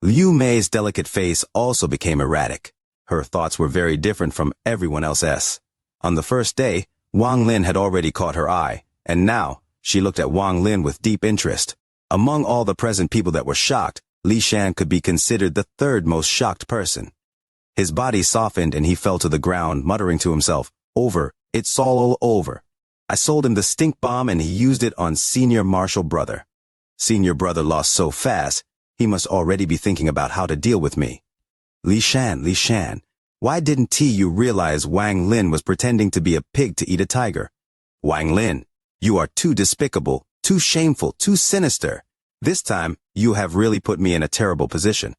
Speaker 1: Liu Mei's delicate face also became erratic. Her thoughts were very different from everyone else's. On the first day, Wang Lin had already caught her eye, and now, she looked at Wang Lin with deep interest. Among all the present people that were shocked, Li Shan could be considered the third most shocked person. His body softened and he fell to the ground, muttering to himself, "Over, it's all over. I sold him the stink bomb and he used it on senior marshal brother. Senior brother lost so fast, he must already be thinking about how to deal with me. Li Shan, why didn't you realize Wang Lin was pretending to be a pig to eat a tiger? Wang Lin, you are too despicable, too shameful, too sinister. This time, you have really put me in a terrible position.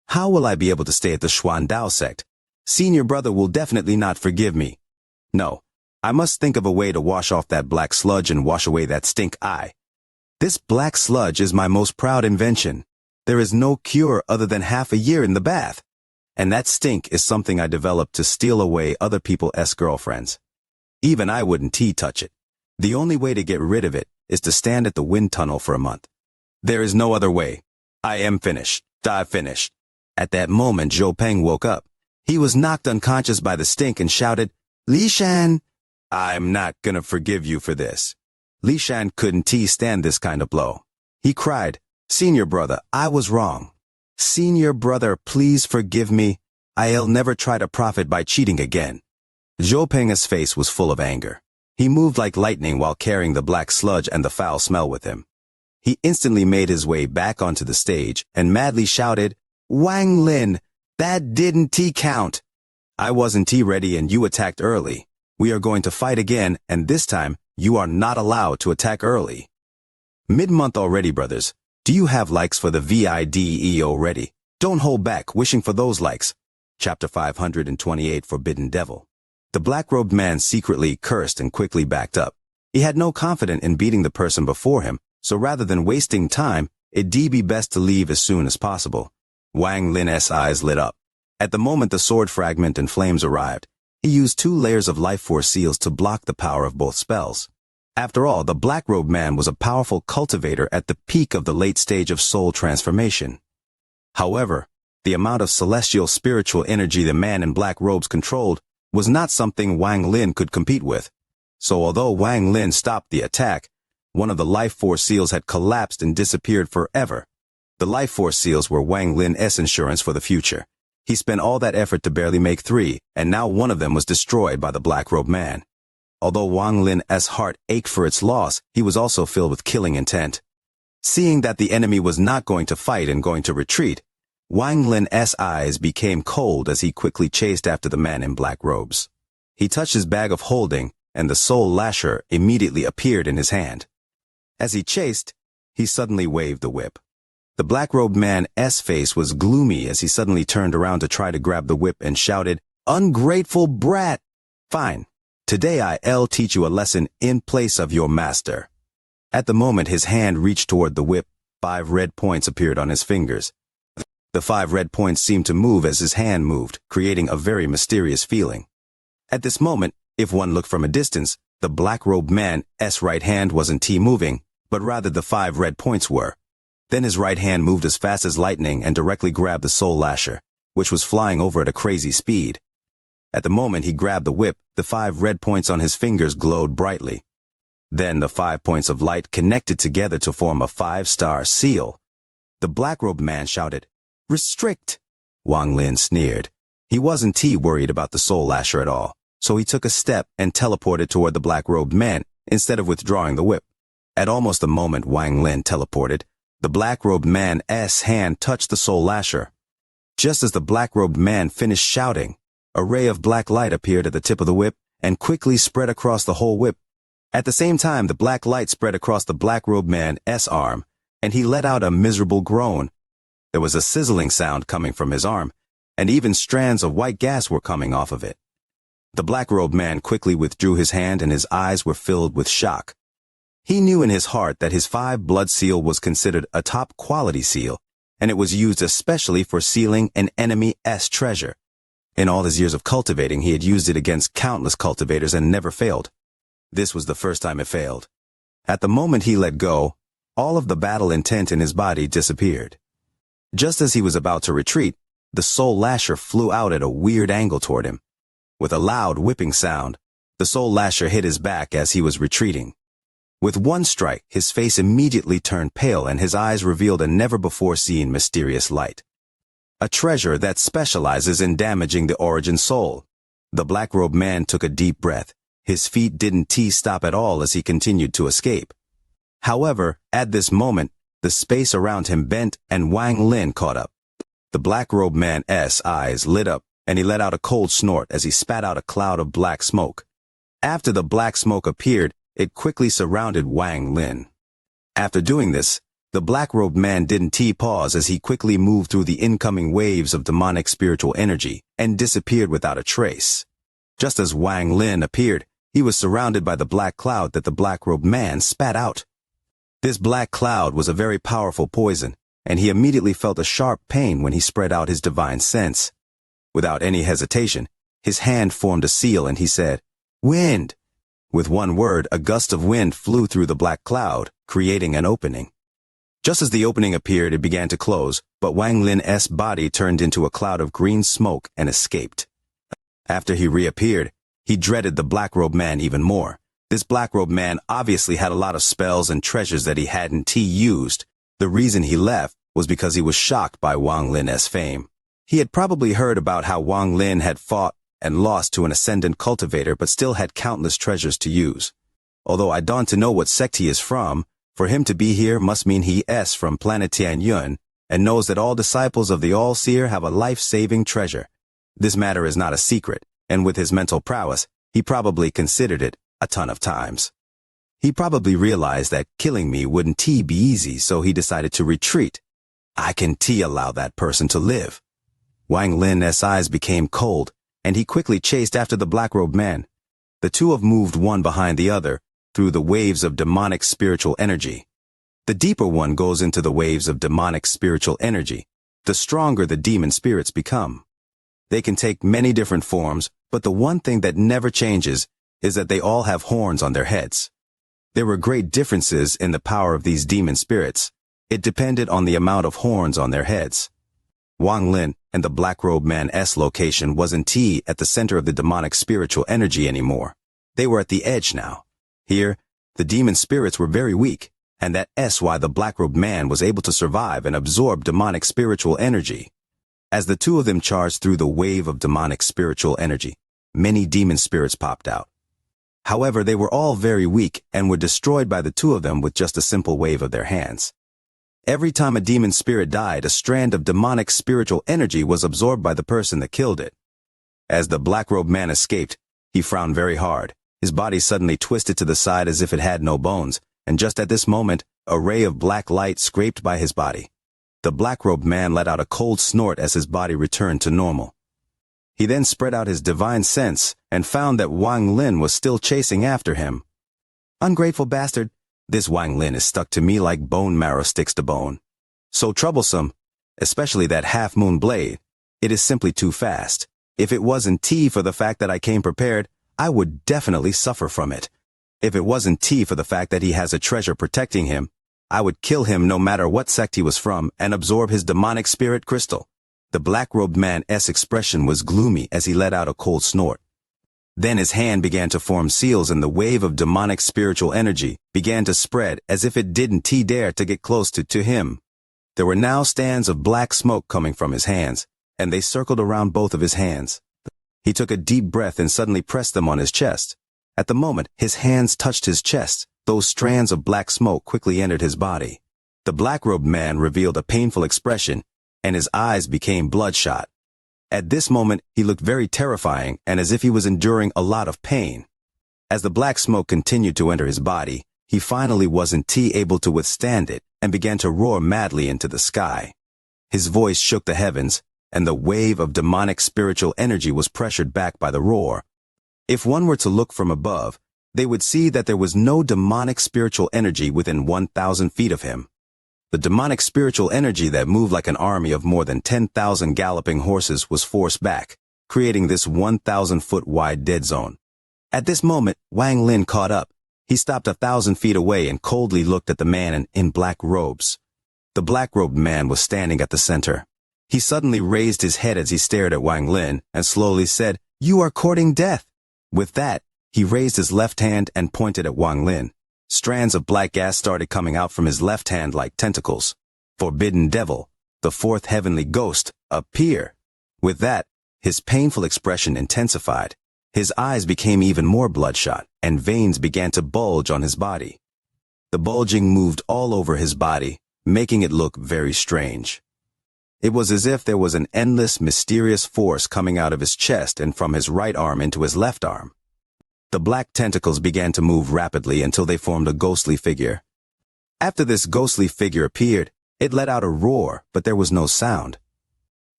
Speaker 1: How will I be able to stay at the Xuandao sect? Senior brother will definitely not forgive me. No, I must think of a way to wash off that black sludge and wash away that stink eye. This black sludge is my most proud invention. There is no cure other than half a year in the bath. And that stink is something I developed to steal away other people's girlfriends. Even I wouldn't touch it. The only way to get rid of it is to stand at the wind tunnel for a month. There is no other way. I am finished. I've finished." At that moment, Zhou Peng woke up. He was knocked unconscious by the stink and shouted, "Li Shan, I'm not gonna forgive you for this." Li Shan couldn't stand this kind of blow. He cried, "Senior brother, I was wrong. Senior brother, please forgive me. I'll never try to profit by cheating again." Zhou Peng's face was full of anger. He moved like lightning while carrying the black sludge and the foul smell with him. He instantly made his way back onto the stage and madly shouted, "Wang Lin, that didn't count. I wasn't ready and you attacked early. We are going to fight again, and this time, you are not allowed to attack early." Mid-month already, brothers. Do you have likes for the video ready? Don't hold back wishing for those likes. Chapter 528, Forbidden Devil. The black-robed man secretly cursed and quickly backed up. He had no confidence in beating the person before him, so rather than wasting time, it'd be best to leave as soon as possible. Wang Lin's eyes lit up. At the moment the sword fragment and flames arrived, he used 2 layers of life force seals to block the power of both spells. After all, the black-robed man was a powerful cultivator at the peak of the late stage of soul transformation. However, the amount of celestial spiritual energy the man in black robes controlled was not something Wang Lin could compete with. So although Wang Lin stopped the attack, one of the life force seals had collapsed and disappeared forever. The life force seals were Wang Lin's insurance for the future. He spent all that effort to barely make 3, and now one of them was destroyed by the black-robed man. Although Wang Lin's heart ached for its loss, he was also filled with killing intent. Seeing that the enemy was not going to fight and going to retreat, Wang Lin's eyes became cold as he quickly chased after the man in black robes. He touched his bag of holding, and the soul lasher immediately appeared in his hand. As he chased, he suddenly waved the whip. The black-robed man's face was gloomy as he suddenly turned around to try to grab the whip and shouted, "Ungrateful brat! Fine. Today I'll teach you a lesson in place of your master." At the moment his hand reached toward the whip, 5 red points appeared on his fingers. The 5 red points seemed to move as his hand moved, creating a very mysterious feeling. At this moment, if one looked from a distance, the black-robed man's right hand wasn't moving, but rather the 5 red points were. Then his right hand moved as fast as lightning and directly grabbed the soul lasher, which was flying over at a crazy speed. At the moment he grabbed the whip, the 5 red points on his fingers glowed brightly. Then the 5 points of light connected together to form a 5-star seal. The black-robed man shouted, "Restrict!" Wang Lin sneered. He wasn't worried about the soul lasher at all, so he took a step and teleported toward the black-robed man instead of withdrawing the whip. At almost the moment Wang Lin teleported, the black-robed man's hand touched the soul lasher. Just as the black-robed man finished shouting, a ray of black light appeared at the tip of the whip and quickly spread across the whole whip. At the same time, the black light spread across the black-robed man's arm, and he let out a miserable groan. There was a sizzling sound coming from his arm, and even strands of white gas were coming off of it. The black-robed man quickly withdrew his hand, and his eyes were filled with shock. He knew in his heart that his 5-blood seal was considered a top-quality seal, and it was used especially for sealing an enemy's treasure. In all his years of cultivating, he had used it against countless cultivators and never failed. This was the first time it failed. At the moment he let go, all of the battle intent in his body disappeared. Just as he was about to retreat, the soul lasher flew out at a weird angle toward him. With a loud whipping sound, the soul lasher hit his back as he was retreating. With one strike, his face immediately turned pale and his eyes revealed a never-before-seen mysterious light. A treasure that specializes in damaging the origin soul. The black-robed man took a deep breath. His feet didn't stop at all as he continued to escape. However, at this moment, the space around him bent and Wang Lin caught up. The black-robed man's eyes lit up and he let out a cold snort as he spat out a cloud of black smoke. After the black smoke appeared, it quickly surrounded Wang Lin. After doing this, the black-robed man didn't pause as he quickly moved through the incoming waves of demonic spiritual energy and disappeared without a trace. Just as Wang Lin appeared, he was surrounded by the black cloud that the black-robed man spat out. This black cloud was a very powerful poison, and he immediately felt a sharp pain when he spread out his divine sense. Without any hesitation, his hand formed a seal and he said, "Wind!" With one word, a gust of wind flew through the black cloud, creating an opening. Just as the opening appeared, it began to close, but Wang Lin's body turned into a cloud of green smoke and escaped. After he reappeared, he dreaded the black-robed man even more. This black-robed man obviously had a lot of spells and treasures that he hadn't used. The reason he left was because he was shocked by Wang Lin's fame. He had probably heard about how Wang Lin had fought and lost to an ascendant cultivator but still had countless treasures to use. Although I don't know what sect he is from, for him to be here must mean he is from planet Tianyun and knows that all disciples of the All-Seer have a life-saving treasure. This matter is not a secret, and with his mental prowess, he probably considered it a ton of times. He probably realized that killing me wouldn't be easy, so he decided to retreat. I can allow that person to live. Wang Lin's eyes became cold, and he quickly chased after the black-robed man. The two of moved one behind the other through the waves of demonic spiritual energy. The deeper one goes into the waves of demonic spiritual energy, the stronger the demon spirits become. They can take many different forms, but the one thing that never changes is that they all have horns on their heads. There were great differences in the power of these demon spirits. It depended on the amount of horns on their heads. Wang Lin and the black-robed man's location wasn't at the center of the demonic spiritual energy anymore. They were at the edge now. Here, the demon spirits were very weak, and that's why the black-robed man was able to survive and absorb demonic spiritual energy. As the two of them charged through the wave of demonic spiritual energy, many demon spirits popped out. However, they were all very weak and were destroyed by the two of them with just a simple wave of their hands. Every time a demon spirit died, a strand of demonic spiritual energy was absorbed by the person that killed it. As the black-robed man escaped, he frowned very hard. His body suddenly twisted to the side as if it had no bones, and just at this moment, a ray of black light scraped by his body. The black-robed man let out a cold snort as his body returned to normal. He then spread out his divine sense and found that Wang Lin was still chasing after him. Ungrateful bastard, this Wang Lin is stuck to me like bone marrow sticks to bone. So troublesome, especially that half-moon blade. It is simply too fast. If it wasn't for the fact that I came prepared, I would definitely suffer from it. If it wasn't for the fact that he has a treasure protecting him, I would kill him no matter what sect he was from and absorb his demonic spirit crystal. The black-robed man's expression was gloomy as he let out a cold snort. Then his hand began to form seals and the wave of demonic spiritual energy began to spread as if it didn't dare to get close to him. There were now stands of black smoke coming from his hands, and they circled around both of his hands. He took a deep breath and suddenly pressed them on his chest. At the moment his hands touched his chest, those strands of black smoke quickly entered his body. The black-robed man revealed a painful expression, and his eyes became bloodshot. At this moment, he looked very terrifying and as if he was enduring a lot of pain. As the black smoke continued to enter his body, he finally wasn't able to withstand it and began to roar madly into the sky. His voice shook the heavens, and the wave of demonic spiritual energy was pressured back by the roar. If one were to look from above, they would see that there was no demonic spiritual energy within 1,000 feet of him. The demonic spiritual energy that moved like an army of more than 10,000 galloping horses was forced back, creating this 1,000-foot wide dead zone. At this moment, Wang Lin caught up. He stopped 1,000 feet away and coldly looked at the man in black robes. The black-robed man was standing at the center. He suddenly raised his head as he stared at Wang Lin and slowly said, "You are courting death." With that, he raised his left hand and pointed at Wang Lin. Strands of black gas started coming out from his left hand like tentacles. Forbidden devil, the fourth heavenly ghost, appear. With that, his painful expression intensified. His eyes became even more bloodshot, and veins began to bulge on his body. The bulging moved all over his body, making it look very strange. It was as if there was an endless, mysterious force coming out of his chest and from his right arm into his left arm. The black tentacles began to move rapidly until they formed a ghostly figure. After this ghostly figure appeared, it let out a roar, but there was no sound.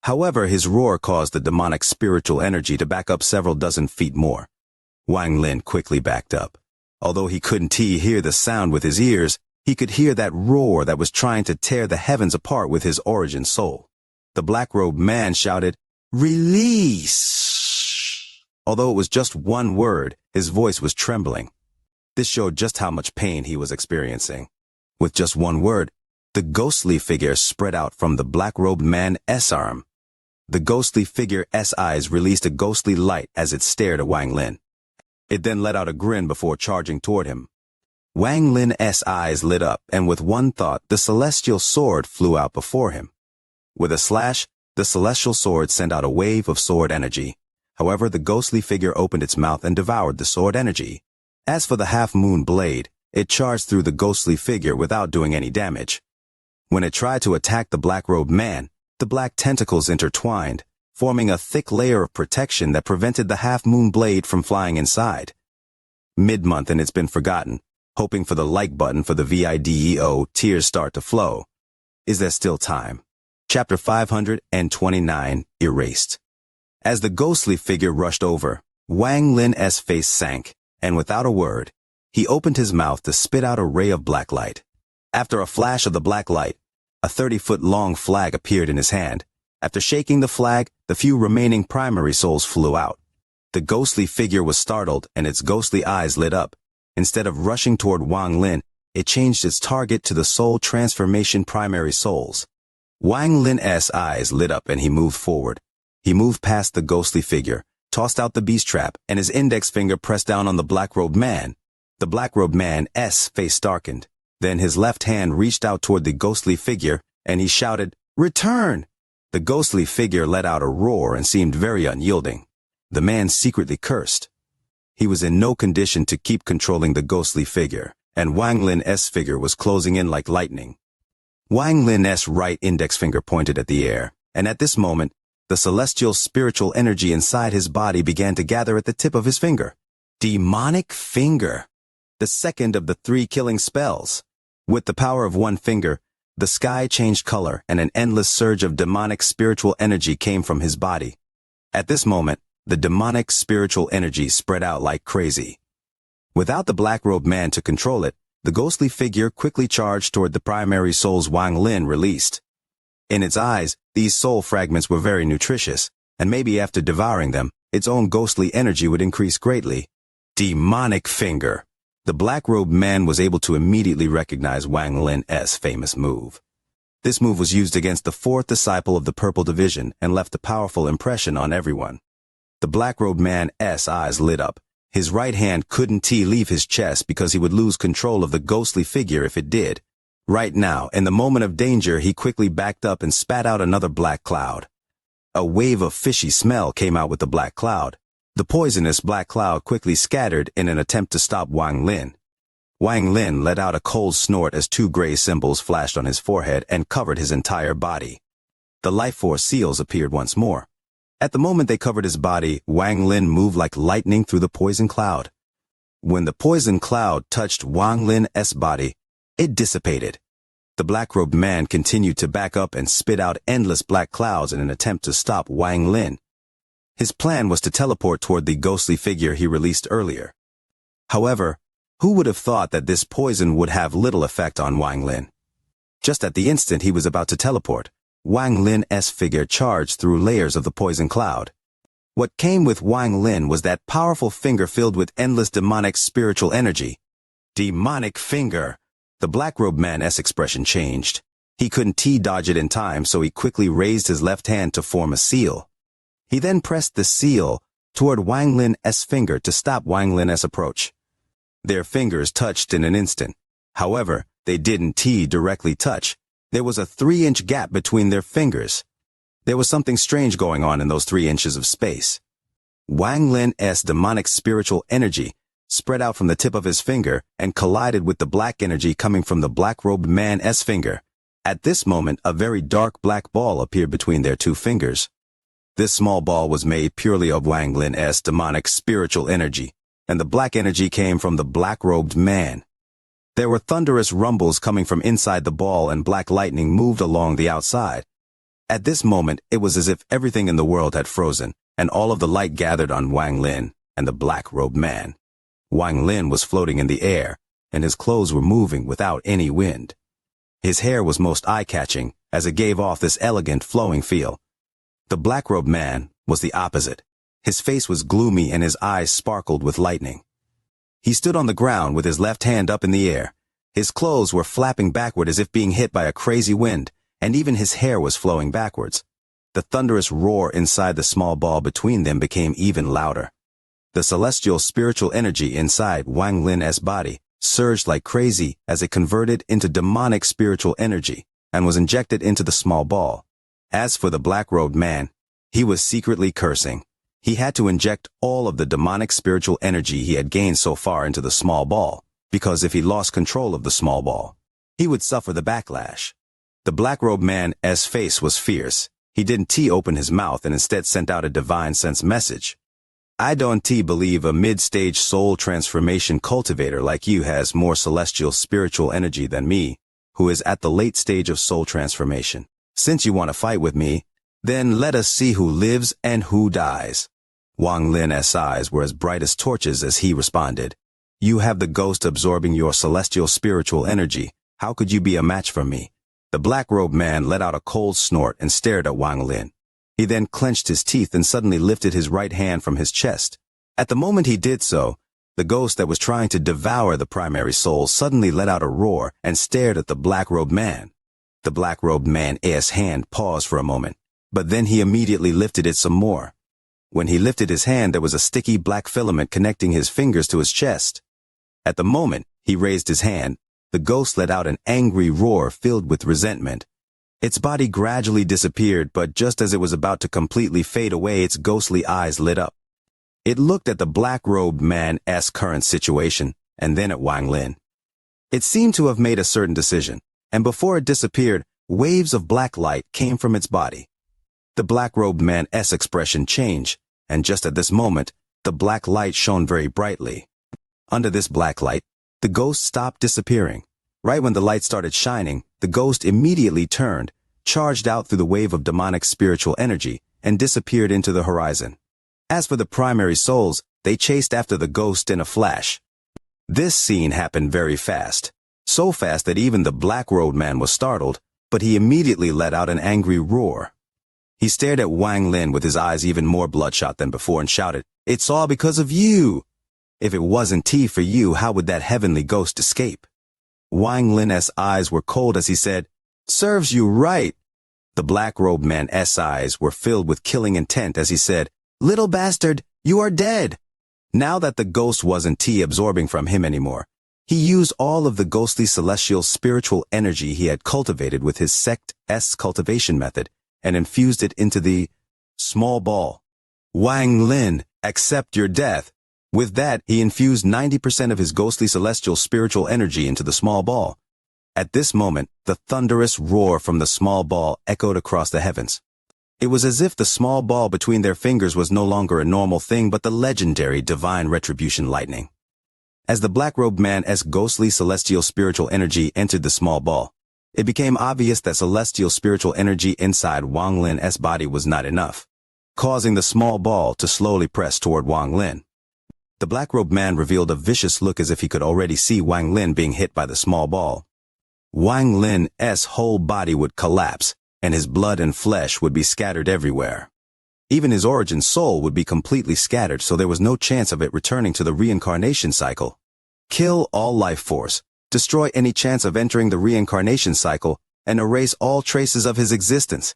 Speaker 1: However, his roar caused the demonic spiritual energy to back up several dozen feet more. Wang Lin quickly backed up. Although he couldn't hear the sound with his ears, he could hear that roar that was trying to tear the heavens apart with his origin soul. The black-robed man shouted, "Release!" Although it was just one word, his voice was trembling. This showed just how much pain he was experiencing. With just one word, the ghostly figure spread out from the black-robed man's arm. The ghostly figure's eyes released a ghostly light as it stared at Wang Lin. It then let out a grin before charging toward him. Wang Lin's eyes lit up, and with one thought, the celestial sword flew out before him. With a slash, the celestial sword sent out a wave of sword energy. However, the ghostly figure opened its mouth and devoured the sword energy. As for the half-moon blade, it charged through the ghostly figure without doing any damage. When it tried to attack the black-robed man, the black tentacles intertwined, forming a thick layer of protection that prevented the half-moon blade from flying inside. Mid-month and it's been forgotten. Hoping for the like button for the video, tears start to flow. Is there still time? Chapter 529, Erased. As the ghostly figure rushed over, Wang Lin's face sank, and without a word, he opened his mouth to spit out a ray of black light. After a flash of the black light, a 30-foot-long flag appeared in his hand. After shaking the flag, the few remaining primary souls flew out. The ghostly figure was startled, and its ghostly eyes lit up. Instead of rushing toward Wang Lin, it changed its target to the soul transformation primary souls. Wang Lin's eyes lit up and he moved forward. He moved past the ghostly figure, tossed out the beast trap, and his index finger pressed down on the black-robed man. The black-robed man's face darkened. Then his left hand reached out toward the ghostly figure, and he shouted, "Return!" The ghostly figure let out a roar and seemed very unyielding. The man secretly cursed. He was in no condition to keep controlling the ghostly figure, and Wang Lin's figure was closing in like lightning. Wang Lin's right index finger pointed at the air, and at this moment, the celestial spiritual energy inside his body began to gather at the tip of his finger. Demonic finger. The second of the 3 killing spells. With the power of one finger, the sky changed color and an endless surge of demonic spiritual energy came from his body. At this moment, the demonic spiritual energy spread out like crazy. Without the black-robed man to control it, the ghostly figure quickly charged toward the primary souls Wang Lin released. In its eyes, these soul fragments were very nutritious, and maybe after devouring them, its own ghostly energy would increase greatly. Demonic finger. The black-robed man was able to immediately recognize Wang Lin's famous move. This move was used against the 4th disciple of the Purple Division and left a powerful impression on everyone. The black-robed man's eyes lit up. His right hand couldn't leave his chest because he would lose control of the ghostly figure if it did. Right now, in the moment of danger, he quickly backed up and spat out another black cloud. A wave of fishy smell came out with the black cloud. The poisonous black cloud quickly scattered in an attempt to stop Wang Lin. Wang Lin let out a cold snort as 2 gray symbols flashed on his forehead and covered his entire body. The life force seals appeared once more. At the moment they covered his body, Wang Lin moved like lightning through the poison cloud. When the poison cloud touched Wang Lin's body, it dissipated. The black-robed man continued to back up and spit out endless black clouds in an attempt to stop Wang Lin. His plan was to teleport toward the ghostly figure he released earlier. However, who would have thought that this poison would have little effect on Wang Lin? Just at the instant he was about to teleport, Wang Lin's figure charged through layers of the poison cloud. What came with Wang Lin was that powerful finger filled with endless demonic spiritual energy. Demonic finger! The black-robed man's expression changed. He couldn't T-dodge it in time, so he quickly raised his left hand to form a seal. He then pressed the seal toward Wang Lin's finger to stop Wang Lin's approach. Their fingers touched in an instant. However, they didn't directly touch. There was a 3-inch gap between their fingers. There was something strange going on in those 3 inches of space. Wang Lin's demonic spiritual energy spread out from the tip of his finger and collided with the black energy coming from the black-robed man's finger. At this moment, a very dark black ball appeared between their 2 fingers. This small ball was made purely of Wang Lin's demonic spiritual energy, and the black energy came from the black-robed man. There were thunderous rumbles coming from inside the ball, and black lightning moved along the outside. At this moment, it was as if everything in the world had frozen, and all of the light gathered on Wang Lin and the black-robed man. Wang Lin was floating in the air, and his clothes were moving without any wind. His hair was most eye-catching, as it gave off this elegant, flowing feel. The black-robed man was the opposite. His face was gloomy and his eyes sparkled with lightning. He stood on the ground with his left hand up in the air. His clothes were flapping backward as if being hit by a crazy wind, and even his hair was flowing backwards. The thunderous roar inside the small ball between them became even louder. The celestial spiritual energy inside Wang Lin's body surged like crazy as it converted into demonic spiritual energy and was injected into the small ball. As for the black-robed man, he was secretly cursing. He had to inject all of the demonic spiritual energy he had gained so far into the small ball, because if he lost control of the small ball, he would suffer the backlash. The black-robed man's face was fierce. He didn't open his mouth and instead sent out a divine sense message. I don't believe a mid-stage soul transformation cultivator like you has more celestial spiritual energy than me, who is at the late stage of soul transformation. Since you want to fight with me, then let us see who lives and who dies. Wang Lin's eyes were as bright as torches as he responded. You have the ghost absorbing your celestial spiritual energy. How could you be a match for me? The black-robed man let out a cold snort and stared at Wang Lin. He then clenched his teeth and suddenly lifted his right hand from his chest. At the moment he did so, the ghost that was trying to devour the primary soul suddenly let out a roar and stared at the black-robed man. The black-robed man's hand paused for a moment, but then he immediately lifted it some more. When he lifted his hand, there was a sticky black filament connecting his fingers to his chest. At the moment he raised his hand, the ghost let out an angry roar filled with resentment. Its body gradually disappeared, but just as it was about to completely fade away, its ghostly eyes lit up. It looked at the black-robed man's current situation, and then at Wang Lin. It seemed to have made a certain decision, and before it disappeared, waves of black light came from its body. The black-robed man's expression changed, and just at this moment, the black light shone very brightly. Under this black light, the ghost stopped disappearing. Right when the light started shining, the ghost immediately turned, charged out through the wave of demonic spiritual energy, and disappeared into the horizon. As for the primary souls, they chased after the ghost in a flash. This scene happened very fast. So fast that even the black-robed man was startled, but he immediately let out an angry roar. He stared at Wang Lin with his eyes even more bloodshot than before and shouted, "It's all because of you! If it wasn't for you, how would that heavenly ghost escape?" Wang Lin's eyes were cold as he said, "Serves you right." The black-robed man's eyes were filled with killing intent as he said, "Little bastard, you are dead." Now that the ghost wasn't absorbing from him anymore, he used all of the ghostly celestial spiritual energy he had cultivated with his sect's cultivation method and infused it into the small ball. "Wang Lin, accept your death." With that, he infused 90% of his ghostly celestial spiritual energy into the small ball. At this moment, the thunderous roar from the small ball echoed across the heavens. It was as if the small ball between their fingers was no longer a normal thing but the legendary divine retribution lightning. As the black-robed man's ghostly celestial spiritual energy entered the small ball, it became obvious that celestial spiritual energy inside Wang Lin's body was not enough, causing the small ball to slowly press toward Wang Lin. The black-robed man revealed a vicious look as if he could already see Wang Lin being hit by the small ball. Wang Lin's whole body would collapse, and his blood and flesh would be scattered everywhere. Even his origin soul would be completely scattered, so there was no chance of it returning to the reincarnation cycle. Kill all life force, destroy any chance of entering the reincarnation cycle, and erase all traces of his existence.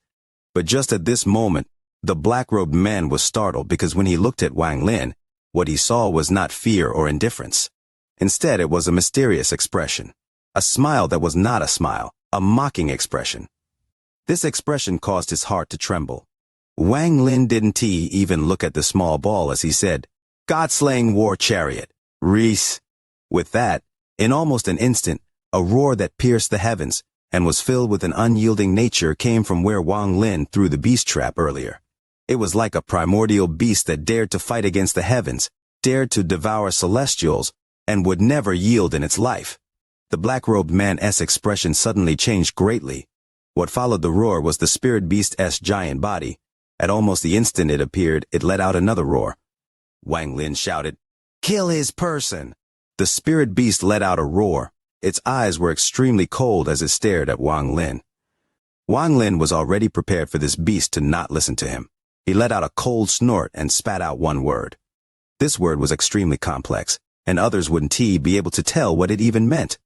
Speaker 1: But just at this moment, the black-robed man was startled because when he looked at Wang Lin, what he saw was not fear or indifference. Instead, it was a mysterious expression. A smile that was not a smile, a mocking expression. This expression caused his heart to tremble. Wang Lin didn't even look at the small ball as he said, "God-slaying war chariot, Reese." With that, in almost an instant, a roar that pierced the heavens and was filled with an unyielding nature came from where Wang Lin threw the beast trap earlier. It was like a primordial beast that dared to fight against the heavens, dared to devour celestials, and would never yield in its life. The black-robed man's expression suddenly changed greatly. What followed the roar was the spirit beast's giant body. At almost the instant it appeared, it let out another roar. Wang Lin shouted, "Kill his person!" The spirit beast let out a roar. Its eyes were extremely cold as it stared at Wang Lin. Wang Lin was already prepared for this beast to not listen to him. He let out a cold snort and spat out one word. This word was extremely complex, and others wouldn't be able to tell what it even meant.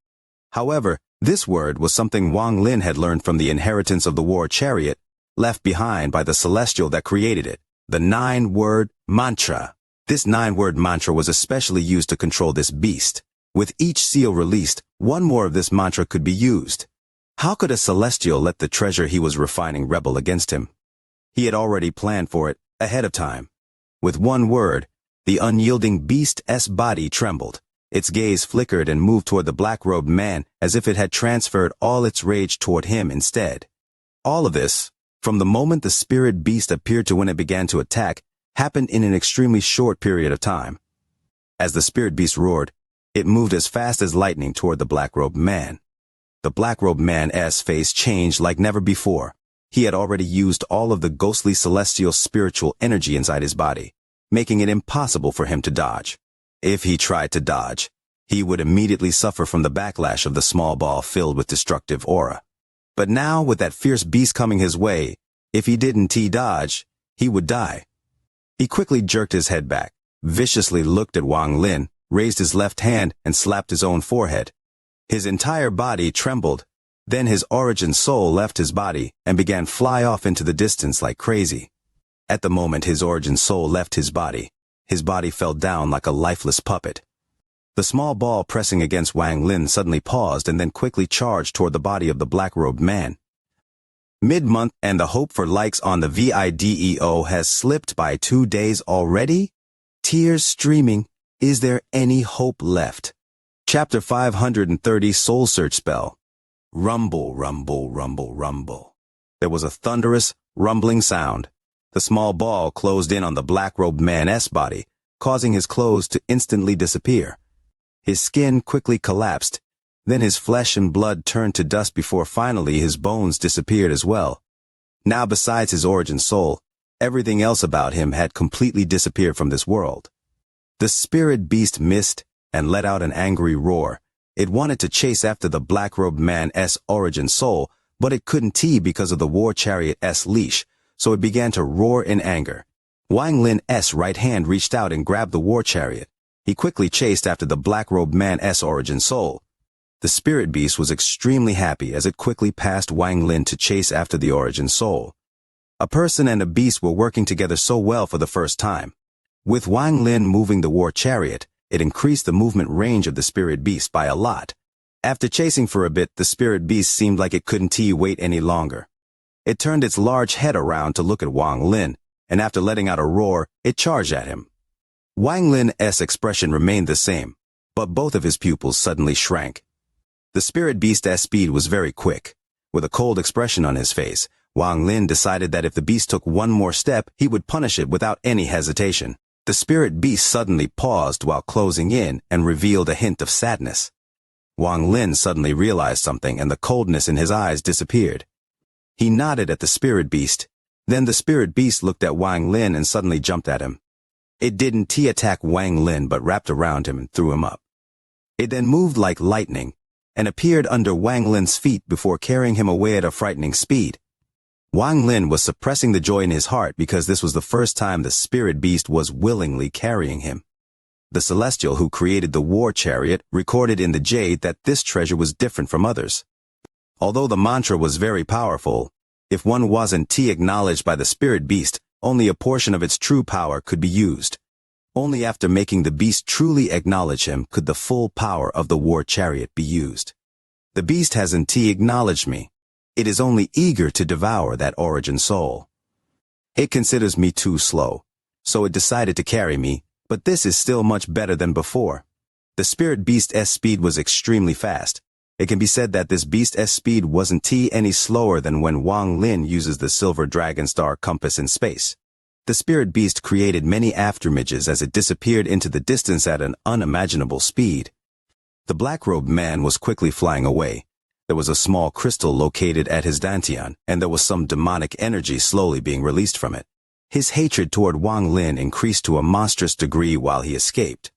Speaker 1: However, this word was something Wang Lin had learned from the inheritance of the war chariot, left behind by the celestial that created it, the 9-word mantra. This 9-word mantra was especially used to control this beast. With each seal released, one more of this mantra could be used. How could a celestial let the treasure he was refining rebel against him? He had already planned for it ahead of time. With one word, the unyielding beast's body trembled. Its gaze flickered and moved toward the black-robed man as if it had transferred all its rage toward him instead. All of this, from the moment the spirit beast appeared to when it began to attack, happened in an extremely short period of time. As the spirit beast roared, it moved as fast as lightning toward the black-robed man. The black-robed man's face changed like never before. He had already used all of the ghostly celestial spiritual energy inside his body, making it impossible for him to dodge. If he tried to dodge, he would immediately suffer from the backlash of the small ball filled with destructive aura. But now, with that fierce beast coming his way, if he didn't dodge, he would die. He quickly jerked his head back, viciously looked at Wang Lin, raised his left hand and slapped his own forehead. His entire body trembled. Then his origin soul left his body and began to fly off into the distance like crazy. At the moment his origin soul left his body fell down like a lifeless puppet. The small ball pressing against Wang Lin suddenly paused and then quickly charged toward the body of the black-robed man. Mid-month and the hope for likes on the video has slipped by 2 days already? Tears streaming. Is there any hope left? Chapter 530 Soul Search Spell. Rumble, rumble, rumble, rumble. There was a thunderous, rumbling sound. The small ball closed in on the black-robed man's body, causing his clothes to instantly disappear. His skin quickly collapsed. Then his flesh and blood turned to dust before finally his bones disappeared as well. Now, besides his origin soul, everything else about him had completely disappeared from this world. The spirit beast missed and let out an angry roar. It wanted to chase after the black-robed man's origin soul, but it couldn't because of the war chariot's leash, so it began to roar in anger. Wang Lin's right hand reached out and grabbed the war chariot. He quickly chased after the black-robed man's origin soul. The spirit beast was extremely happy as it quickly passed Wang Lin to chase after the origin soul. A person and a beast were working together so well for the first time. With Wang Lin moving the war chariot, it increased the movement range of the spirit beast by a lot. After chasing for a bit, the spirit beast seemed like it couldn't wait any longer. It turned its large head around to look at Wang Lin, and after letting out a roar, it charged at him. Wang Lin's expression remained the same, but both of his pupils suddenly shrank. The spirit beast's speed was very quick. With a cold expression on his face, Wang Lin decided that if the beast took one more step, he would punish it without any hesitation. The spirit beast suddenly paused while closing in and revealed a hint of sadness. Wang Lin suddenly realized something and the coldness in his eyes disappeared. He nodded at the spirit beast. Then the spirit beast looked at Wang Lin and suddenly jumped at him. It didn't attack Wang Lin but wrapped around him and threw him up. It then moved like lightning and appeared under Wang Lin's feet before carrying him away at a frightening speed. Wang Lin was suppressing the joy in his heart because this was the first time the spirit beast was willingly carrying him. The celestial who created the war chariot recorded in the jade that this treasure was different from others. Although the mantra was very powerful, if one wasn't acknowledged by the spirit beast, only a portion of its true power could be used. Only after making the beast truly acknowledge him could the full power of the war chariot be used. The beast hasn't acknowledged me. It is only eager to devour that origin soul. It considers me too slow, so it decided to carry me, but this is still much better than before. The spirit beast's speed was extremely fast. It can be said that this beast's speed wasn't any slower than when Wang Lin uses the silver dragon star compass in space. The spirit beast created many afterimages as it disappeared into the distance at an unimaginable speed. The black-robed man was quickly flying away. There was a small crystal located at his dantian, and there was some demonic energy slowly being released from it. His hatred toward Wang Lin increased to a monstrous degree while he escaped.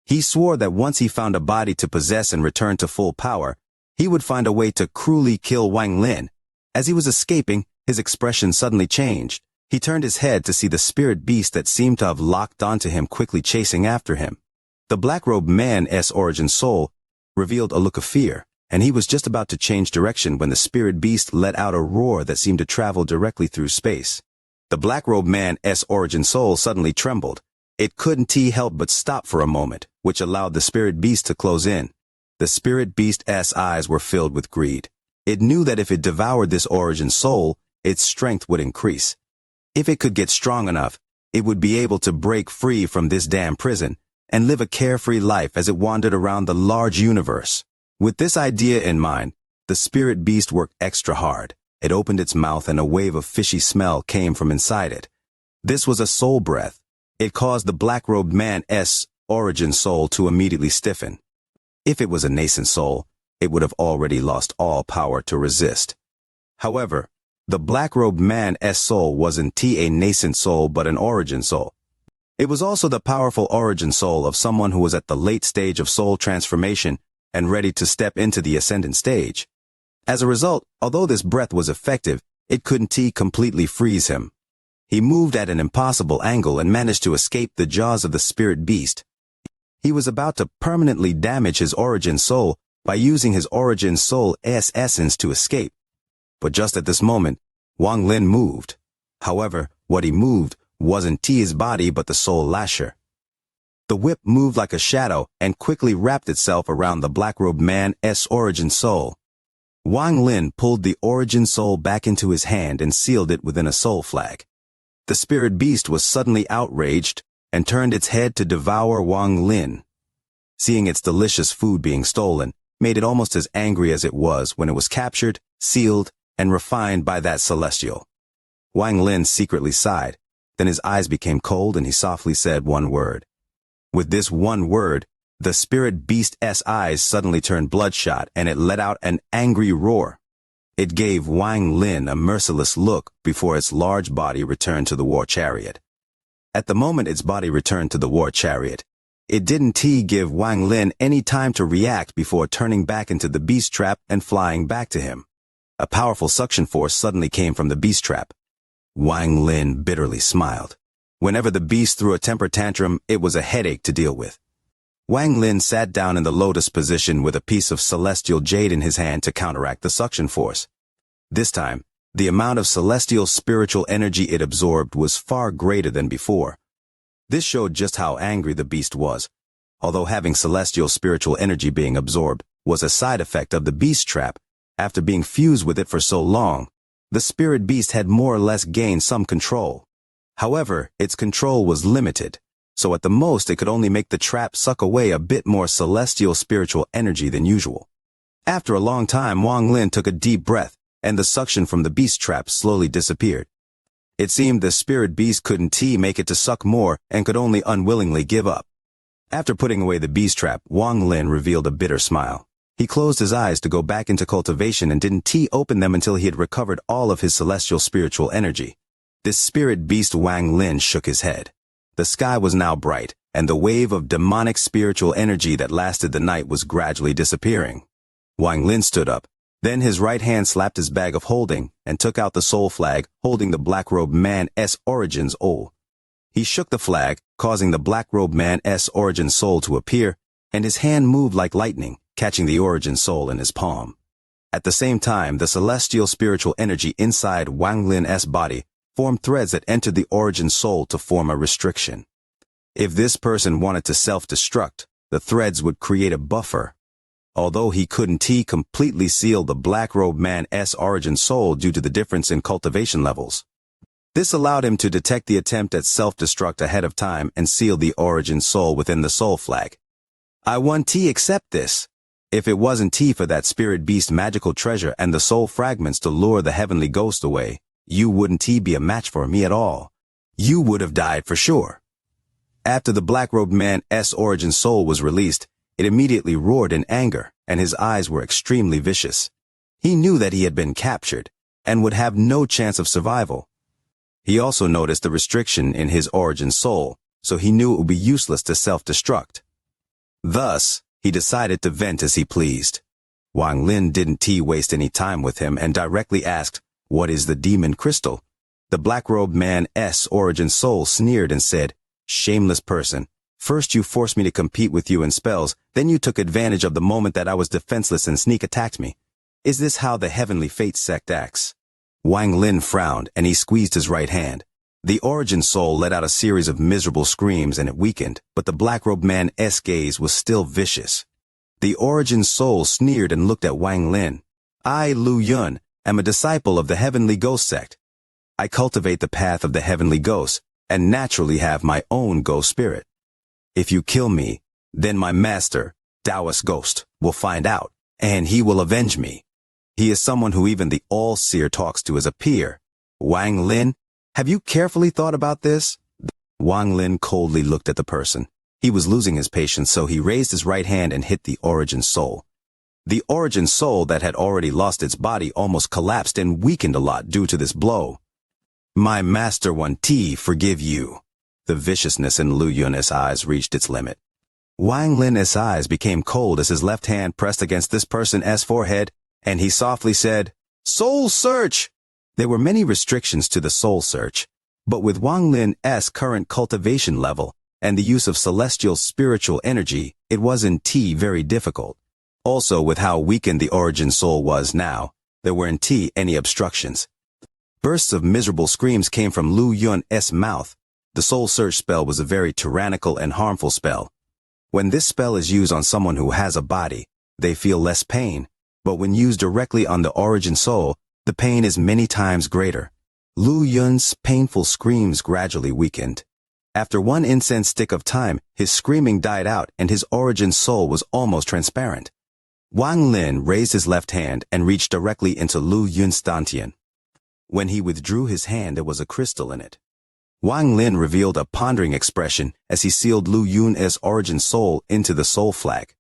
Speaker 1: He swore that once he found a body to possess and return to full power, he would find a way to cruelly kill Wang Lin. As he was escaping, his expression suddenly changed. He turned his head to see the spirit beast that seemed to have locked onto him quickly chasing after him. The black-robed man's origin soul revealed a look of fear, and he was just about to change direction when the spirit beast let out a roar that seemed to travel directly through space. The black-robed man's origin soul suddenly trembled. It couldn't help but stop for a moment, which allowed the spirit beast to close in. The spirit beast's eyes were filled with greed. It knew that if it devoured this origin soul, its strength would increase. If it could get strong enough, it would be able to break free from this damn prison and live a carefree life as it wandered around the large universe. With this idea in mind, the spirit beast worked extra hard. It opened its mouth and a wave of fishy smell came from inside it. This was a soul breath. It caused the black-robed man's origin soul to immediately stiffen. If it was a nascent soul, it would have already lost all power to resist. However, the black-robed man's soul wasn't a nascent soul but an origin soul. It was also the powerful origin soul of someone who was at the late stage of soul transformation and ready to step into the ascendant stage. As a result, although this breath was effective, it couldn't completely freeze him. He moved at an impossible angle and managed to escape the jaws of the spirit beast. He was about to permanently damage his origin soul by using his origin soul's essence to escape. But just at this moment, Wang Lin moved. However, what he moved wasn't his body but the soul lasher. The whip moved like a shadow and quickly wrapped itself around the black-robed man's origin soul. Wang Lin pulled the origin soul back into his hand and sealed it within a soul flag. The spirit beast was suddenly outraged and turned its head to devour Wang Lin. Seeing its delicious food being stolen made it almost as angry as it was when it was captured, sealed, and refined by that celestial. Wang Lin secretly sighed. Then his eyes became cold and he softly said one word. With this one word, the spirit beast's eyes suddenly turned bloodshot and it let out an angry roar. It gave Wang Lin a merciless look before its large body returned to the war chariot. At the moment its body returned to the war chariot, it didn't give Wang Lin any time to react before turning back into the beast trap and flying back to him. A powerful suction force suddenly came from the beast trap. Wang Lin bitterly smiled. Whenever the beast threw a temper tantrum, it was a headache to deal with. Wang Lin sat down in the lotus position with a piece of celestial jade in his hand to counteract the suction force. This time, the amount of celestial spiritual energy it absorbed was far greater than before. This showed just how angry the beast was. Although having celestial spiritual energy being absorbed was a side effect of the beast trap, after being fused with it for so long, the spirit beast had more or less gained some control. However, its control was limited, so at the most it could only make the trap suck away a bit more celestial spiritual energy than usual. After a long time, Wang Lin took a deep breath, and the suction from the beast trap slowly disappeared. It seemed the spirit beast couldn't make it to suck more and could only unwillingly give up. After putting away the beast trap, Wang Lin revealed a bitter smile. He closed his eyes to go back into cultivation and didn't open them until he had recovered all of his celestial spiritual energy. This spirit beast Wang Lin shook his head. The sky was now bright, and the wave of demonic spiritual energy that lasted the night was gradually disappearing. Wang Lin stood up. Then his right hand slapped his bag of holding and took out the soul flag, holding the black-robed man's origins O. He shook the flag, causing the black-robed man's origin soul to appear, and his hand moved like lightning, catching the origin soul in his palm. At the same time, the celestial spiritual energy inside Wang Lin's body formed threads that entered the origin soul to form a restriction. If this person wanted to self-destruct, the threads would create a buffer. Although he couldn't completely seal the black-robed man's origin soul due to the difference in cultivation levels. This allowed him to detect the attempt at self-destruct ahead of time and seal the origin soul within the soul flag. I want accept this. If it wasn't for that spirit beast magical treasure and the soul fragments to lure the heavenly ghost away, you wouldn't be a match for me at all. You would have died for sure. After the black-robed man's origin soul was released, it immediately roared in anger, and his eyes were extremely vicious. He knew that he had been captured, and would have no chance of survival. He also noticed the restriction in his origin soul, so he knew it would be useless to self-destruct. Thus, he decided to vent as he pleased. Wang Lin didn't waste any time with him and directly asked, "What is the demon crystal?" The black-robed man's origin soul sneered and said, "Shameless person. First you forced me to compete with you in spells, then you took advantage of the moment that I was defenseless and sneak attacked me. Is this how the Heavenly Fate sect acts?" Wang Lin frowned and he squeezed his right hand. The origin soul let out a series of miserable screams and it weakened, but the black-robed man's gaze was still vicious. The origin soul sneered and looked at Wang Lin. "I, Lu Yun, am a disciple of the Heavenly Ghost sect. I cultivate the path of the Heavenly Ghost and naturally have my own ghost spirit. If you kill me, then my master, Taoist Ghost, will find out, and he will avenge me. He is someone who even the All-Seer talks to as a peer. Wang Lin, have you carefully thought about this?" Wang Lin coldly looked at the person. He was losing his patience, so he raised his right hand and hit the origin soul. The origin soul that had already lost its body almost collapsed and weakened a lot due to this blow. "My master want forgive you." The viciousness in Lu Yun's eyes reached its limit. Wang Lin's eyes became cold as his left hand pressed against this person's forehead, and he softly said, "Soul search!" There were many restrictions to the soul search, but with Wang Lin's current cultivation level and the use of celestial spiritual energy, it wasn't very difficult. Also, with how weakened the origin soul was now, there weren't any obstructions. Bursts of miserable screams came from Lu Yun's mouth. The soul search spell was a very tyrannical and harmful spell. When this spell is used on someone who has a body, they feel less pain, but when used directly on the origin soul, the pain is many times greater. Lu Yun's painful screams gradually weakened. After one incense stick of time, his screaming died out and his origin soul was almost transparent. Wang Lin raised his left hand and reached directly into Lu Yun's dantian. When he withdrew his hand, there was a crystal in it. Wang Lin revealed a pondering expression as he sealed Lu Yun's origin soul into the soul flag.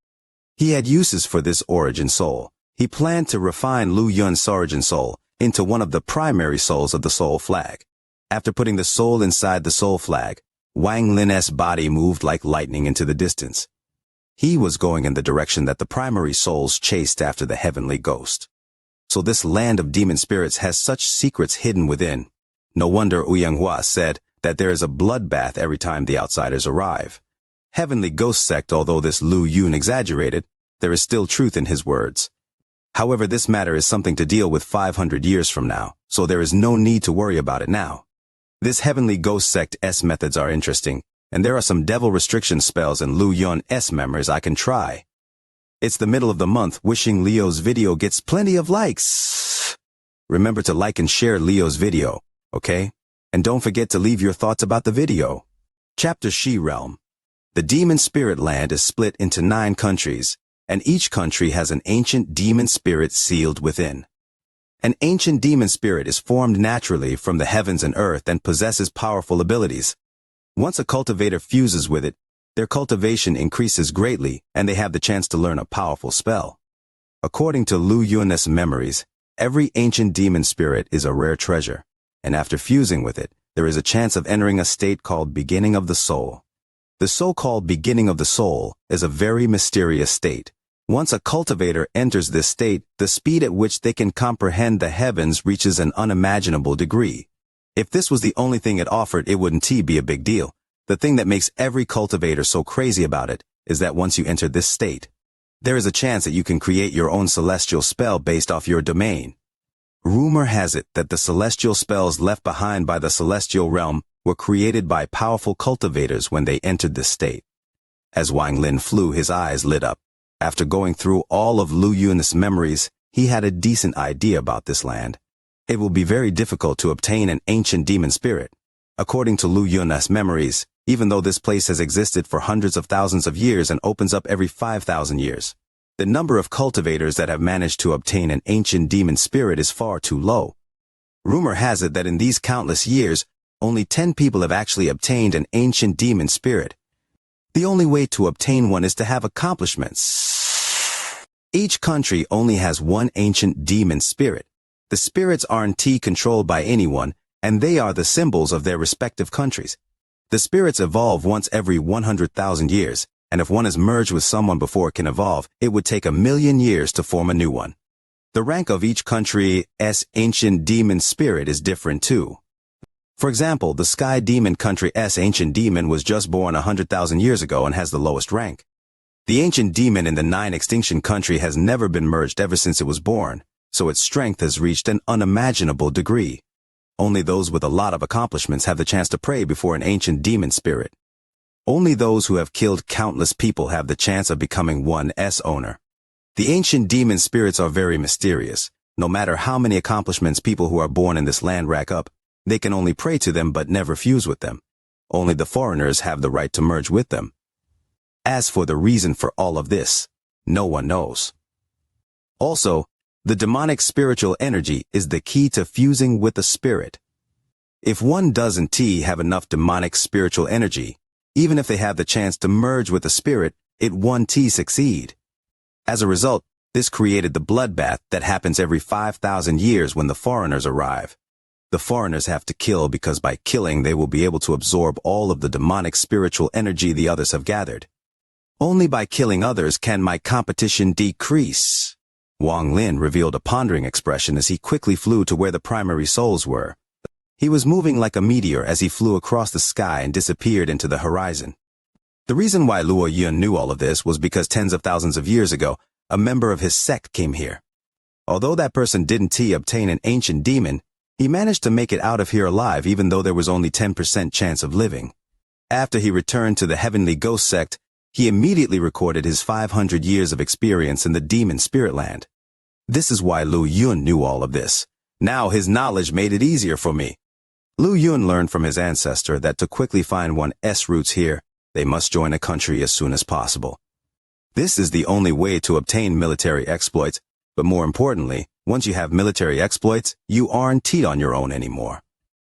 Speaker 1: He had uses for this origin soul. He planned to refine Lu Yun's origin soul into one of the primary souls of the soul flag. After putting the soul inside the soul flag, Wang Lin's body moved like lightning into the distance. He was going in the direction that the primary souls chased after the heavenly ghost. So this land of demon spirits has such secrets hidden within. No wonder Xianxia said that there is a bloodbath every time the outsiders arrive. Heavenly Ghost Sect, although this Lu Yun exaggerated, there is still truth in his words. However, this matter is something to deal with 500 years from now, so there is no need to worry about it now. This Heavenly Ghost Sect's methods are interesting, and there are some devil restriction spells in Lu Yun's memories I can try. It's the middle of the month. Wishing Leo's video gets plenty of likes. Remember to like and share Leo's video, okay? And don't forget to leave your thoughts about the video. Chapter She Realm. The demon spirit land is split into 9 countries, and each country has an ancient demon spirit sealed within. An ancient demon spirit is formed naturally from the heavens and earth and possesses powerful abilities. Once a cultivator fuses with it, their cultivation increases greatly and they have the chance to learn a powerful spell. According to Lu Yun's memories, every ancient demon spirit is a rare treasure, and after fusing with it, there is a chance of entering a state called beginning of the soul. The so-called beginning of the soul is a very mysterious state. Once a cultivator enters this state, the speed at which they can comprehend the heavens reaches an unimaginable degree. If this was the only thing it offered, it wouldn't be a big deal. The thing that makes every cultivator so crazy about it is that once you enter this state, there is a chance that you can create your own celestial spell based off your domain. Rumor has it that the celestial spells left behind by the celestial realm were created by powerful cultivators when they entered this state. As Wang Lin flew, his eyes lit up. After going through all of Lu Yun's memories, he had a decent idea about this land. It will be very difficult to obtain an ancient demon spirit. According to Lu Yun's memories, even though this place has existed for hundreds of thousands of years and opens up every 5,000 years, the number of cultivators that have managed to obtain an ancient demon spirit is far too low. Rumor has it that in these countless years, only 10 people have actually obtained an ancient demon spirit. The only way to obtain one is to have accomplishments. Each country only has one ancient demon spirit. The spirits aren't controlled by anyone, and they are the symbols of their respective countries. The spirits evolve once every 100,000 years, and if one is merged with someone before it can evolve, it would take 1,000,000 years to form a new one. The rank of each country's ancient demon spirit is different too. For example, the Sky Demon country's ancient demon was just born 100,000 years ago and has the lowest rank. The ancient demon in the 9 extinction country has never been merged ever since it was born, so its strength has reached an unimaginable degree. Only those with a lot of accomplishments have the chance to pray before an ancient demon spirit. Only those who have killed countless people have the chance of becoming one's owner. The ancient demon spirits are very mysterious. No matter how many accomplishments people who are born in this land rack up, they can only pray to them but never fuse with them. Only the foreigners have the right to merge with them. As for the reason for all of this, no one knows. Also, the demonic spiritual energy is the key to fusing with a spirit. If one doesn't have enough demonic spiritual energy, even if they have the chance to merge with a spirit, it won't succeed. As a result, this created the bloodbath that happens every 5,000 years when the foreigners arrive. The foreigners have to kill because by killing they will be able to absorb all of the demonic spiritual energy the others have gathered. Only by killing others can my competition decrease. Wang Lin revealed a pondering expression as he quickly flew to where the primary souls were. He was moving like a meteor as he flew across the sky and disappeared into the horizon. The reason why Luo Yun knew all of this was because tens of thousands of years ago, a member of his sect came here. Although that person didn't obtain an ancient demon, he managed to make it out of here alive even though there was only 10% chance of living. After he returned to the Heavenly Ghost sect, he immediately recorded his 500 years of experience in the demon spirit land. This is why Lu Yun knew all of this. Now his knowledge made it easier for me. Lu Yun learned from his ancestor that to quickly find one's roots here, they must join a country as soon as possible. This is the only way to obtain military exploits, but more importantly, once you have military exploits, you aren't on your own anymore.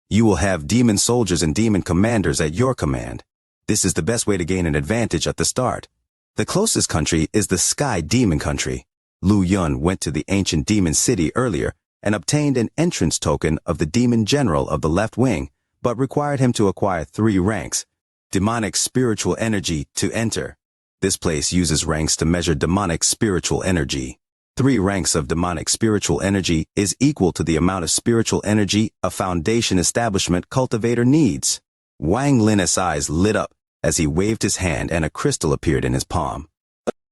Speaker 1: You will have demon soldiers and demon commanders at your command. This is the best way to gain an advantage at the start. The closest country is the Sky Demon country. Lu Yun went to the ancient demon city earlier and obtained an entrance token of the demon general of the left wing, but required him to acquire 3 ranks. Demonic spiritual energy to enter. This place uses ranks to measure demonic spiritual energy. 3 ranks of demonic spiritual energy is equal to the amount of spiritual energy a foundation establishment cultivator needs. Wang Lin's eyes lit up as he waved his hand and a crystal appeared in his palm.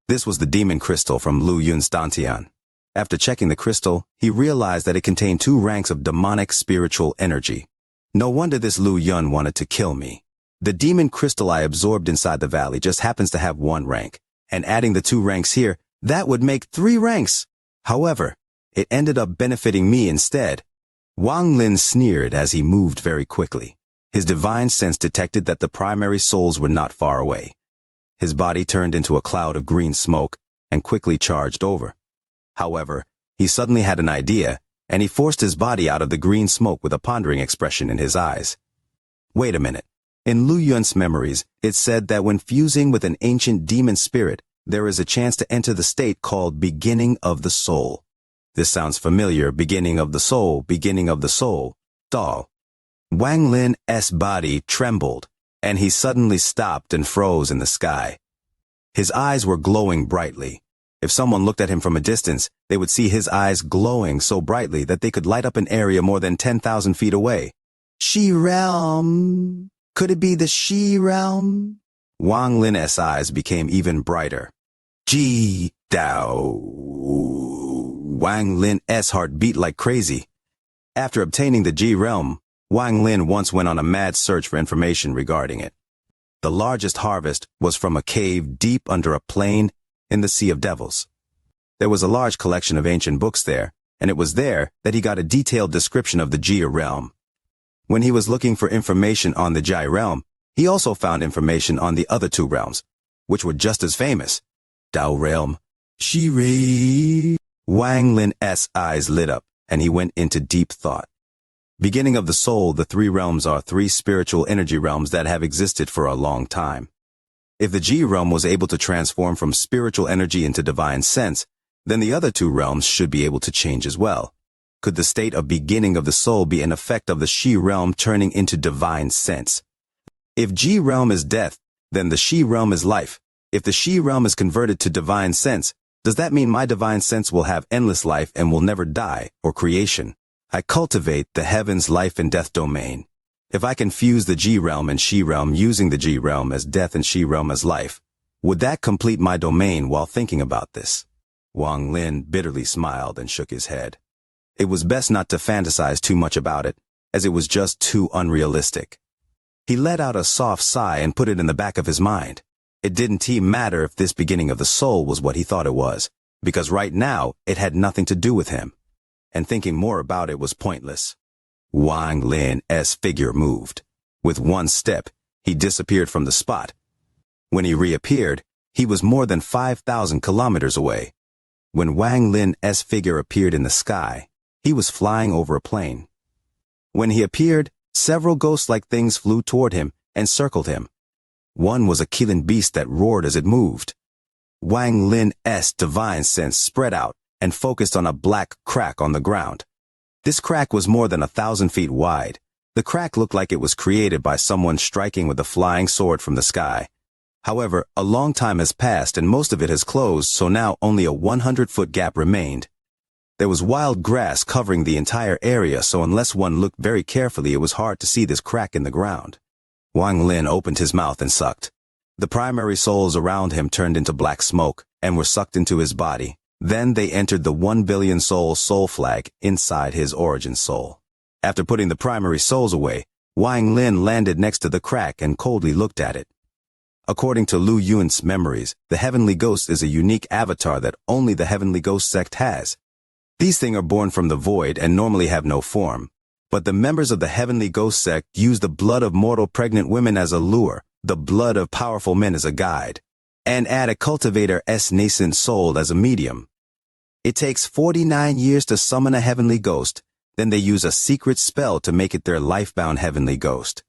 Speaker 1: This was the demon crystal from Lu Yun's Dantian. After checking the crystal, he realized that it contained 2 ranks of demonic spiritual energy. No wonder this Lu Yun wanted to kill me. The demon crystal I absorbed inside the valley just happens to have 1 rank, and adding the 2 ranks here, that would make 3 ranks. However, it ended up benefiting me instead. Wang Lin sneered as he moved very quickly. His divine sense detected that the primary souls were not far away. His body turned into a cloud of green smoke and quickly charged over. However, he suddenly had an idea and he forced his body out of the green smoke with a pondering expression in his eyes. Wait a minute. In Lu Yun's memories, it said that when fusing with an ancient demon spirit, there is a chance to enter the state called beginning of the soul. This sounds familiar, beginning of the soul, beginning of the soul. Doll. Wang Lin's body trembled, and he suddenly stopped and froze in the sky. His eyes were glowing brightly. If someone looked at him from a distance, they would see his eyes glowing so brightly that they could light up an area more than 10,000 feet away. She realm. Could it be the She realm? Wang Lin's eyes became even brighter. Ji Dao. Wang Lin's heart beat like crazy. After obtaining the Ji realm, Wang Lin once went on a mad search for information regarding it. The largest harvest was from a cave deep under a plain in the Sea of Devils. There was a large collection of ancient books there, and it was there that he got a detailed description of the Jia realm. When he was looking for information on the Jai realm, he also found information on the other two realms, which were just as famous. Dao realm, Shi Rei. Wang Lin's eyes lit up, and he went into deep thought. Beginning of the soul, the three realms are three spiritual energy realms that have existed for a long time. If the Ji realm was able to transform from spiritual energy into divine sense, then the other two realms should be able to change as well. Could the state of beginning of the soul be an effect of the Shi realm turning into divine sense? If Ji realm is death, then the Shi realm is life. If the Shi realm is converted to divine sense, does that mean my divine sense will have endless life and will never die, or creation? I cultivate the heavens life and death domain. If I can fuse the Ji realm and Shi realm using the Ji realm as death and Shi realm as life, would that complete my domain while thinking about this? Wang Lin bitterly smiled and shook his head. It was best not to fantasize too much about it, as it was just too unrealistic. He let out a soft sigh and put it in the back of his mind. It didn't matter if this beginning of the soul was what he thought it was, because right now it had nothing to do with him. And thinking more about it was pointless. Wang Lin's figure moved. With one step, he disappeared from the spot. When he reappeared, he was more than 5,000 kilometers away. When Wang Lin's figure appeared in the sky, he was flying over a plain. When he appeared, several ghost-like things flew toward him and circled him. One was a killing beast that roared as it moved. Wang Lin's divine sense spread out and focused on a black crack on the ground. This crack was more than 1,000 feet wide. The crack looked like it was created by someone striking with a flying sword from the sky. However, a long time has passed and most of it has closed, so now only a 100-foot gap remained. There was wild grass covering the entire area, so unless one looked very carefully, it was hard to see this crack in the ground. Wang Lin opened his mouth and sucked. The primary souls around him turned into black smoke and were sucked into his body. Then they entered the 1 billion soul flag inside his origin soul. After putting the primary souls away, Wang Lin landed next to the crack and coldly looked at it. According to Lu Yun's memories, the Heavenly Ghost is a unique avatar that only the Heavenly Ghost sect has. These things are born from the void and normally have no form. But the members of the Heavenly Ghost sect use the blood of mortal pregnant women as a lure, the blood of powerful men as a guide, and add a cultivator's nascent soul as a medium. It takes 49 years to summon a heavenly ghost, then they use a secret spell to make it their life-bound heavenly ghost.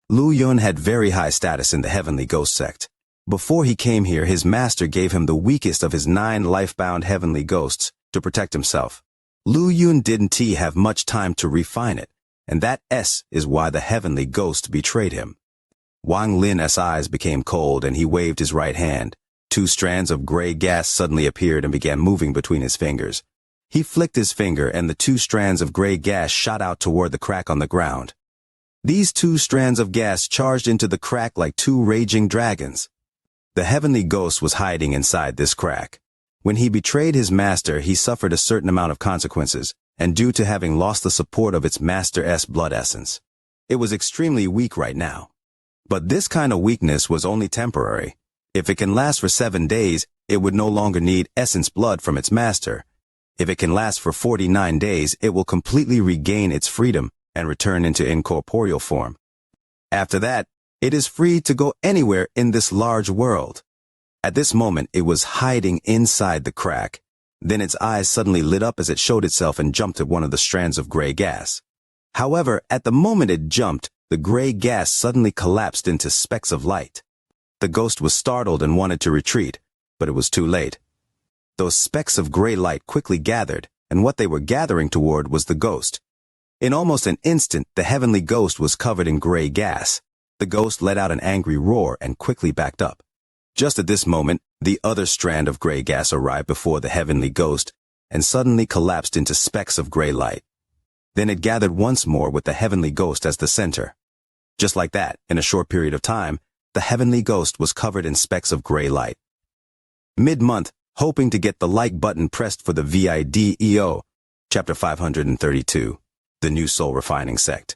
Speaker 1: Lu Yun had very high status in the Heavenly Ghost sect. Before he came here, his master gave him the weakest of his 9 life-bound heavenly ghosts to protect himself. Lu Yun didn't have much time to refine it, and that is why the heavenly ghost betrayed him. Wang Lin's eyes became cold and he waved his right hand. 2 strands of gray gas suddenly appeared and began moving between his fingers. He flicked his finger and the 2 strands of gray gas shot out toward the crack on the ground. These 2 strands of gas charged into the crack like 2 raging dragons. The heavenly ghost was hiding inside this crack. When he betrayed his master, he suffered a certain amount of consequences, and due to having lost the support of its master's blood essence. It was extremely weak right now. But this kind of weakness was only temporary. If it can last for 7 days, it would no longer need essence blood from its master. If it can last for 49 days, it will completely regain its freedom and return into incorporeal form. After that, it is free to go anywhere in this large world. At this moment, it was hiding inside the crack. Then its eyes suddenly lit up as it showed itself and jumped at one of the strands of gray gas. However, at the moment it jumped, the gray gas suddenly collapsed into specks of light. The ghost was startled and wanted to retreat, but it was too late. Those specks of gray light quickly gathered, and what they were gathering toward was the ghost. In almost an instant, the heavenly ghost was covered in gray gas. The ghost let out an angry roar and quickly backed up. Just at this moment, the other strand of gray gas arrived before the heavenly ghost and suddenly collapsed into specks of gray light. Then it gathered once more with the heavenly ghost as the center. Just like that, in a short period of time, the heavenly ghost was covered in specks of gray light. Mid-month, hoping to get the like button pressed for the video, Chapter 532, The New Soul Refining Sect.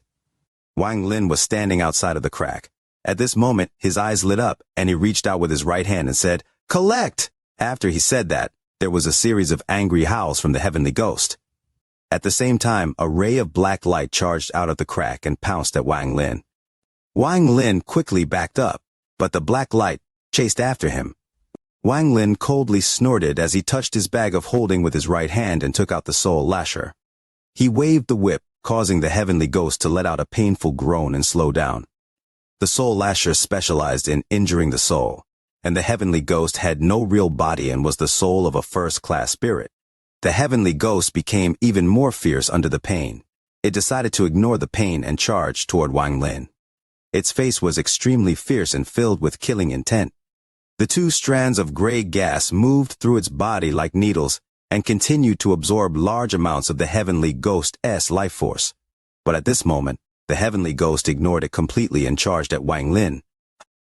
Speaker 1: Wang Lin was standing outside of the crack. At this moment, his eyes lit up, and he reached out with his right hand and said, "Collect!" After he said that, there was a series of angry howls from the heavenly ghost. At the same time, a ray of black light charged out of the crack and pounced at Wang Lin. Wang Lin quickly backed up, but the black light chased after him. Wang Lin coldly snorted as he touched his bag of holding with his right hand and took out the soul lasher. He waved the whip, causing the heavenly ghost to let out a painful groan and slow down. The soul lasher specialized in injuring the soul, and the heavenly ghost had no real body and was the soul of a first-class spirit. The heavenly ghost became even more fierce under the pain. It decided to ignore the pain and charge toward Wang Lin. Its face was extremely fierce and filled with killing intent. The two strands of gray gas moved through its body like needles and continued to absorb large amounts of the heavenly ghost's life force. But at this moment, the heavenly ghost ignored it completely and charged at Wang Lin.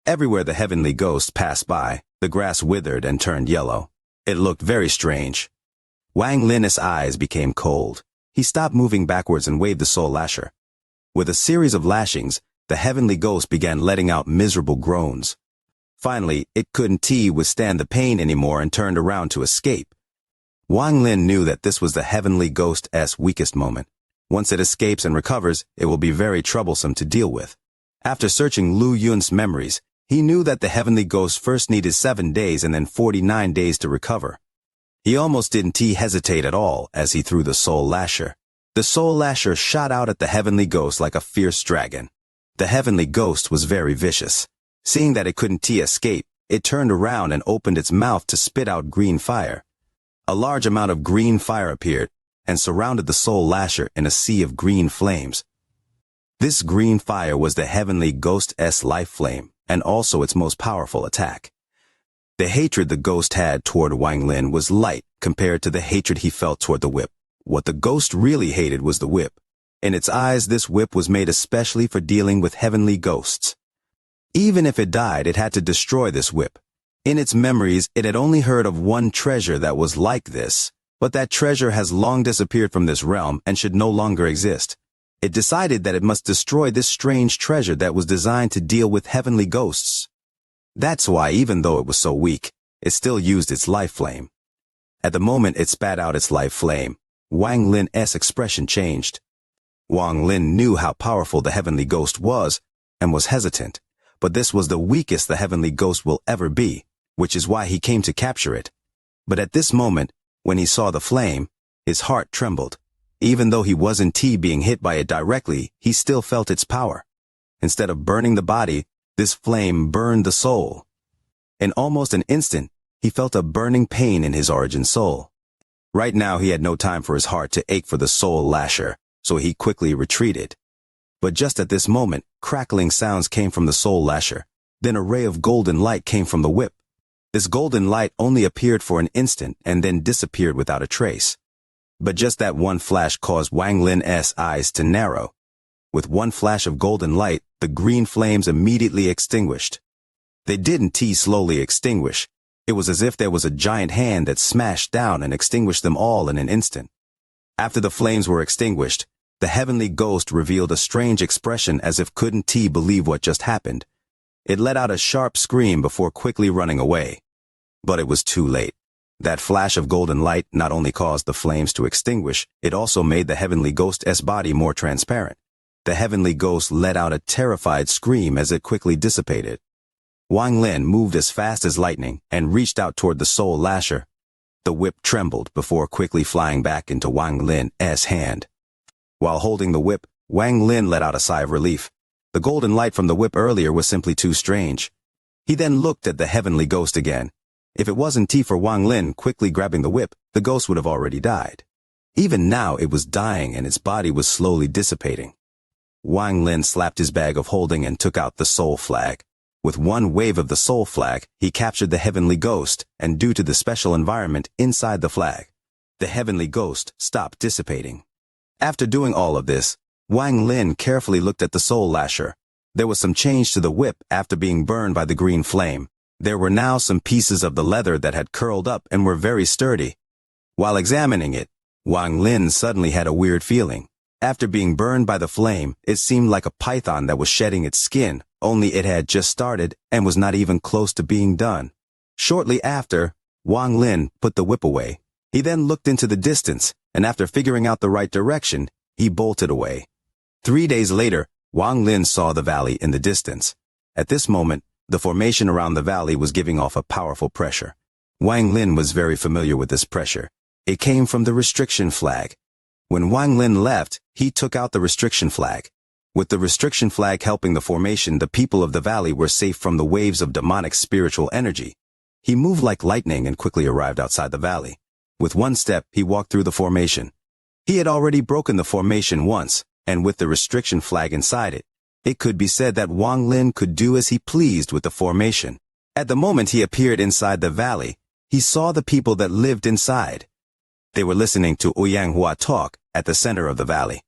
Speaker 1: Everywhere the heavenly ghost passed by, the grass withered and turned yellow. It looked very strange. Wang Lin's eyes became cold. He stopped moving backwards and waved the soul lasher. With a series of lashings, the heavenly ghost began letting out miserable groans. Finally, it couldn't withstand the pain anymore and turned around to escape. Wang Lin knew that this was the heavenly ghost's weakest moment. Once it escapes and recovers, it will be very troublesome to deal with. After searching Lu Yun's memories, he knew that the heavenly ghost first needed 7 days and then 49 days to recover. He almost didn't hesitate at all as he threw the soul lasher. The soul lasher shot out at the heavenly ghost like a fierce dragon. The heavenly ghost was very vicious. Seeing that it couldn't escape, it turned around and opened its mouth to spit out green fire. A large amount of green fire appeared and surrounded the soul lasher in a sea of green flames. This green fire was the heavenly ghost's life flame, and also its most powerful attack. The hatred the ghost had toward Wang Lin was light compared to the hatred he felt toward the whip. What the ghost really hated was the whip. In its eyes, this whip was made especially for dealing with heavenly ghosts. Even if it died, it had to destroy this whip. In its memories, it had only heard of one treasure that was like this, but that treasure has long disappeared from this realm and should no longer exist. It decided that it must destroy this strange treasure that was designed to deal with heavenly ghosts. That's why, even though it was so weak, it still used its life flame. At the moment it spat out its life flame, Wang Lin's expression changed. Wang Lin knew how powerful the heavenly ghost was and was hesitant, but this was the weakest the heavenly ghost will ever be, which is why he came to capture it. But at this moment, when he saw the flame, his heart trembled. Even though he wasn't being hit by it directly, he still felt its power. Instead of burning the body, this flame burned the soul. In almost an instant, he felt a burning pain in his origin soul. Right now he had no time for his heart to ache for the soul lasher, so he quickly retreated. But just at this moment, crackling sounds came from the soul lasher. Then a ray of golden light came from the whip. This golden light only appeared for an instant and then disappeared without a trace. But just that one flash caused Wang Lin's eyes to narrow. With one flash of golden light, the green flames immediately extinguished. They didn't slowly extinguish. It was as if there was a giant hand that smashed down and extinguished them all in an instant. After the flames were extinguished, the heavenly ghost revealed a strange expression as if couldn't believe what just happened. It let out a sharp scream before quickly running away. But it was too late. That flash of golden light not only caused the flames to extinguish, it also made the heavenly ghost's body more transparent. The heavenly ghost let out a terrified scream as it quickly dissipated. Wang Lin moved as fast as lightning and reached out toward the soul lasher. The whip trembled before quickly flying back into Wang Lin's hand. While holding the whip, Wang Lin let out a sigh of relief. The golden light from the whip earlier was simply too strange. He then looked at the heavenly ghost again. If it wasn't for Wang Lin quickly grabbing the whip, the ghost would have already died. Even now it was dying and its body was slowly dissipating. Wang Lin slapped his bag of holding and took out the soul flag. With one wave of the soul flag, he captured the heavenly ghost, and due to the special environment inside the flag, the heavenly ghost stopped dissipating. After doing all of this, Wang Lin carefully looked at the soul lasher. There was some change to the whip after being burned by the green flame. There were now some pieces of the leather that had curled up and were very sturdy. While examining it, Wang Lin suddenly had a weird feeling. After being burned by the flame, it seemed like a python that was shedding its skin, only it had just started and was not even close to being done. Shortly after, Wang Lin put the whip away. He then looked into the distance, and after figuring out the right direction, he bolted away. 3 days later, Wang Lin saw the valley in the distance. At this moment, the formation around the valley was giving off a powerful pressure. Wang Lin was very familiar with this pressure. It came from the restriction flag. When Wang Lin left, he took out the restriction flag. With the restriction flag helping the formation, the people of the valley were safe from the waves of demonic spiritual energy. He moved like lightning and quickly arrived outside the valley. With one step, he walked through the formation. He had already broken the formation once, and with the restriction flag inside it, it could be said that Wang Lin could do as he pleased with the formation. At the moment he appeared inside the valley, he saw the people that lived inside. They were listening to Xianxia talk at the center of the valley.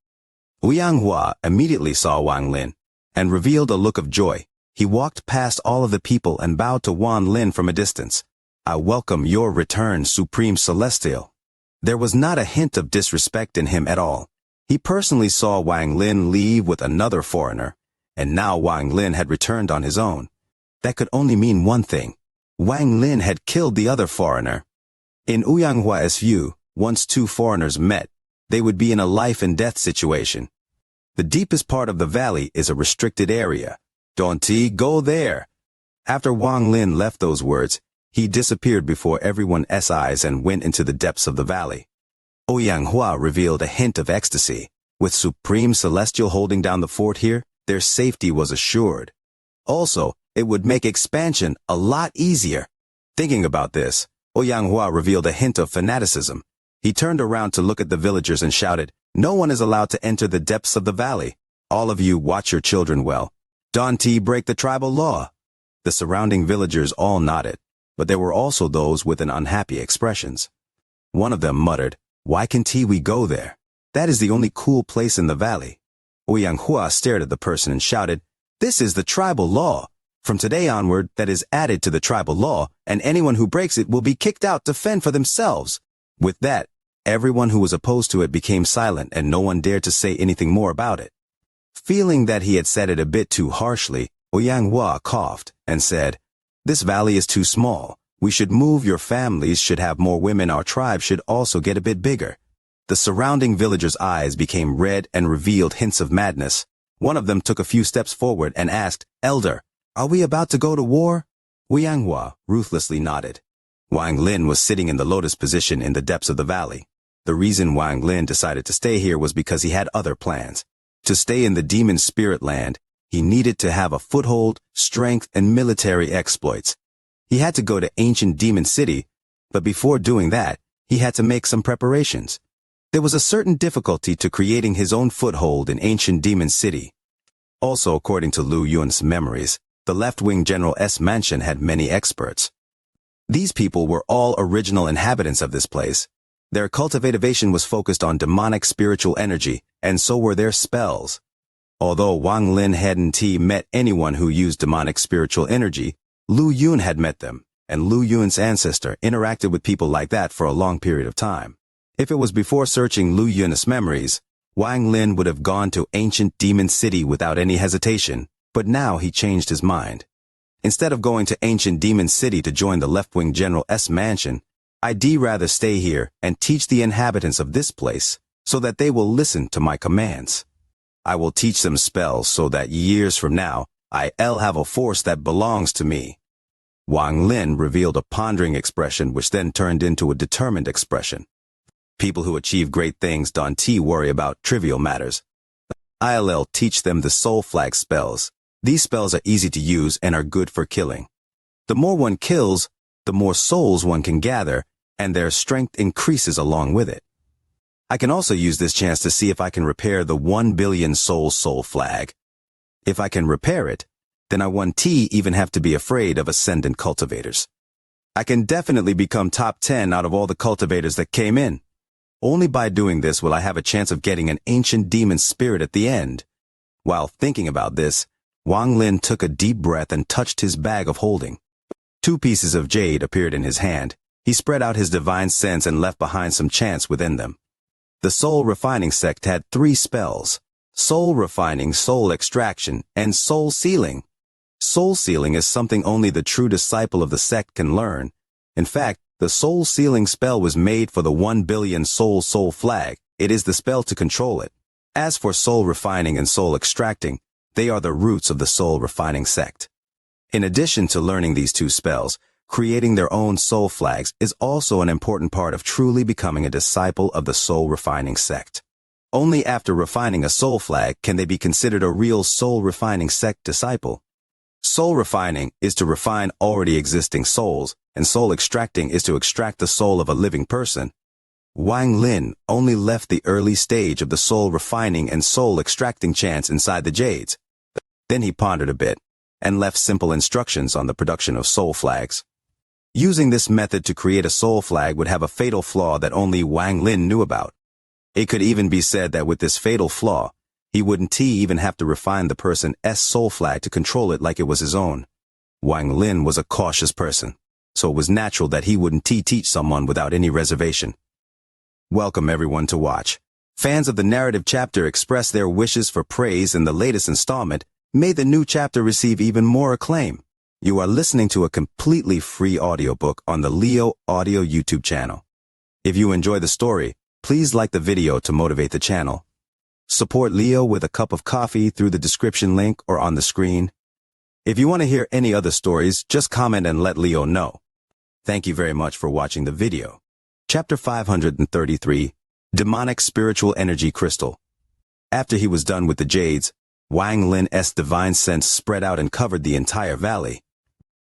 Speaker 1: Xianxia immediately saw Wang Lin and revealed a look of joy. He walked past all of the people and bowed to Wang Lin from a distance. "I welcome your return, Supreme Celestial." There was not a hint of disrespect in him at all. He personally saw Wang Lin leave with another foreigner, and now Wang Lin had returned on his own. That could only mean one thing. Wang Lin had killed the other foreigner. In Xianxia's view, once two foreigners met, they would be in a life and death situation. The deepest part of the valley is a restricted area. "Don't go there." After Wang Lin left those words, he disappeared before everyone's eyes and went into the depths of the valley. Xianxia revealed a hint of ecstasy. With Supreme Celestial holding down the fort here, their safety was assured. Also, it would make expansion a lot easier. Thinking about this, Xianxia revealed a hint of fanaticism. He turned around to look at the villagers and shouted, "No one is allowed to enter the depths of the valley. All of you watch your children well. Don't break the tribal law." The surrounding villagers all nodded, but there were also those with an unhappy expressions. One of them muttered, "Why can't we go there? That is the only cool place in the valley." Xianxia stared at the person and shouted, "This is the tribal law. From today onward, that is added to the tribal law, and anyone who breaks it will be kicked out to fend for themselves." With that, everyone who was opposed to it became silent and no one dared to say anything more about it. Feeling that he had said it a bit too harshly, Xianxia coughed and said, "This valley is too small. We should move. Your families should have more women. Our tribe should also get a bit bigger." The surrounding villagers' eyes became red and revealed hints of madness. One of them took a few steps forward and asked, "Elder, are we about to go to war?" Xianxia ruthlessly nodded. Wang Lin was sitting in the lotus position in the depths of the valley. The reason Wang Lin decided to stay here was because he had other plans. To stay in the demon spirit land, he needed to have a foothold, strength, and military exploits. He had to go to ancient demon city, but before doing that, he had to make some preparations. There was a certain difficulty to creating his own foothold in ancient demon city. Also, according to Lu Yun's memories, the left-wing general's mansion had many experts. These people were all original inhabitants of this place. Their cultivation was focused on demonic spiritual energy, and so were their spells. Although Wang Lin hadn't met anyone who used demonic spiritual energy, Lu Yun had met them, and Lu Yun's ancestor interacted with people like that for a long period of time. If it was before searching Lu Yun's memories, Wang Lin would have gone to ancient demon city without any hesitation, but now he changed his mind. Instead of going to ancient demon city to join the left-wing general's mansion, I'd rather stay here and teach the inhabitants of this place so that they will listen to my commands. I will teach them spells so that years from now, I'll have a force that belongs to me. Wang Lin revealed a pondering expression which then turned into a determined expression. People who achieve great things don't worry about trivial matters. I'll teach them the soul flag spells. These spells are easy to use and are good for killing. The more one kills, the more souls one can gather, and their strength increases along with it. I can also use this chance to see if I can repair the 1 billion soul flag. If I can repair it, then I won't even have to be afraid of ascendant cultivators. I can definitely become top 10 out of all the cultivators that came in. Only by doing this will I have a chance of getting an ancient demon spirit at the end. While thinking about this, Wang Lin took a deep breath and touched his bag of holding. 2 pieces of jade appeared in his hand. He spread out his divine sense and left behind some chants within them. The soul refining sect had 3 spells: soul refining, soul extraction, and soul sealing. Soul sealing is something only the true disciple of the sect can learn. In fact, the soul sealing spell was made for the 1 billion soul flag. It is the spell to control it. As for soul refining and soul extracting, they are the roots of the soul refining sect. In addition to learning these 2 spells, creating their own soul flags is also an important part of truly becoming a disciple of the soul refining sect. Only after refining a soul flag can they be considered a real soul refining sect disciple. Soul refining is to refine already existing souls, and soul extracting is to extract the soul of a living person. Wang Lin only left the early stage of the soul refining and soul extracting chants inside the jades. Then he pondered a bit, and left simple instructions on the production of soul flags. Using this method to create a soul flag would have a fatal flaw that only Wang Lin knew about. It could even be said that with this fatal flaw, he wouldn't even have to refine the person's soul flag to control it like it was his own. Wang Lin was a cautious person, so it was natural that he wouldn't teach someone without any reservation. Welcome everyone to watch. Fans of the narrative chapter express their wishes for praise in the latest installment. May the new chapter receive even more acclaim. You are listening to a completely free audiobook on the Leo Audio YouTube channel. If you enjoy the story, please like the video to motivate the channel. Support Leo with a cup of coffee through the description link or on the screen. If you want to hear any other stories, just comment and let Leo know. Thank you very much for watching the video. Chapter 533, Demonic Spiritual Energy Crystal. After he was done with the jades, Wang Lin's divine sense spread out and covered the entire valley.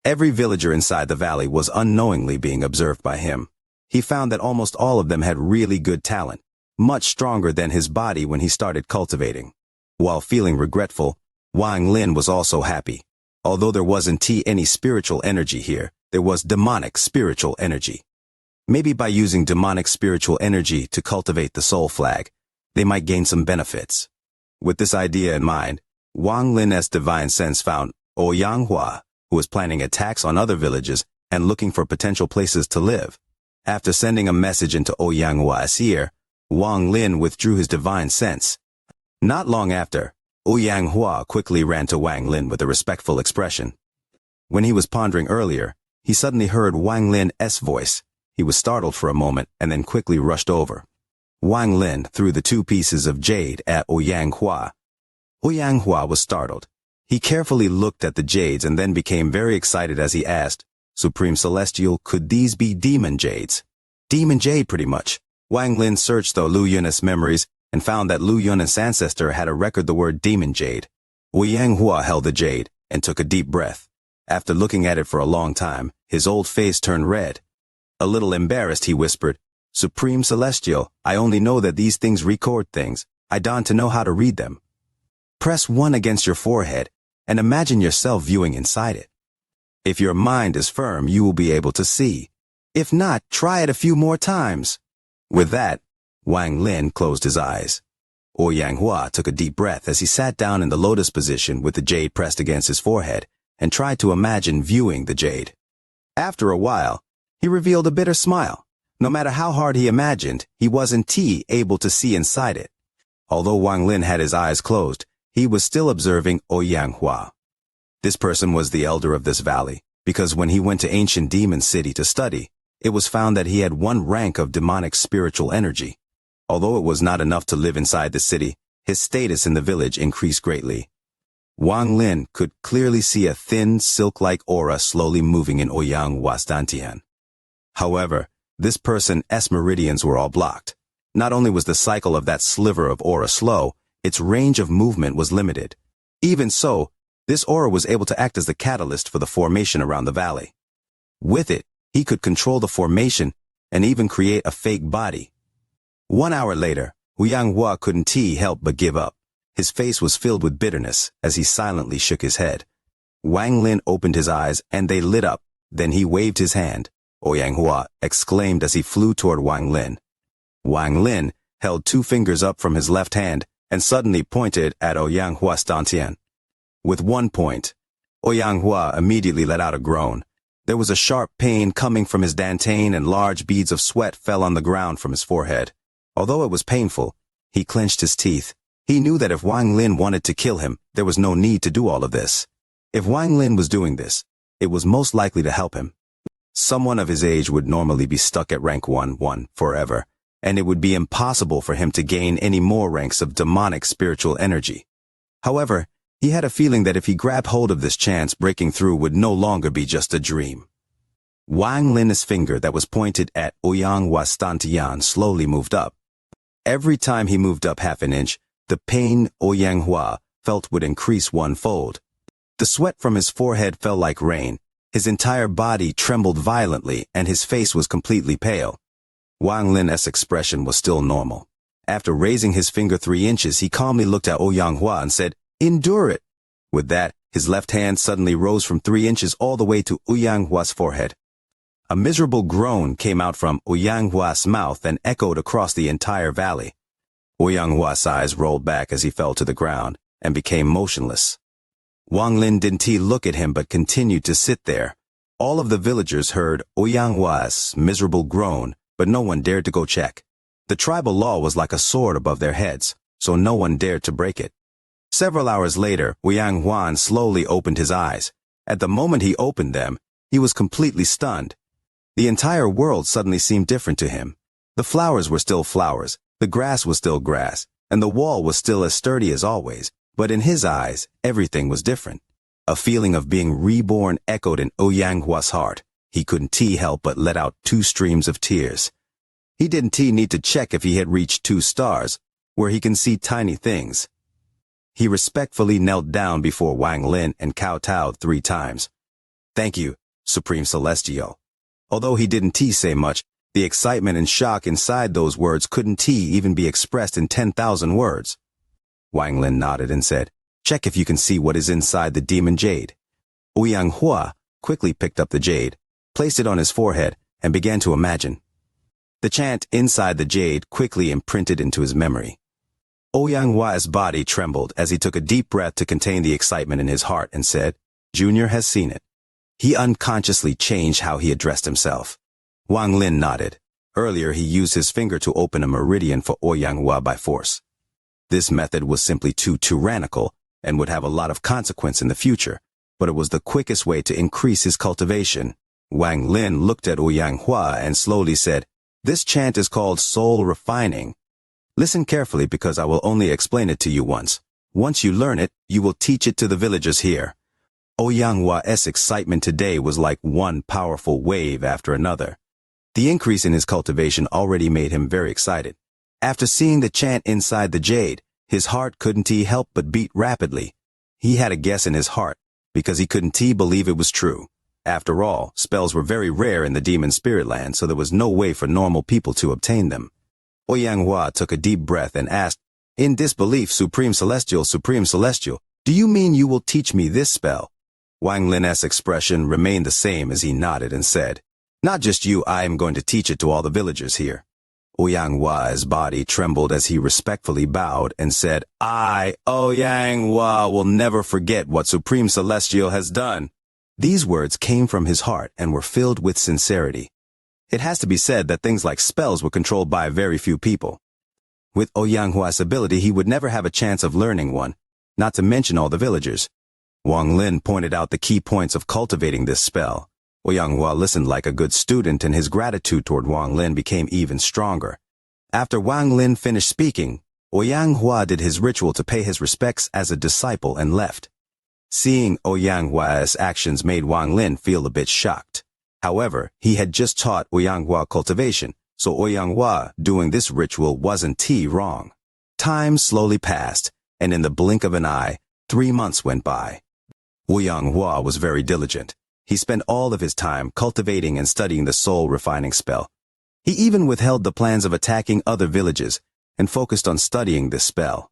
Speaker 1: Every villager inside the valley was unknowingly being observed by him. He found that almost all of them had really good talent, much stronger than his body when he started cultivating. While feeling regretful, Wang Lin was also happy. Although there wasn't any spiritual energy here, there was demonic spiritual energy. Maybe by using demonic spiritual energy to cultivate the soul flag, they might gain some benefits. With this idea in mind, Wang Lin's divine sense found Oyanghua, who was planning attacks on other villages and looking for potential places to live. After sending a message into Oyanghua's ear, Wang Lin withdrew his divine sense. Not long after, Oyanghua quickly ran to Wang Lin with a respectful expression. When he was pondering earlier, he suddenly heard Wang Lin's voice. He was startled for a moment and then quickly rushed over. Wang Lin threw the 2 pieces of jade at Oyanghua. Oyanghua was startled. He carefully looked at the jades and then became very excited as he asked, "Supreme Celestial, could these be demon jades?" Demon jade, pretty much. Wang Lin searched the Lu Yun's memories and found that Lu Yun's ancestor had a record the word demon jade. Oyanghua held the jade and took a deep breath. After looking at it for a long time, his old face turned red. A little embarrassed, he whispered, "Supreme Celestial, I only know that these things record things. I don't know how to read them." Press 1 against your forehead and imagine yourself viewing inside it. If your mind is firm, you will be able to see. If not, try it a few more times. With that, Wang Lin closed his eyes. Oyanghua took a deep breath as he sat down in the lotus position with the jade pressed against his forehead and tried to imagine viewing the jade. After a while, he revealed a bitter smile. No matter how hard he imagined, he wasn't able to see inside it. Although Wang Lin had his eyes closed, he was still observing Oyanghua. This person was the elder of this valley, because when he went to ancient demon city to study, it was found that he had 1 rank of demonic spiritual energy. Although it was not enough to live inside the city, his status in the village increased greatly. Wang Lin could clearly see a thin, silk-like aura slowly moving in Ouyang Hua's dantian. However, this person's meridians were all blocked. Not only was the cycle of that sliver of aura slow, its range of movement was limited. Even so, this aura was able to act as the catalyst for the formation around the valley. With it, he could control the formation and even create a fake body. 1 hour later, Ouyang Hua couldn't help but give up. His face was filled with bitterness as he silently shook his head. Wang Lin opened his eyes and they lit up. Then he waved his hand. Ouyang Hua exclaimed as he flew toward Wang Lin. Wang Lin held 2 fingers up from his left hand and suddenly pointed at Ouyang Hua's dantian. With 1 point, Ouyang Hua immediately let out a groan. There was a sharp pain coming from his dantian and large beads of sweat fell on the ground from his forehead. Although it was painful, he clenched his teeth. He knew that if Wang Lin wanted to kill him, there was no need to do all of this. If Wang Lin was doing this, it was most likely to help him. Someone of his age would normally be stuck at rank 1 forever, and it would be impossible for him to gain any more ranks of demonic spiritual energy. However, he had a feeling that if he grabbed hold of this chance, breaking through would no longer be just a dream. Wang Lin's finger that was pointed at Ouyang Hua's dantian slowly moved up. Every time he moved up half an inch, the pain Ouyang Hua felt would increase 1-fold. The sweat from his forehead fell like rain. His entire body trembled violently and his face was completely pale. Wang Lin's expression was still normal. After raising his finger 3 inches, he calmly looked at Ouyang Hua and said, "Endure it." With that, his left hand suddenly rose from 3 inches all the way to Ouyang Hua's forehead. A miserable groan came out from Ouyang Hua's mouth and echoed across the entire valley. Ouyang Hua's eyes rolled back as he fell to the ground and became motionless. Wang Lin didn't look at him but continued to sit there. All of the villagers heard Ouyang Hua's miserable groan, but no one dared to go check. The tribal law was like a sword above their heads, so no one dared to break it. Several hours later, Ouyang Hua slowly opened his eyes. At the moment he opened them, he was completely stunned. The entire world suddenly seemed different to him. The flowers were still flowers, the grass was still grass, and the wall was still as sturdy as always, but in his eyes, everything was different. A feeling of being reborn echoed in Ouyang Hua's heart. He couldn't help but let out 2 streams of tears. He didn't need to check if he had reached 2 stars, where he can see tiny things. He respectfully knelt down before Wang Lin and kowtowed 3 times. "Thank you, Supreme Celestial." Although he didn't say much, the excitement and shock inside those words couldn't even be expressed in 10,000 words. Wang Lin nodded and said, "Check if you can see what is inside the demon jade." Ouyang Hua quickly picked up the jade, placed it on his forehead, and began to imagine. The chant inside the jade quickly imprinted into his memory. Ouyang Hua's body trembled as he took a deep breath to contain the excitement in his heart and said, "Junior has seen it." He unconsciously changed how he addressed himself. Wang Lin nodded. Earlier he used his finger to open a meridian for Ouyang Hua by force. This method was simply too tyrannical and would have a lot of consequence in the future, but it was the quickest way to increase his cultivation. Wang Lin looked at Ouyang Hua and slowly said, "This chant is called soul refining. Listen carefully because I will only explain it to you once. Once you learn it, you will teach it to the villagers here." Ouyang Hua's excitement today was like one powerful wave after another. The increase in his cultivation already made him very excited. After seeing the chant inside the jade, his heart couldn't help but beat rapidly. He had a guess in his heart, because he couldn't believe it was true. After all, spells were very rare in the demon spirit land, so there was no way for normal people to obtain them. Ouyang Hua took a deep breath and asked, "In disbelief, Supreme Celestial, do you mean you will teach me this spell?" Wang Lin's expression remained the same as he nodded and said, "Not just you, I am going to teach it to all the villagers here." Ouyang Hua's body trembled as he respectfully bowed and said, "I, Ouyang Hua, will never forget what Supreme Celestial has done." These words came from his heart and were filled with sincerity. It has to be said that things like spells were controlled by very few people. With Ouyang Hua's ability, he would never have a chance of learning one, not to mention all the villagers. Wang Lin pointed out the key points of cultivating this spell. Ouyang Hua listened like a good student and his gratitude toward Wang Lin became even stronger. After Wang Lin finished speaking, Ouyang Hua did his ritual to pay his respects as a disciple and left. Seeing Ouyanghua's actions made Wang Lin feel a bit shocked. However, he had just taught Ouyanghuo cultivation, so Ouyanghuo doing this ritual wasn't wrong. Time slowly passed, and in the blink of an eye, 3 months went by. Ouyanghuo was very diligent. He spent all of his time cultivating and studying the soul-refining spell. He even withheld the plans of attacking other villages and focused on studying this spell.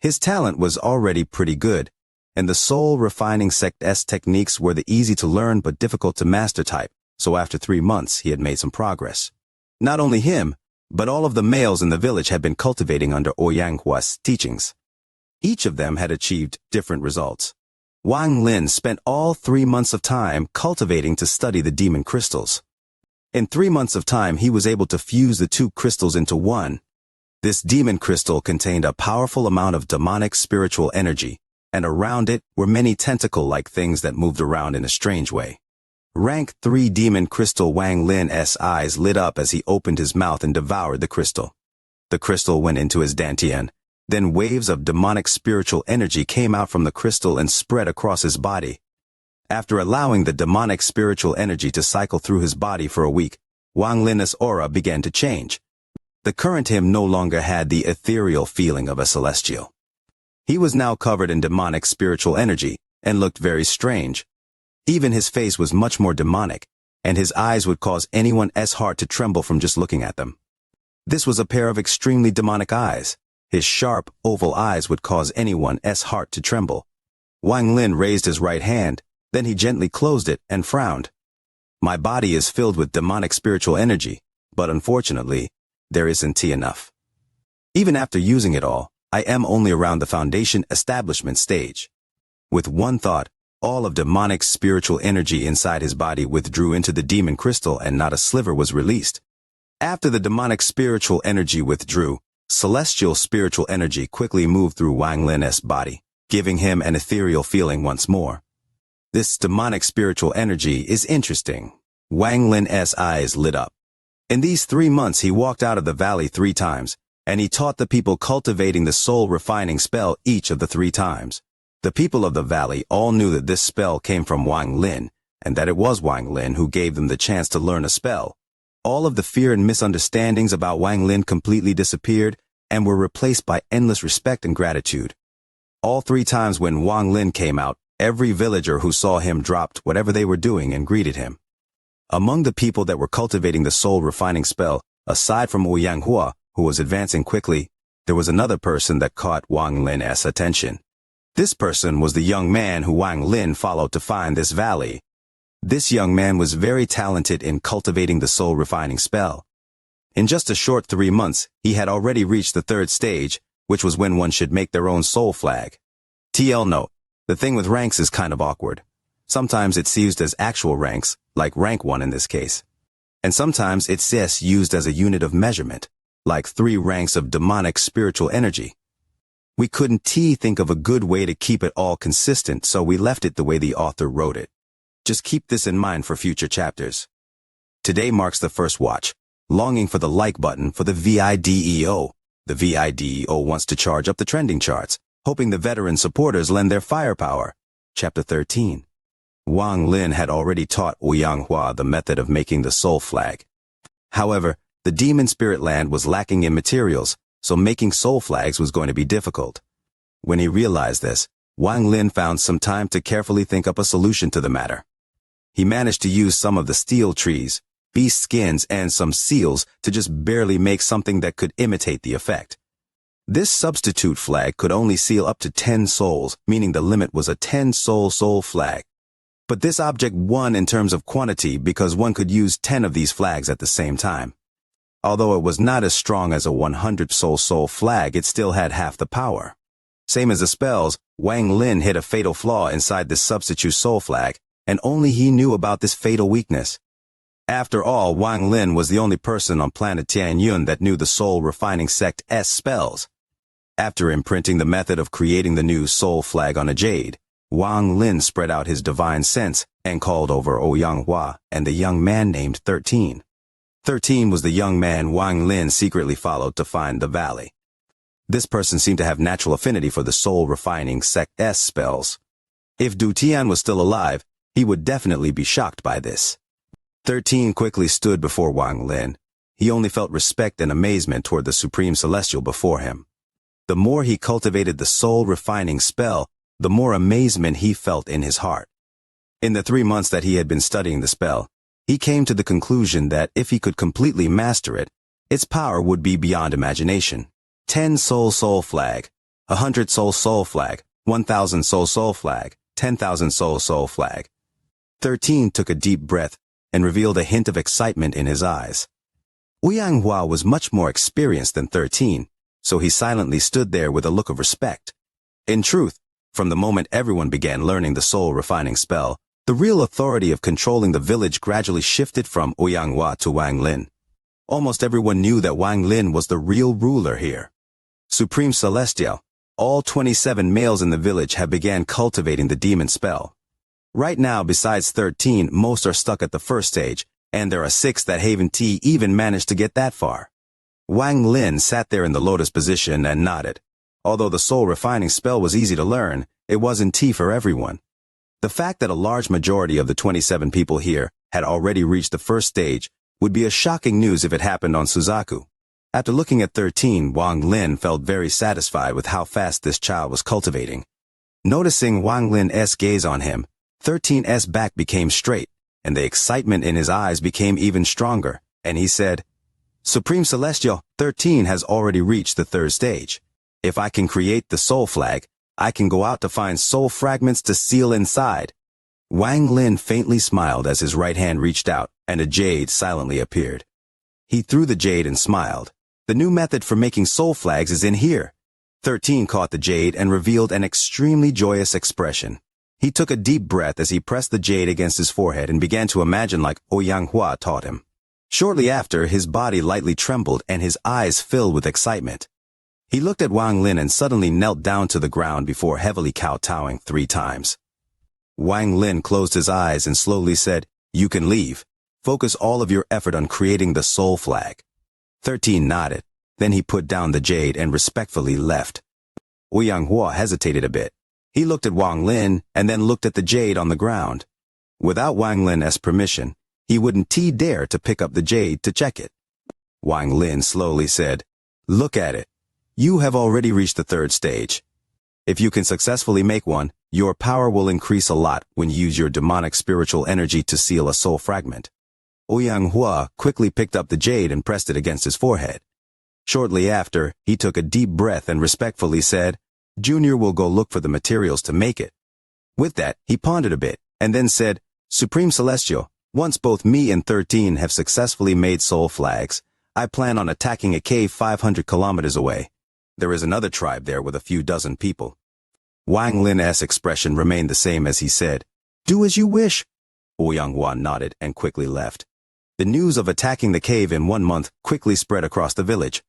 Speaker 1: His talent was already pretty good, and the soul-refining sect's techniques were the easy-to-learn but difficult-to-master type, so after 3 months he had made some progress. Not only him, but all of the males in the village had been cultivating under Ouyanghua's teachings. Each of them had achieved different results. Wang Lin spent all 3 months of time cultivating to study the demon crystals. In 3 months of time, he was able to fuse the 2 crystals into one. This demon crystal contained a powerful amount of demonic spiritual energy, and around it were many tentacle-like things that moved around in a strange way. Rank 3 demon crystal. Wang Lin's eyes lit up as he opened his mouth and devoured the crystal. The crystal went into his dantian. Then waves of demonic spiritual energy came out from the crystal and spread across his body. After allowing the demonic spiritual energy to cycle through his body for a week, Wang Lin's aura began to change. The current him no longer had the ethereal feeling of a celestial. He was now covered in demonic spiritual energy and looked very strange. Even his face was much more demonic, and his eyes would cause anyone's heart to tremble from just looking at them. This was a pair of extremely demonic eyes. His sharp, oval eyes would cause anyone's heart to tremble. Wang Lin raised his right hand, then he gently closed it and frowned. My body is filled with demonic spiritual energy, but unfortunately, there isn't enough. Even after using it all, I am only around the foundation establishment stage. With one thought, all of demonic spiritual energy inside his body withdrew into the demon crystal and not a sliver was released. After the demonic spiritual energy withdrew, celestial spiritual energy quickly moved through Wang Lin's body, giving him an ethereal feeling once more. This demonic spiritual energy is interesting. Wang Lin's eyes lit up. In these 3 months he walked out of the valley 3 times, and he taught the people cultivating the soul-refining spell each of the 3 times. The people of the valley all knew that this spell came from Wang Lin, and that it was Wang Lin who gave them the chance to learn a spell. All of the fear and misunderstandings about Wang Lin completely disappeared and were replaced by endless respect and gratitude. All 3 times when Wang Lin came out, every villager who saw him dropped whatever they were doing and greeted him. Among the people that were cultivating the soul-refining spell, aside from Ouyanghuo, who was advancing quickly, there was another person that caught Wang Lin's attention. This person was the young man who Wang Lin followed to find this valley. This young man was very talented in cultivating the soul-refining spell. In just a short 3 months, he had already reached the 3rd stage, which was when one should make their own soul flag. TL note, the thing with ranks is kind of awkward. Sometimes it's used as actual ranks, like rank 1 in this case. And sometimes it's used as a unit of measurement, like 3 ranks of demonic spiritual energy. We couldn't think of a good way to keep it all consistent, so we left it the way the author wrote it. Just keep this in mind for future chapters. Today marks the first watch, longing for the like button for the VIDEO. The VIDEO wants to charge up the trending charts, hoping the veteran supporters lend their firepower. Chapter 13. Wang Lin had already taught Ouyanghuo the method of making the soul flag. However, the demon spirit land was lacking in materials, so making soul flags was going to be difficult. When he realized this, Wang Lin found some time to carefully think up a solution to the matter. He managed to use some of the steel trees, beast skins, and some seals to just barely make something that could imitate the effect. This substitute flag could only seal up to 10 souls, meaning the limit was a 10-soul flag. But this object won in terms of quantity because one could use 10 of these flags at the same time. Although it was not as strong as a 100-soul flag, it still had half the power. Same as the spells, Wang Lin hit a fatal flaw inside this substitute soul flag, and only he knew about this fatal weakness. After all, Wang Lin was the only person on planet Tianyun that knew the soul-refining sect's spells. After imprinting the method of creating the new soul flag on a jade, Wang Lin spread out his divine sense and called over Ouyanghuo and the young man named 13. 13 was the young man Wang Lin secretly followed to find the valley. This person seemed to have natural affinity for the soul-refining sect's spells. If Du Tian was still alive, he would definitely be shocked by this. 13 quickly stood before Wang Lin. He only felt respect and amazement toward the Supreme Celestial before him. The more he cultivated the soul-refining spell, the more amazement he felt in his heart. In the 3 months that he had been studying the spell, he came to the conclusion that if he could completely master it, its power would be beyond imagination. 10 soul flag, 100 soul flag, 1,000 soul flag, 10,000 soul flag. 13 took a deep breath and revealed a hint of excitement in his eyes. Ouyang Hua was much more experienced than 13, so he silently stood there with a look of respect. In truth, from the moment everyone began learning the soul-refining spell, the real authority of controlling the village gradually shifted from Ouyang Hua to Wang Lin. Almost everyone knew that Wang Lin was the real ruler here. Supreme Celestial, all 27 males in the village have began cultivating the demon spell. Right now, besides 13, most are stuck at the first stage, and there are 6 that haven't even managed to get that far. Wang Lin sat there in the lotus position and nodded. Although the soul-refining spell was easy to learn, it wasn't for everyone. The fact that a large majority of the 27 people here had already reached the first stage would be a shocking news if it happened on Suzaku. After looking at 13, Wang Lin felt very satisfied with how fast this child was cultivating. Noticing Wang Lin's gaze on him, 13's back became straight, and the excitement in his eyes became even stronger, and he said, "Supreme Celestial, 13 has already reached the 3rd stage. If I can create the soul flag, I can go out to find soul fragments to seal inside." Wang Lin faintly smiled as his right hand reached out, and a jade silently appeared. He threw the jade and smiled. "The new method for making soul flags is in here." 13 caught the jade and revealed an extremely joyous expression. He took a deep breath as he pressed the jade against his forehead and began to imagine like Ouyang Hua taught him. Shortly after, his body lightly trembled and his eyes filled with excitement. He looked at Wang Lin and suddenly knelt down to the ground before heavily kowtowing 3 times. Wang Lin closed his eyes and slowly said, "You can leave. Focus all of your effort on creating the soul flag." 13 nodded. Then he put down the jade and respectfully left. Ouyang Hua hesitated a bit. He looked at Wang Lin and then looked at the jade on the ground. Without Wang Lin's permission, he wouldn't dare to pick up the jade to check it. Wang Lin slowly said, "Look at it. You have already reached the 3rd stage. If you can successfully make one, your power will increase a lot when you use your demonic spiritual energy to seal a soul fragment." Ouyang Hua quickly picked up the jade and pressed it against his forehead. Shortly after, he took a deep breath and respectfully said, "Junior will go look for the materials to make it." With that, he pondered a bit, and then said, "Supreme Celestial, once both me and 13 have successfully made soul flags, I plan on attacking a cave 500 kilometers away. There is another tribe there with a few dozen people." Wang Lin's expression remained the same as he said, "Do as you wish." Ouyang Hua nodded and quickly left. The news of attacking the cave in 1 month quickly spread across the village.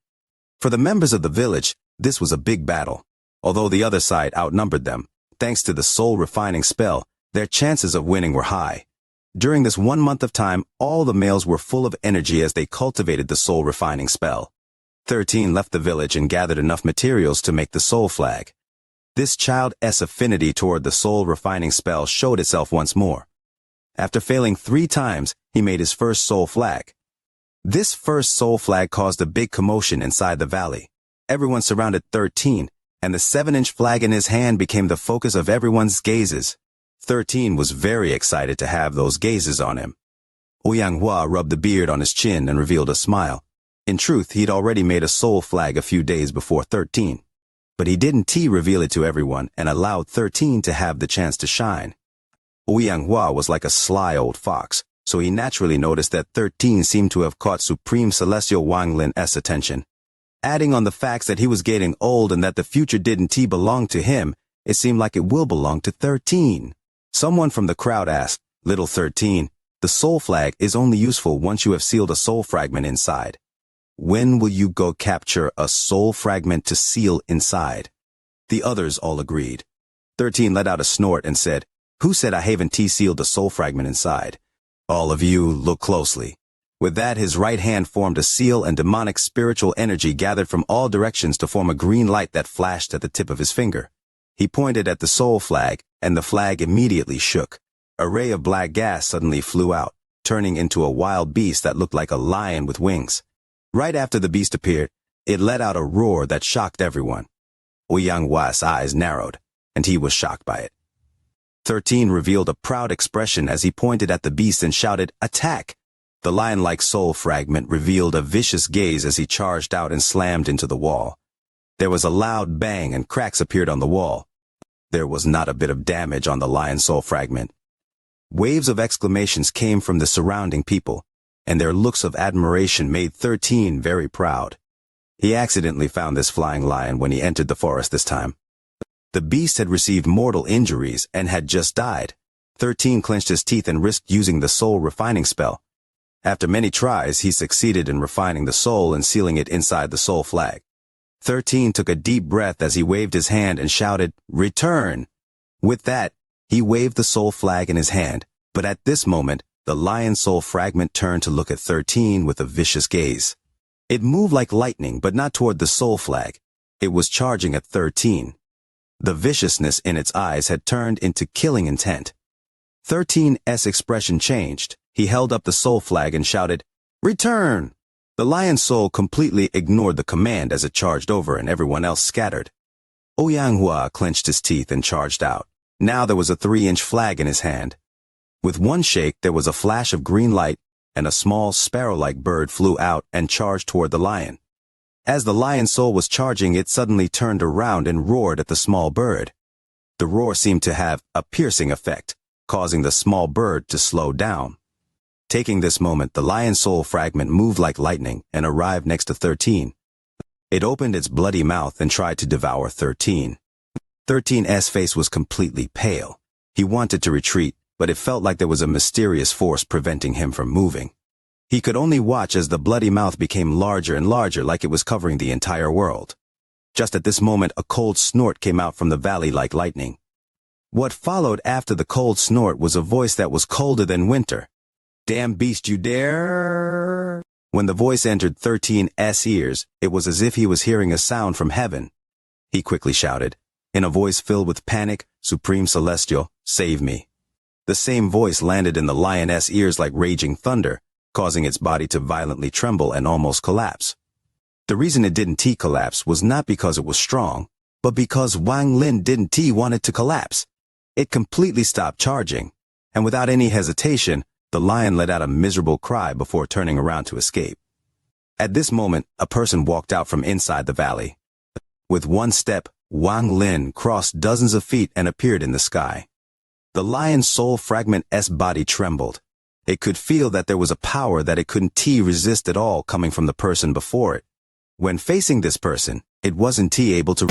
Speaker 1: For the members of the village, this was a big battle. Although the other side outnumbered them, thanks to the soul-refining spell, their chances of winning were high. During this 1 month of time, all the males were full of energy as they cultivated the soul-refining spell. 13 left the village and gathered enough materials to make the soul flag. This child's affinity toward the soul-refining spell showed itself once more. After failing 3 times, he made his first soul flag. This first soul flag caused a big commotion inside the valley. Everyone surrounded 13, and the 7-inch flag in his hand became the focus of everyone's gazes. 13 was very excited to have those gazes on him. Ouyang Hua rubbed the beard on his chin and revealed a smile. In truth, he'd already made a soul flag a few days before 13. But he didn't reveal it to everyone and allowed 13 to have the chance to shine. Ouyang Hua was like a sly old fox, so he naturally noticed that 13 seemed to have caught Supreme Celestial Wang Lin's attention. Adding on the facts that he was getting old and that the future didn't belong to him, it seemed like it will belong to 13. Someone from the crowd asked, "Little 13, the soul flag is only useful once you have sealed a soul fragment inside. When will you go capture a soul fragment to seal inside?" The others all agreed. 13 let out a snort and said, "Who said I haven't sealed a soul fragment inside? All of you, look closely." With that, his right hand formed a seal and demonic spiritual energy gathered from all directions to form a green light that flashed at the tip of his finger. He pointed at the soul flag, and the flag immediately shook. A ray of black gas suddenly flew out, turning into a wild beast that looked like a lion with wings. Right after the beast appeared, it let out a roar that shocked everyone. Ouyang Hua's eyes narrowed, and he was shocked by it. 13 revealed a proud expression as he pointed at the beast and shouted, "Attack!" The lion-like soul fragment revealed a vicious gaze as he charged out and slammed into the wall. There was a loud bang and cracks appeared on the wall. There was not a bit of damage on the lion soul fragment. Waves of exclamations came from the surrounding people, and their looks of admiration made 13 very proud. He accidentally found this flying lion when he entered the forest this time. The beast had received mortal injuries and had just died. 13 clenched his teeth and risked using the soul refining spell. After many tries, he succeeded in refining the soul and sealing it inside the soul flag. 13 took a deep breath as he waved his hand and shouted, "Return!" With that, he waved the soul flag in his hand, but at this moment, the lion soul fragment turned to look at 13 with a vicious gaze. It moved like lightning, but not toward the soul flag. It was charging at 13. The viciousness in its eyes had turned into killing intent. 13's expression changed. He held up the soul flag and shouted, "Return!" The lion's soul completely ignored the command as it charged over and everyone else scattered. Ouyang Hua clenched his teeth and charged out. Now there was a 3-inch flag in his hand. With one shake, there was a flash of green light, and a small sparrow-like bird flew out and charged toward the lion. As the lion's soul was charging, it suddenly turned around and roared at the small bird. The roar seemed to have a piercing effect, causing the small bird to slow down. Taking this moment, the lion's soul fragment moved like lightning and arrived next to 13. It opened its bloody mouth and tried to devour 13. 13's face was completely pale. He wanted to retreat, but it felt like there was a mysterious force preventing him from moving. He could only watch as the bloody mouth became larger and larger, like it was covering the entire world. Just at this moment, a cold snort came out from the valley like lightning. What followed after the cold snort was a voice that was colder than winter. "Damn beast, you dare!" When the voice entered 13's ears, it was as if he was hearing a sound from heaven. He quickly shouted, in a voice filled with panic, "Supreme Celestial, save me." The same voice landed in the lion's ears like raging thunder, causing its body to violently tremble and almost collapse. The reason it didn't collapse was not because it was strong, but because Wang Lin didn't want it to collapse. It completely stopped charging, and without any hesitation, the lion let out a miserable cry before turning around to escape. At this moment, a person walked out from inside the valley. With one step, Wang Lin crossed dozens of feet and appeared in the sky. The lion's soul fragment's body trembled. It could feel that there was a power that it couldn't resist at all coming from the person before it. When facing this person, it wasn't able to